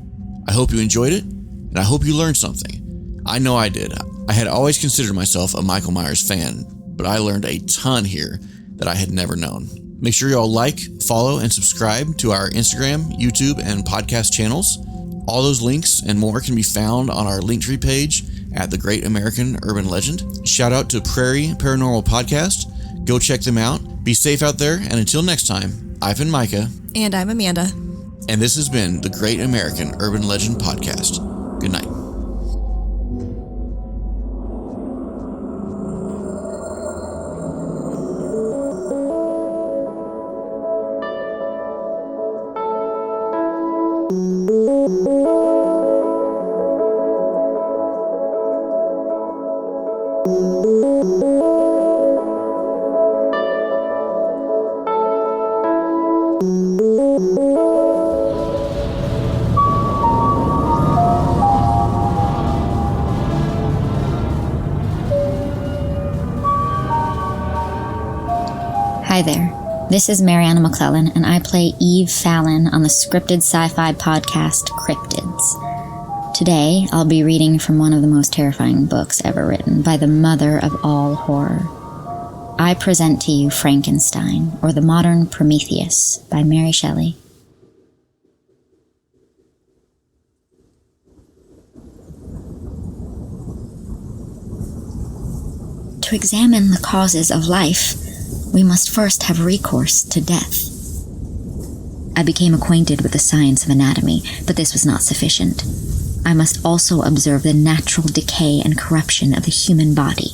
I hope you enjoyed it, and I hope you learned something. I know I did. I had always considered myself a Michael Myers fan, but I learned a ton here that I had never known. Make sure you all like, follow, and subscribe to our Instagram, YouTube, and podcast channels. All those links and more can be found on our Linktree page at The Great American Urban Legend. Shout out to Prairieland Paranormal Podcast. Go check them out. Be safe out there, and until next time, I've been Micah. And I'm Amanda. And this has been the Great American Urban Legend Podcast. Good night. Hi there, this is Mariana McClellan, and I play Eve Fallon on the scripted sci-fi podcast Cryptids. Today, I'll be reading from one of the most terrifying books ever written by the mother of all horror. I present to you Frankenstein, or the Modern Prometheus, by Mary Shelley. To examine the causes of life, we must first have recourse to death. I became acquainted with the science of anatomy, but this was not sufficient. I must also observe the natural decay and corruption of the human body.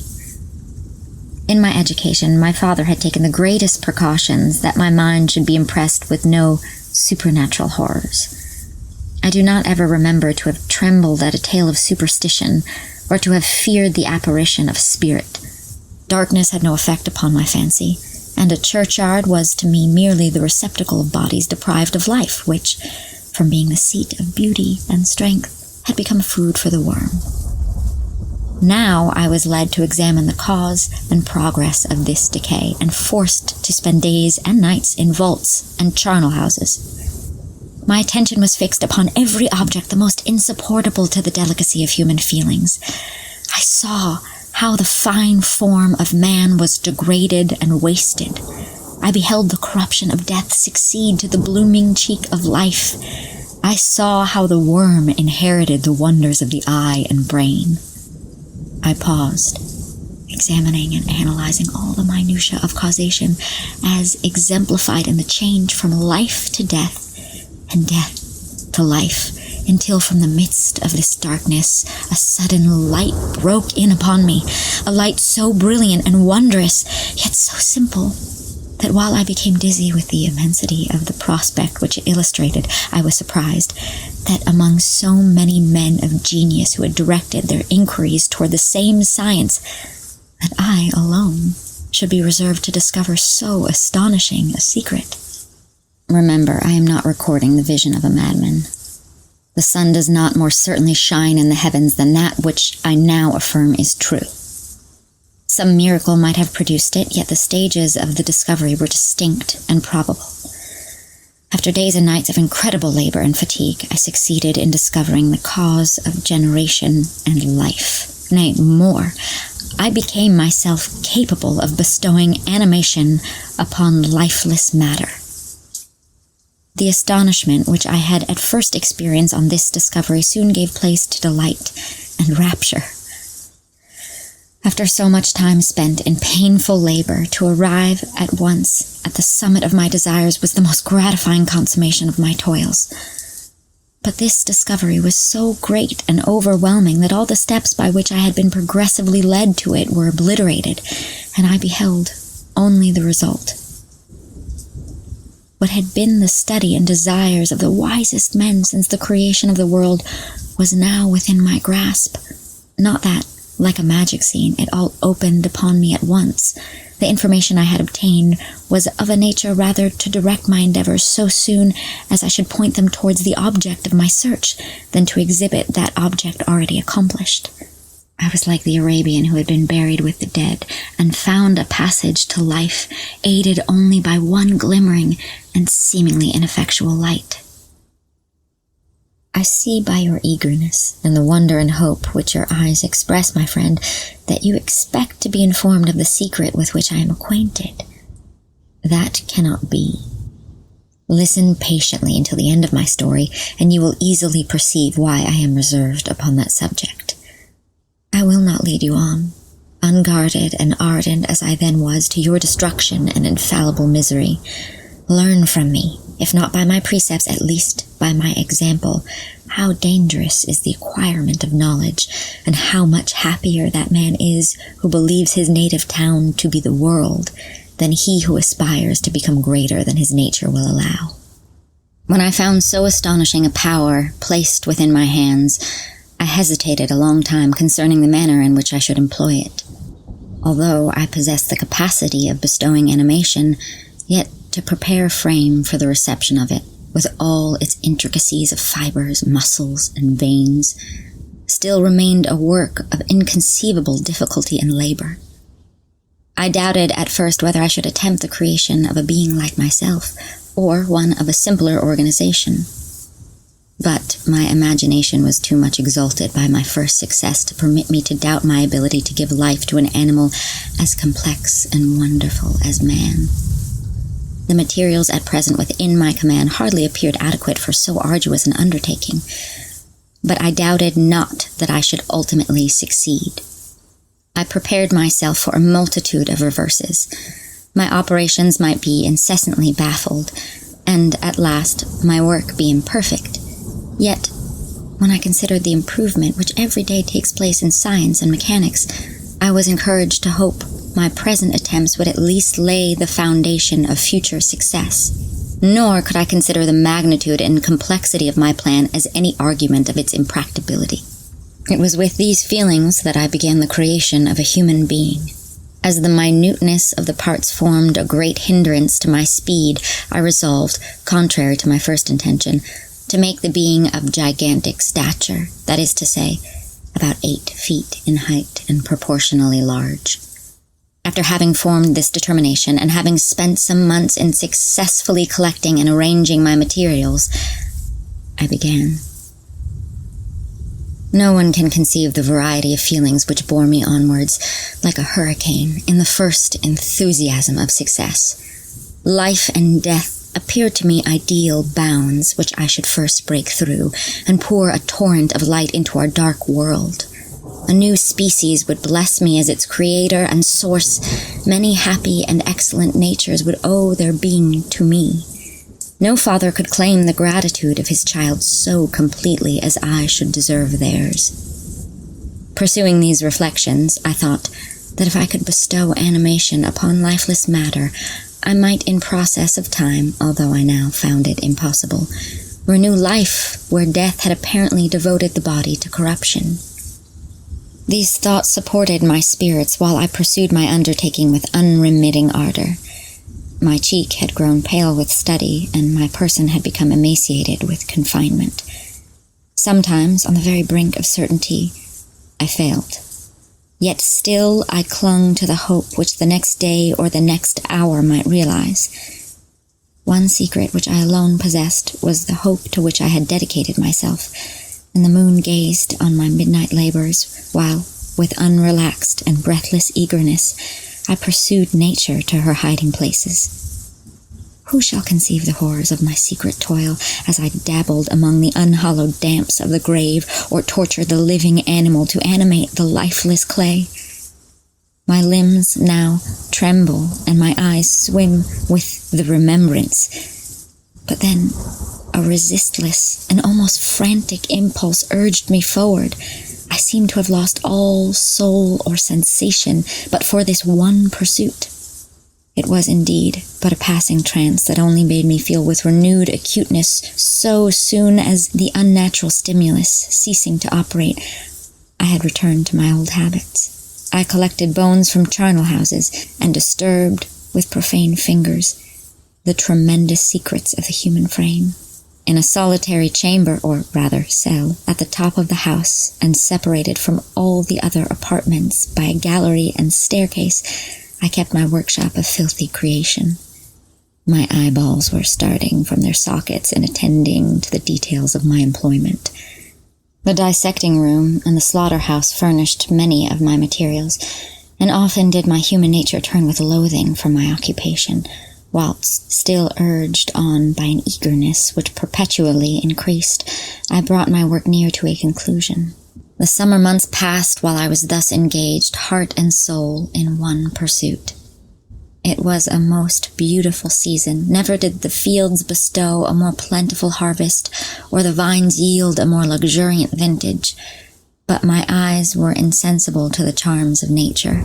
In my education, my father had taken the greatest precautions that my mind should be impressed with no supernatural horrors. I do not ever remember to have trembled at a tale of superstition, or to have feared the apparition of a spirit. Darkness had no effect upon my fancy, and a churchyard was to me merely the receptacle of bodies deprived of life, which, from being the seat of beauty and strength, had become food for the worm. Now I was led to examine the cause and progress of this decay, and forced to spend days and nights in vaults and charnel houses. My attention was fixed upon every object the most insupportable to the delicacy of human feelings. I saw how the fine form of man was degraded and wasted. I beheld the corruption of death succeed to the blooming cheek of life. I saw how the worm inherited the wonders of the eye and brain. I paused, examining and analyzing all the minutiae of causation as exemplified in the change from life to death and death to life, until from the midst of this darkness a sudden light broke in upon me, a light so brilliant and wondrous, yet so simple, that while I became dizzy with the immensity of the prospect which it illustrated, I was surprised that among so many men of genius who had directed their inquiries toward the same science, that I alone should be reserved to discover so astonishing a secret. Remember, I am not recording the vision of a madman. The sun does not more certainly shine in the heavens than that which I now affirm is true. Some miracle might have produced it, yet the stages of the discovery were distinct and probable. After days and nights of incredible labor and fatigue, I succeeded in discovering the cause of generation and life. Nay, more, I became myself capable of bestowing animation upon lifeless matter. The astonishment which I had at first experienced on this discovery soon gave place to delight and rapture. After so much time spent in painful labor, to arrive at once at the summit of my desires was the most gratifying consummation of my toils. But this discovery was so great and overwhelming that all the steps by which I had been progressively led to it were obliterated, and I beheld only the result. What had been the study and desires of the wisest men since the creation of the world was now within my grasp. Not that, like a magic scene, it all opened upon me at once. The information I had obtained was of a nature rather to direct my endeavors so soon as I should point them towards the object of my search than to exhibit that object already accomplished. I was like the Arabian who had been buried with the dead and found a passage to life, aided only by one glimmering and seemingly ineffectual light. I see by your eagerness and the wonder and hope which your eyes express, my friend, that you expect to be informed of the secret with which I am acquainted. That cannot be. Listen patiently until the end of my story, and you will easily perceive why I am reserved upon that subject. I will not lead you on, unguarded and ardent as I then was, to your destruction and infallible misery. Learn from me, if not by my precepts, at least by my example, how dangerous is the acquirement of knowledge, and how much happier that man is who believes his native town to be the world, than he who aspires to become greater than his nature will allow. When I found so astonishing a power placed within my hands, I hesitated a long time concerning the manner in which I should employ it. Although I possess the capacity of bestowing animation, yet to prepare a frame for the reception of it, with all its intricacies of fibers, muscles, and veins, still remained a work of inconceivable difficulty and labor. I doubted at first whether I should attempt the creation of a being like myself, or one of a simpler organization. But my imagination was too much exalted by my first success to permit me to doubt my ability to give life to an animal as complex and wonderful as man. The materials at present within my command hardly appeared adequate for so arduous an undertaking, but I doubted not that I should ultimately succeed. I prepared myself for a multitude of reverses. My operations might be incessantly baffled, and at last my work be imperfect. Yet, when I considered the improvement which every day takes place in science and mechanics, I was encouraged to hope my present attempts would at least lay the foundation of future success. Nor could I consider the magnitude and complexity of my plan as any argument of its impracticability. It was with these feelings that I began the creation of a human being. As the minuteness of the parts formed a great hindrance to my speed, I resolved, contrary to my first intention, to make the being of gigantic stature, that is to say, about 8 feet in height and proportionally large. After having formed this determination, and having spent some months in successfully collecting and arranging my materials, I began. No one can conceive the variety of feelings which bore me onwards, like a hurricane, in the first enthusiasm of success. Life and death appeared to me ideal bounds which I should first break through, and pour a torrent of light into our dark world. A new species would bless me as its creator and source. Many happy and excellent natures would owe their being to me. No father could claim the gratitude of his child so completely as I should deserve theirs. Pursuing these reflections, I thought that if I could bestow animation upon lifeless matter, I might in process of time, although I now found it impossible, renew life where death had apparently devoted the body to corruption. These thoughts supported my spirits while I pursued my undertaking with unremitting ardor. My cheek had grown pale with study, and my person had become emaciated with confinement. Sometimes, on the very brink of certainty, I failed. Yet still I clung to the hope which the next day or the next hour might realize. One secret which I alone possessed was the hope to which I had dedicated myself, and the moon gazed on my midnight labors, while, with unrelaxed and breathless eagerness, I pursued nature to her hiding places. Who shall conceive the horrors of my secret toil as I dabbled among the unhallowed damps of the grave, or tortured the living animal to animate the lifeless clay? My limbs now tremble, and my eyes swim with the remembrance. But then a resistless and almost frantic impulse urged me forward. I seemed to have lost all soul or sensation but for this one pursuit. It was indeed but a passing trance that only made me feel with renewed acuteness so soon as the unnatural stimulus, ceasing to operate, I had returned to my old habits. I collected bones from charnel houses and disturbed, with profane fingers, the tremendous secrets of the human frame. In a solitary chamber, or rather cell, at the top of the house, and separated from all the other apartments by a gallery and staircase, I kept my workshop of filthy creation. My eyeballs were starting from their sockets in attending to the details of my employment. The dissecting room and the slaughterhouse furnished many of my materials, and often did my human nature turn with loathing from my occupation, whilst, still urged on by an eagerness which perpetually increased, I brought my work near to a conclusion. The summer months passed while I was thus engaged, heart and soul, in one pursuit. It was a most beautiful season. Never did the fields bestow a more plentiful harvest, or the vines yield a more luxuriant vintage. But my eyes were insensible to the charms of nature,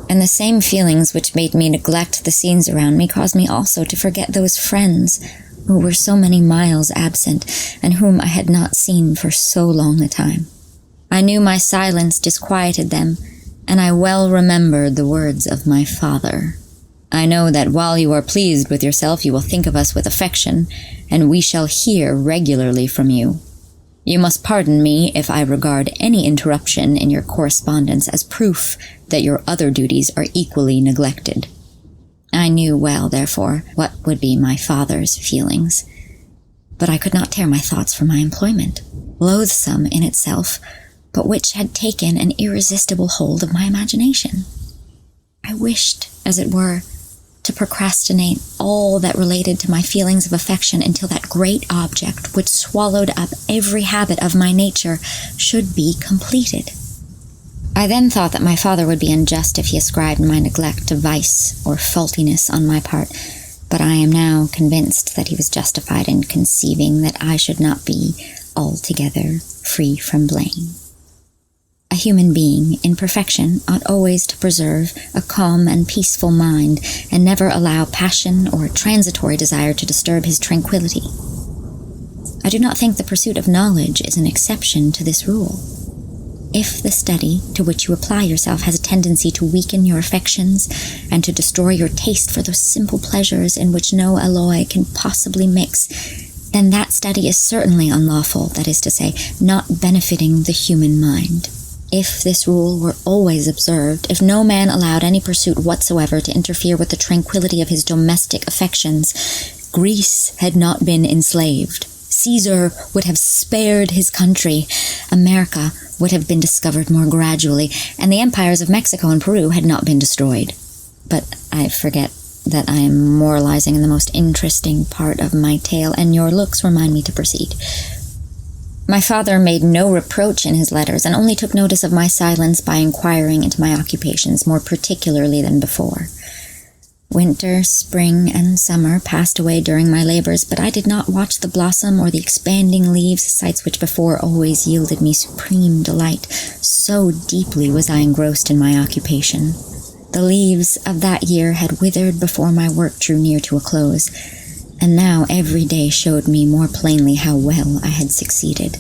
and the same feelings which made me neglect the scenes around me caused me also to forget those friends who were so many miles absent, and whom I had not seen for so long a time. I knew my silence disquieted them, and I well remembered the words of my father. I know that while you are pleased with yourself, you will think of us with affection, and we shall hear regularly from you. You must pardon me if I regard any interruption in your correspondence as proof that your other duties are equally neglected. I knew well, therefore, what would be my father's feelings. But I could not tear my thoughts from my employment, loathsome in itself, but which had taken an irresistible hold of my imagination. I wished, as it were, to procrastinate all that related to my feelings of affection until that great object, which swallowed up every habit of my nature, should be completed. I then thought that my father would be unjust if he ascribed my neglect to vice or faultiness on my part, but I am now convinced that he was justified in conceiving that I should not be altogether free from blame. A human being in perfection ought always to preserve a calm and peaceful mind and never allow passion or transitory desire to disturb his tranquility. I do not think the pursuit of knowledge is an exception to this rule. If the study to which you apply yourself has a tendency to weaken your affections and to destroy your taste for those simple pleasures in which no alloy can possibly mix, then that study is certainly unlawful, that is to say, not benefiting the human mind. If this rule were always observed, if no man allowed any pursuit whatsoever to interfere with the tranquility of his domestic affections, Greece had not been enslaved. Caesar would have spared his country. America would have been discovered more gradually, and the empires of Mexico and Peru had not been destroyed. But I forget that I am moralizing in the most interesting part of my tale, and your looks remind me to proceed. My father made no reproach in his letters, and only took notice of my silence by inquiring into my occupations more particularly than before. Winter, spring, and summer passed away during my labors, but I did not watch the blossom or the expanding leaves, sights which before always yielded me supreme delight. So deeply was I engrossed in my occupation. The leaves of that year had withered before my work drew near to a close, and now every day showed me more plainly how well I had succeeded.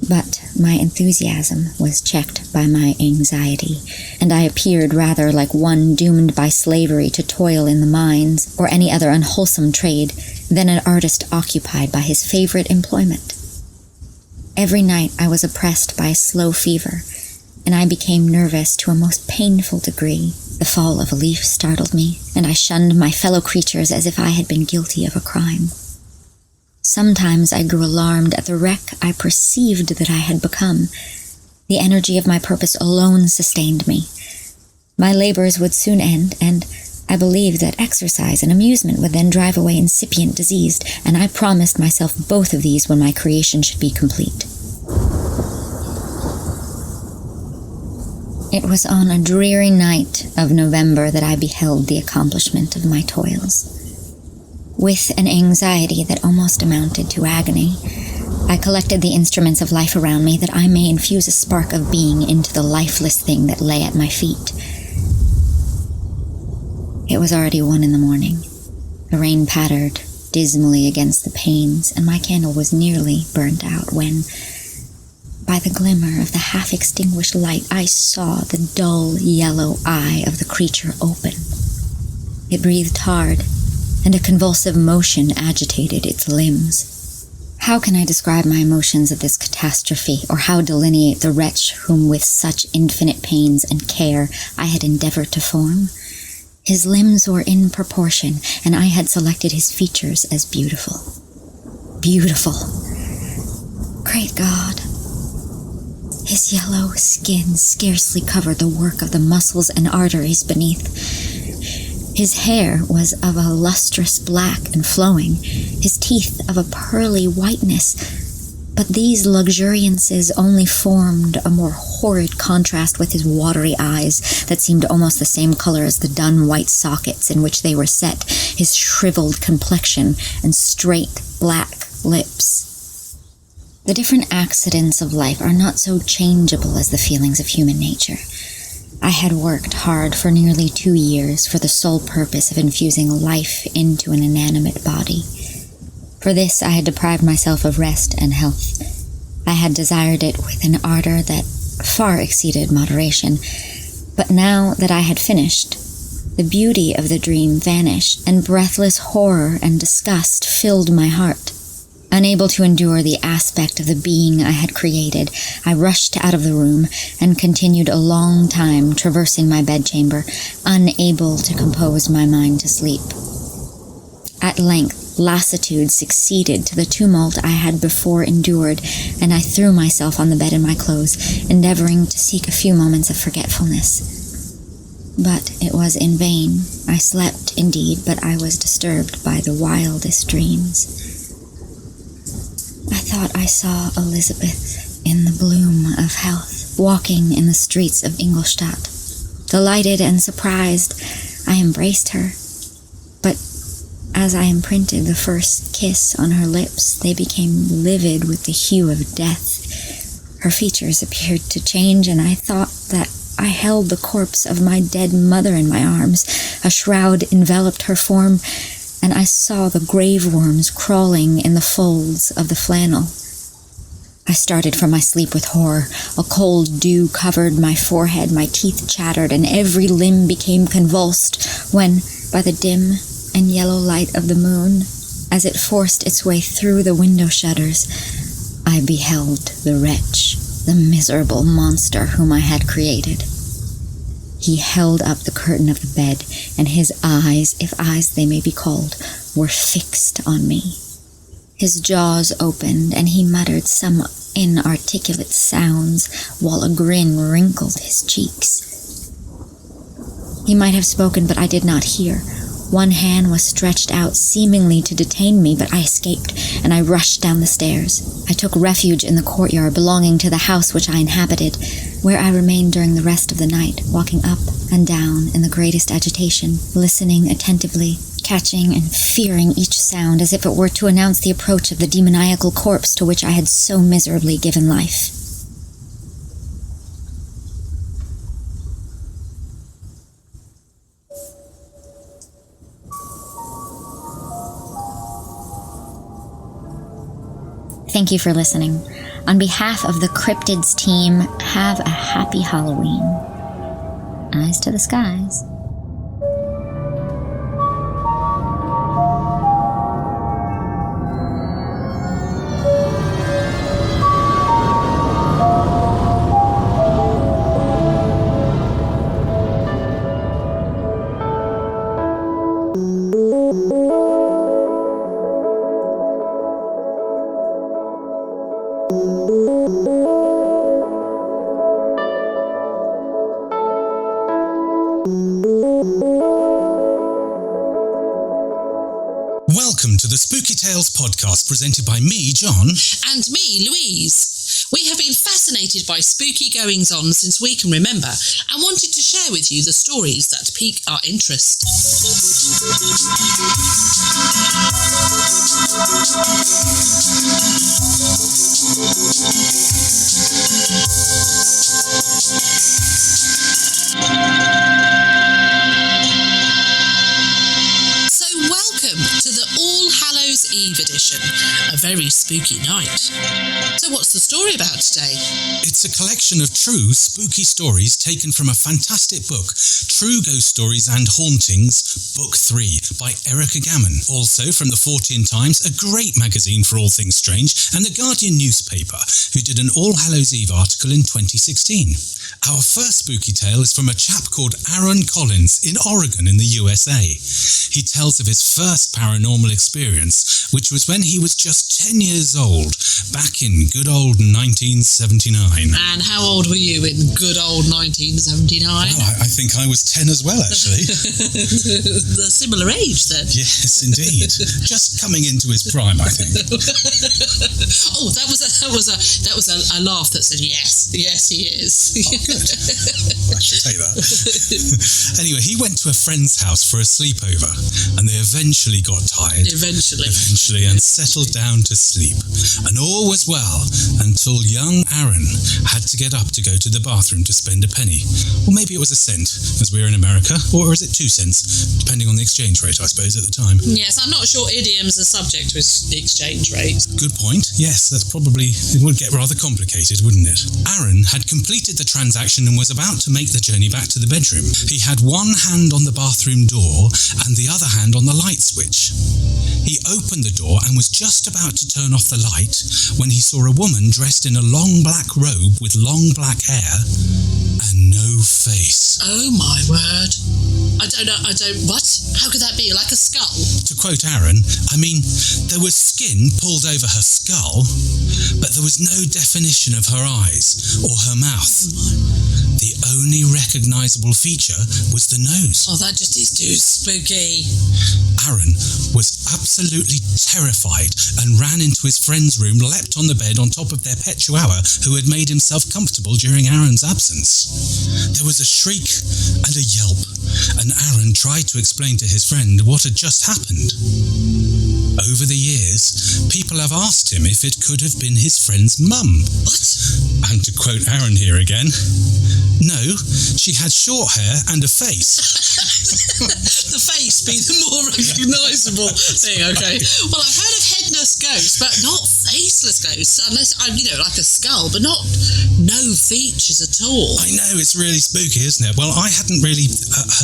But my enthusiasm was checked by my anxiety, and I appeared rather like one doomed by slavery to toil in the mines or any other unwholesome trade than an artist occupied by his favorite employment. Every night I was oppressed by a slow fever, and I became nervous to a most painful degree. The fall of a leaf startled me, and I shunned my fellow creatures as if I had been guilty of a crime. Sometimes I grew alarmed at the wreck I perceived that I had become. The energy of my purpose alone sustained me. My labors would soon end, and I believed that exercise and amusement would then drive away incipient disease, and I promised myself both of these when my creation should be complete. It was on a dreary night of November that I beheld the accomplishment of my toils. With an anxiety that almost amounted to agony, I collected the instruments of life around me that I may infuse a spark of being into the lifeless thing that lay at my feet. It was already 1 a.m. The rain pattered dismally against the panes, and my candle was nearly burnt out when, by the glimmer of the half-extinguished light, I saw the dull yellow eye of the creature open. It breathed hard, and a convulsive motion agitated its limbs. How can I describe my emotions at this catastrophe, or how delineate the wretch whom with such infinite pains and care I had endeavored to form? His limbs were in proportion, and I had selected his features as beautiful. Beautiful! Great God! His yellow skin scarcely covered the work of the muscles and arteries beneath. His hair was of a lustrous black and flowing, his teeth of a pearly whiteness, but these luxuriances only formed a more horrid contrast with his watery eyes that seemed almost the same color as the dun white sockets in which they were set, his shriveled complexion and straight black lips. The different accidents of life are not so changeable as the feelings of human nature. I had worked hard for nearly 2 years for the sole purpose of infusing life into an inanimate body. For this I had deprived myself of rest and health. I had desired it with an ardor that far exceeded moderation, But now that I had finished, the beauty of the dream vanished, and breathless horror and disgust filled my heart. Unable to endure the aspect of the being I had created, I rushed out of the room and continued a long time traversing my bedchamber, unable to compose my mind to sleep. At length, lassitude succeeded to the tumult I had before endured, and I threw myself on the bed in my clothes, endeavoring to seek a few moments of forgetfulness. But it was in vain. I slept, indeed, but I was disturbed by the wildest dreams. I thought I saw Elizabeth in the bloom of health, walking in the streets of Ingolstadt. Delighted and surprised, I embraced her. But as I imprinted the first kiss on her lips, they became livid with the hue of death. Her features appeared to change, and I thought that I held the corpse of my dead mother in my arms. A shroud enveloped her form, and I saw the grave worms crawling in the folds of the flannel. I started from my sleep with horror. A cold dew covered my forehead, my teeth chattered, and every limb became convulsed, when, by the dim and yellow light of the moon, as it forced its way through the window shutters, I beheld the wretch, the miserable monster whom I had created. He held up the curtain of the bed, and his eyes, if eyes they may be called, were fixed on me. His jaws opened, and he muttered some inarticulate sounds, while a grin wrinkled his cheeks. He might have spoken, but I did not hear. One hand was stretched out, seemingly to detain me, but I escaped, and I rushed down the stairs. I took refuge in the courtyard belonging to the house which I inhabited, where I remained during the rest of the night, walking up and down in the greatest agitation, listening attentively, catching and fearing each sound as if it were to announce the approach of the demoniacal corpse to which I had so miserably given life. Thank you for listening. On behalf of the Cryptids team, have a happy Halloween. Eyes to the skies. Welcome to the Spooky Tales podcast presented by me, John. And me, Louise. We have been fascinated by spooky goings-on since we can remember and wanted to share with you the stories that pique our interest. To the All Hallows Eve edition, a very spooky night. So what's the story about today? It's a collection of true spooky stories taken from a fantastic book, True Ghost Stories and Hauntings, Book 3, by Erica Gammon. Also from the Fortean Times, a great magazine for all things strange, and the Guardian newspaper, who did an All Hallows Eve article in 2016. Our first spooky tale is from a chap called Aaron Collins in Oregon in the USA. He tells of his first paranormal experience, which was when he was just 10 years old, back in good old 1979. And how old were you in good old 1979? Well, I think I was 10 as well, actually. The similar age, then. Yes, indeed. Just coming into his prime, I think. Oh, that was a laugh that said yes, he is. Oh, good. I should take that. Anyway, he went to a friend's house for a sleepover, and they eventually got tired. Eventually. eventually and settled down to sleep. And all was well until young Aaron had to get up to go to the bathroom to spend a penny. Or maybe it was a cent, as we're in America, or is it 2 cents, depending on the exchange rate, I suppose, at the time. Yes, I'm not sure idioms are subject to exchange rates. Good point. Yes, it would get rather complicated, wouldn't it? Aaron had completed the transaction and was about to make the journey back to the bedroom. He had one hand on the bathroom door and the other hand on the light switch. He opened the door and was just about to turn off the light when he saw a woman dressed in a long black robe with long black hair and no face. Oh my word. What? How could that be? Like a skull? To quote Aaron, I mean, there was skin pulled over her skull, but there was no definition of her eyes or her mouth. The only recognisable feature was the nose. Oh, that just is too spooky. Aaron was absolutely terrified and ran into his friend's room, leapt on the bed on top of their pet chihuahua, who had made himself comfortable during Aaron's absence. There was a shriek and a yelp, and Aaron tried to explain to his friend what had just happened. Over the years, people have asked him if it could have been his friend's mum. What? And to quote Aaron here again, no, she had short hair and a face. The face being the more recognisable thing, okay. Well, I've heard of headless ghosts, but not faceless ghosts, unless, like a skull, but no features at all. I know, it's really spooky, isn't it? Well, I hadn't really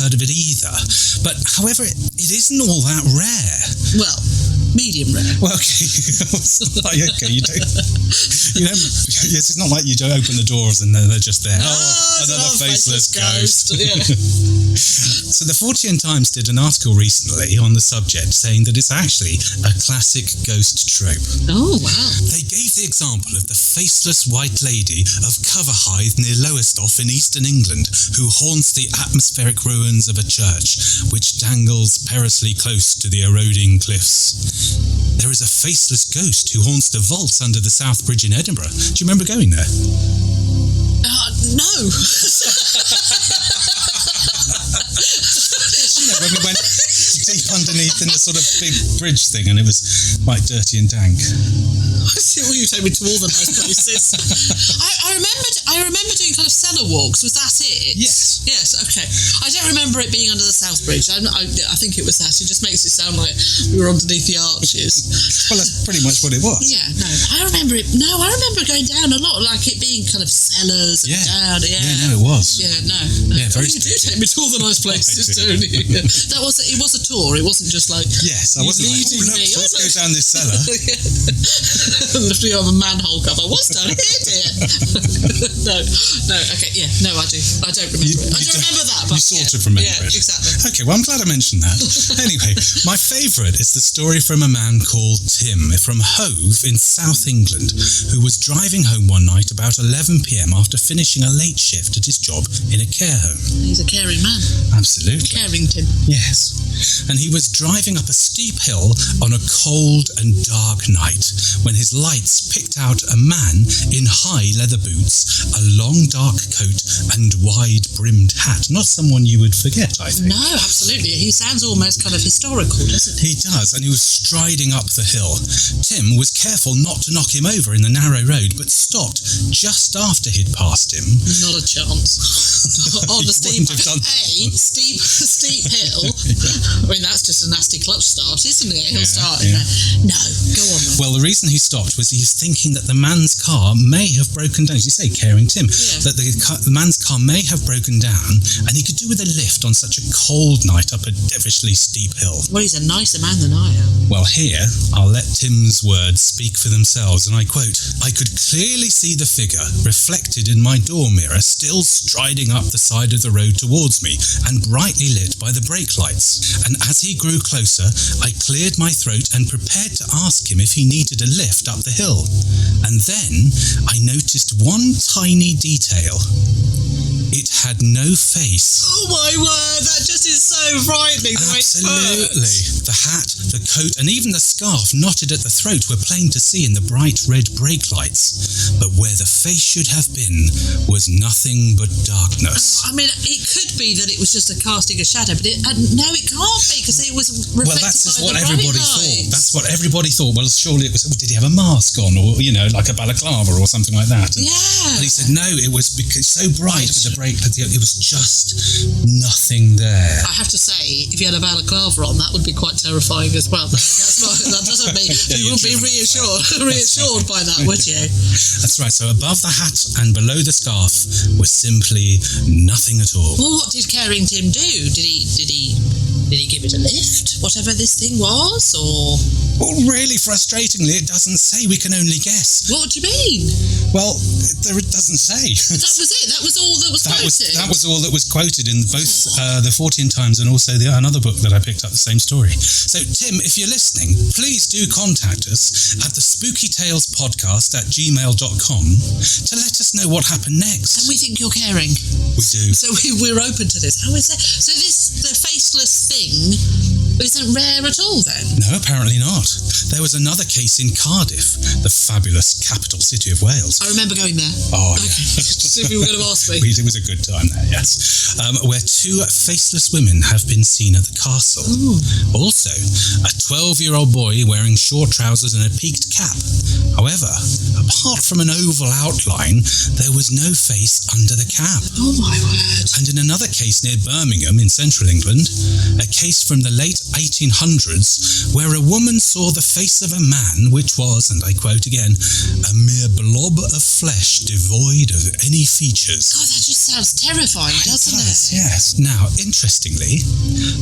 heard of it either, but however, it isn't all that rare. Well, medium rare. Well, okay. Okay, yes, it's not like you don't open the doors and they're just there. Another faceless ghost. Yeah. So the Fortean Times did an article recently on the subject saying that it's actually a classic ghost trope. Oh, wow. They gave the example of the faceless white lady of Coverhythe near Lowestoft in eastern England, who haunts the atmospheric ruins of a church, which dangles perilously close to the eroding cliffs. There is a faceless ghost who haunts the vaults under the South Bridge in Edinburgh. Do you remember going there? No. When we went deep underneath in the sort of big bridge thing, and it was quite dirty and dank. Well, you take me to all the nice places. I remember doing kind of cellar walks. Was that it? Yes. Yes. Okay. I don't remember it being under the South Bridge. I think it was that. It just makes it sound like we were underneath the arches. Well, that's pretty much what it was. Yeah. No, I remember it. No, I remember going down a lot, like it being kind of cellars and down. Yeah. Yeah. No, it was. Yeah. No. Yeah. Very. You do take me to all the nice places, don't you? It was a tour. It wasn't just like. Yes, I wasn't like, let's go down this cellar. Lifting up a manhole cover. What's down here, dear? No. Okay, yeah, no, I do. I don't remember it. I don't remember that, but you sort of remember it. Yeah, exactly. Okay, well, I'm glad I mentioned that. Anyway, my favourite is the story from a man called Tim from Hove in South England, who was driving home one night about 11 p.m. after finishing a late shift at his job in a care home. He's a caring man. Absolutely. Caring Tim. Yes. And he was driving up a steep hill on a cold and dark night when his lights picked out a man in high leather boots, a long dark coat and wide-brimmed hat. Not someone you would forget, I think. No, absolutely. He sounds almost kind of historical, doesn't he? He does, and he was striding up the hill. Tim was careful not to knock him over in the narrow road, but stopped just after he'd passed him. Not a chance. On the steep hill. I mean, that's just a nasty clutch start, isn't it? He'll start. Yeah. No, go on then. Well, the reason he stopped was he was thinking that the man's car may have broken down. As you say, caring Tim, that the man's car may have broken down, and he could do with a lift on such a cold night up a devilishly steep hill. Well, he's a nicer man than I am. Well, here, I'll let Tim's words speak for themselves, and I quote, "I could clearly see the figure reflected in my door mirror, still striding up the side of the road towards me, and brightly lit by the brake lights. And as he grew closer, I cleared my throat and prepared to ask him if he needed a lift up the hill. And then I noticed one tiny detail. It had no face. Oh my word, that just is so frightening. Absolutely. The hat, the coat, and even the scarf knotted at the throat were plain to see in the bright red brake lights. But where the face should have been was nothing but darkness. I mean, it could be that it was just a casting a shadow, but no, it can't be, because it was reflected well, that's just what by the everybody bright thought. lights. That's what everybody thought. Well, surely it was. Did he have a mask on, or like a balaclava or something like that? And, yeah. But he said no. It was because so bright with the brake. It was just nothing there. I have to say, if you had a balaclava on, that would be quite terrifying as well. That doesn't mean you wouldn't be reassured by that, would you? That's right. So above the hat and below the scarf was simply nothing at all. Well, what did Caring Tim do? Did he give it a lift, whatever this thing was, or? Well, really frustratingly, it doesn't say. We can only guess. What do you mean? Well, it doesn't say. That was it. That was all that was quoted. That was all that was quoted in both the 14 Times and also another book that I picked up, the same story. So, Tim, if you're listening, please do contact us at the spookytalespodcast@gmail.com to let us know what happened next. And we think you're caring. We do. So we're open to this. How is that? So the faceless thing isn't rare at all, then? No, apparently not. There was another case in Cardiff, the fabulous capital city of Wales. I remember going there. Oh, okay. yeah. Just if you were going to ask me. It was a good time there, yes. Where two faceless women have been seen at the castle. Ooh. Also, a 12-year-old boy wearing short trousers and a peaked cap. However, apart from an oval outline, there was no face under the cap. Oh, my word. And in another case near Birmingham in central England, a case from the late 1800s where a woman saw the face of a man which was, and I quote again, a mere blob of flesh devoid of any features. God, that just sounds terrifying, doesn't it? Yes. Now, interestingly,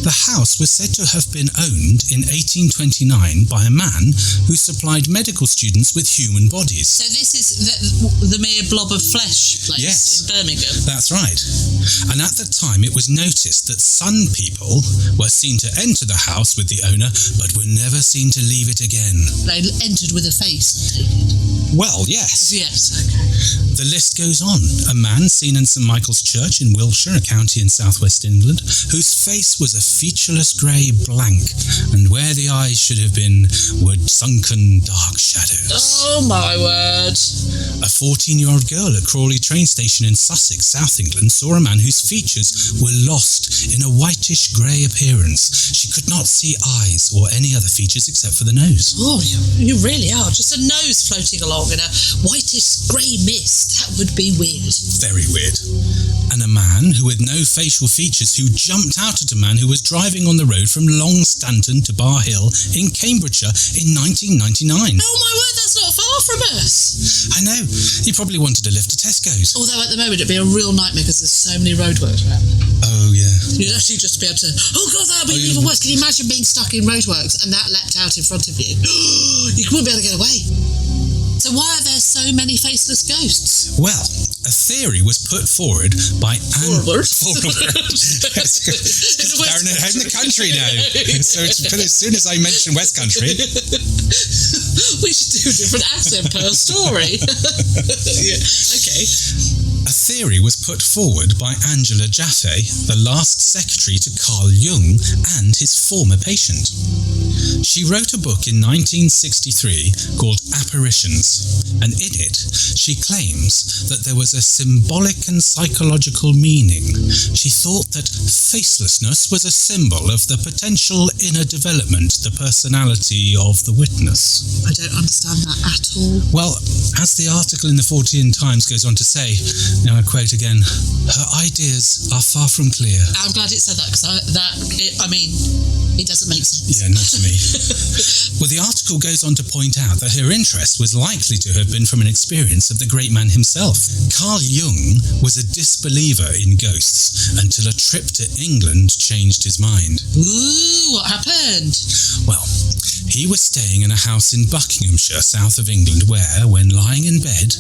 the house was said to have been owned in 1829 by a man who supplied medical students with human bodies. So this is the mere blob of flesh place in Birmingham? That's right. And at the time, it was noticed that some people were seen to enter the house with the owner, but were never seen to leave it again. They entered with a face, I take it. Well, yes. Yes, okay. The list goes on. A man seen in St Michael's Church in Wiltshire, a county in southwest England, whose face was a featureless grey blank, and where the eyes should have been were sunken dark shadows. Oh, my word. A 14-year-old girl at Crawley train station in Sussex, South England, saw a man whose features were lost in a whitish grey appearance. She could not see eyes or any other features except for the nose. Oh, you really are. Just a nose floating along in a whitish grey mist. That would be weird. Very weird. And a man who with no facial features who jumped out at a man who was driving on the road from Long Stanton to Bar Hill in Cambridgeshire in 1999. Oh, my word, that's not far from us. I know. He probably wanted to lift to Tesco's. Although at the moment it'd be a real nightmare because there's so many roadworks around. Oh, yeah. You'd actually just be able to, oh God, that would be even worse. Can you imagine being stuck in roadworks and that leapt out in front of you? You wouldn't be able to get away. So why are there so many faceless ghosts? Well, a theory was put forward by Forward? Darren, I'm in the country now. So as soon as I mention West Country... We should do a different accent per story. Yeah. Okay. A theory was put forward by Angela Jaffe, the last secretary to Carl Jung and his former patient. She wrote a book in 1963 called Apparitions, and in it she claims that there was a symbolic and psychological meaning. She thought that facelessness was a symbol of the potential inner development, the personality of the witness. I don't understand that at all. Well, as the article in the 14 Times goes on to say, now I quote again, her ideas are far from clear. I'm glad it said that because it doesn't make sense. Yeah, not to me. Well, the article goes on to point out that her interest was likely to have been from an experience of the great man himself. Carl Jung was a disbeliever in ghosts until a trip to England changed his mind. Ooh, what happened? Well, He was staying in a house in Buckinghamshire, south of England, where, when lying in bed,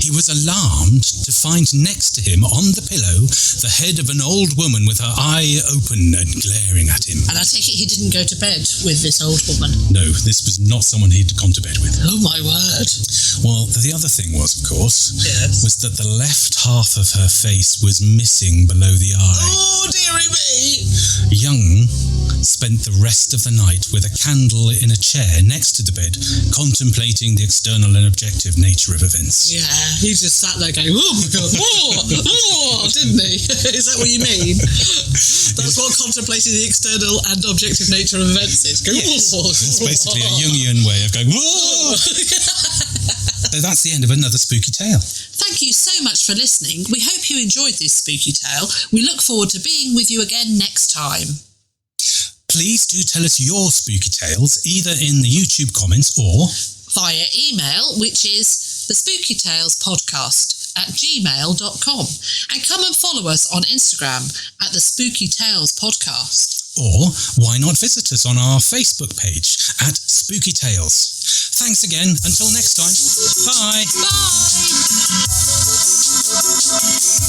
he was alarmed to find next to him on the pillow the head of an old woman with her eye open and glaring at him. And I take it he didn't go to bed with this old woman? No, this was not someone he'd gone to bed with. Oh my word. Well, the other thing was, of course, yes, was that the left half of her face was missing below the eye. Oh, dearie me! Young spent the rest of the night with a candle in a chair next to the bed, contemplating the external and objective nature of events. Yeah, he just sat there going, oh my God, didn't he? Is that what you mean? That's what contemplating the external and objective nature of events is. Go, yes. It's basically a Jungian way of going, whoa! So that's the end of another spooky tale. Thank you so much for listening. We hope you enjoyed this spooky tale. We look forward to being with you again next time. Please do tell us your spooky tales, either in the YouTube comments or via email, which is thespookytalespodcast@gmail.com. And come and follow us on Instagram at The Spooky Tales Podcast. Or why not visit us on our Facebook page at Spooky Tales. Thanks again. Until next time. Bye. Bye.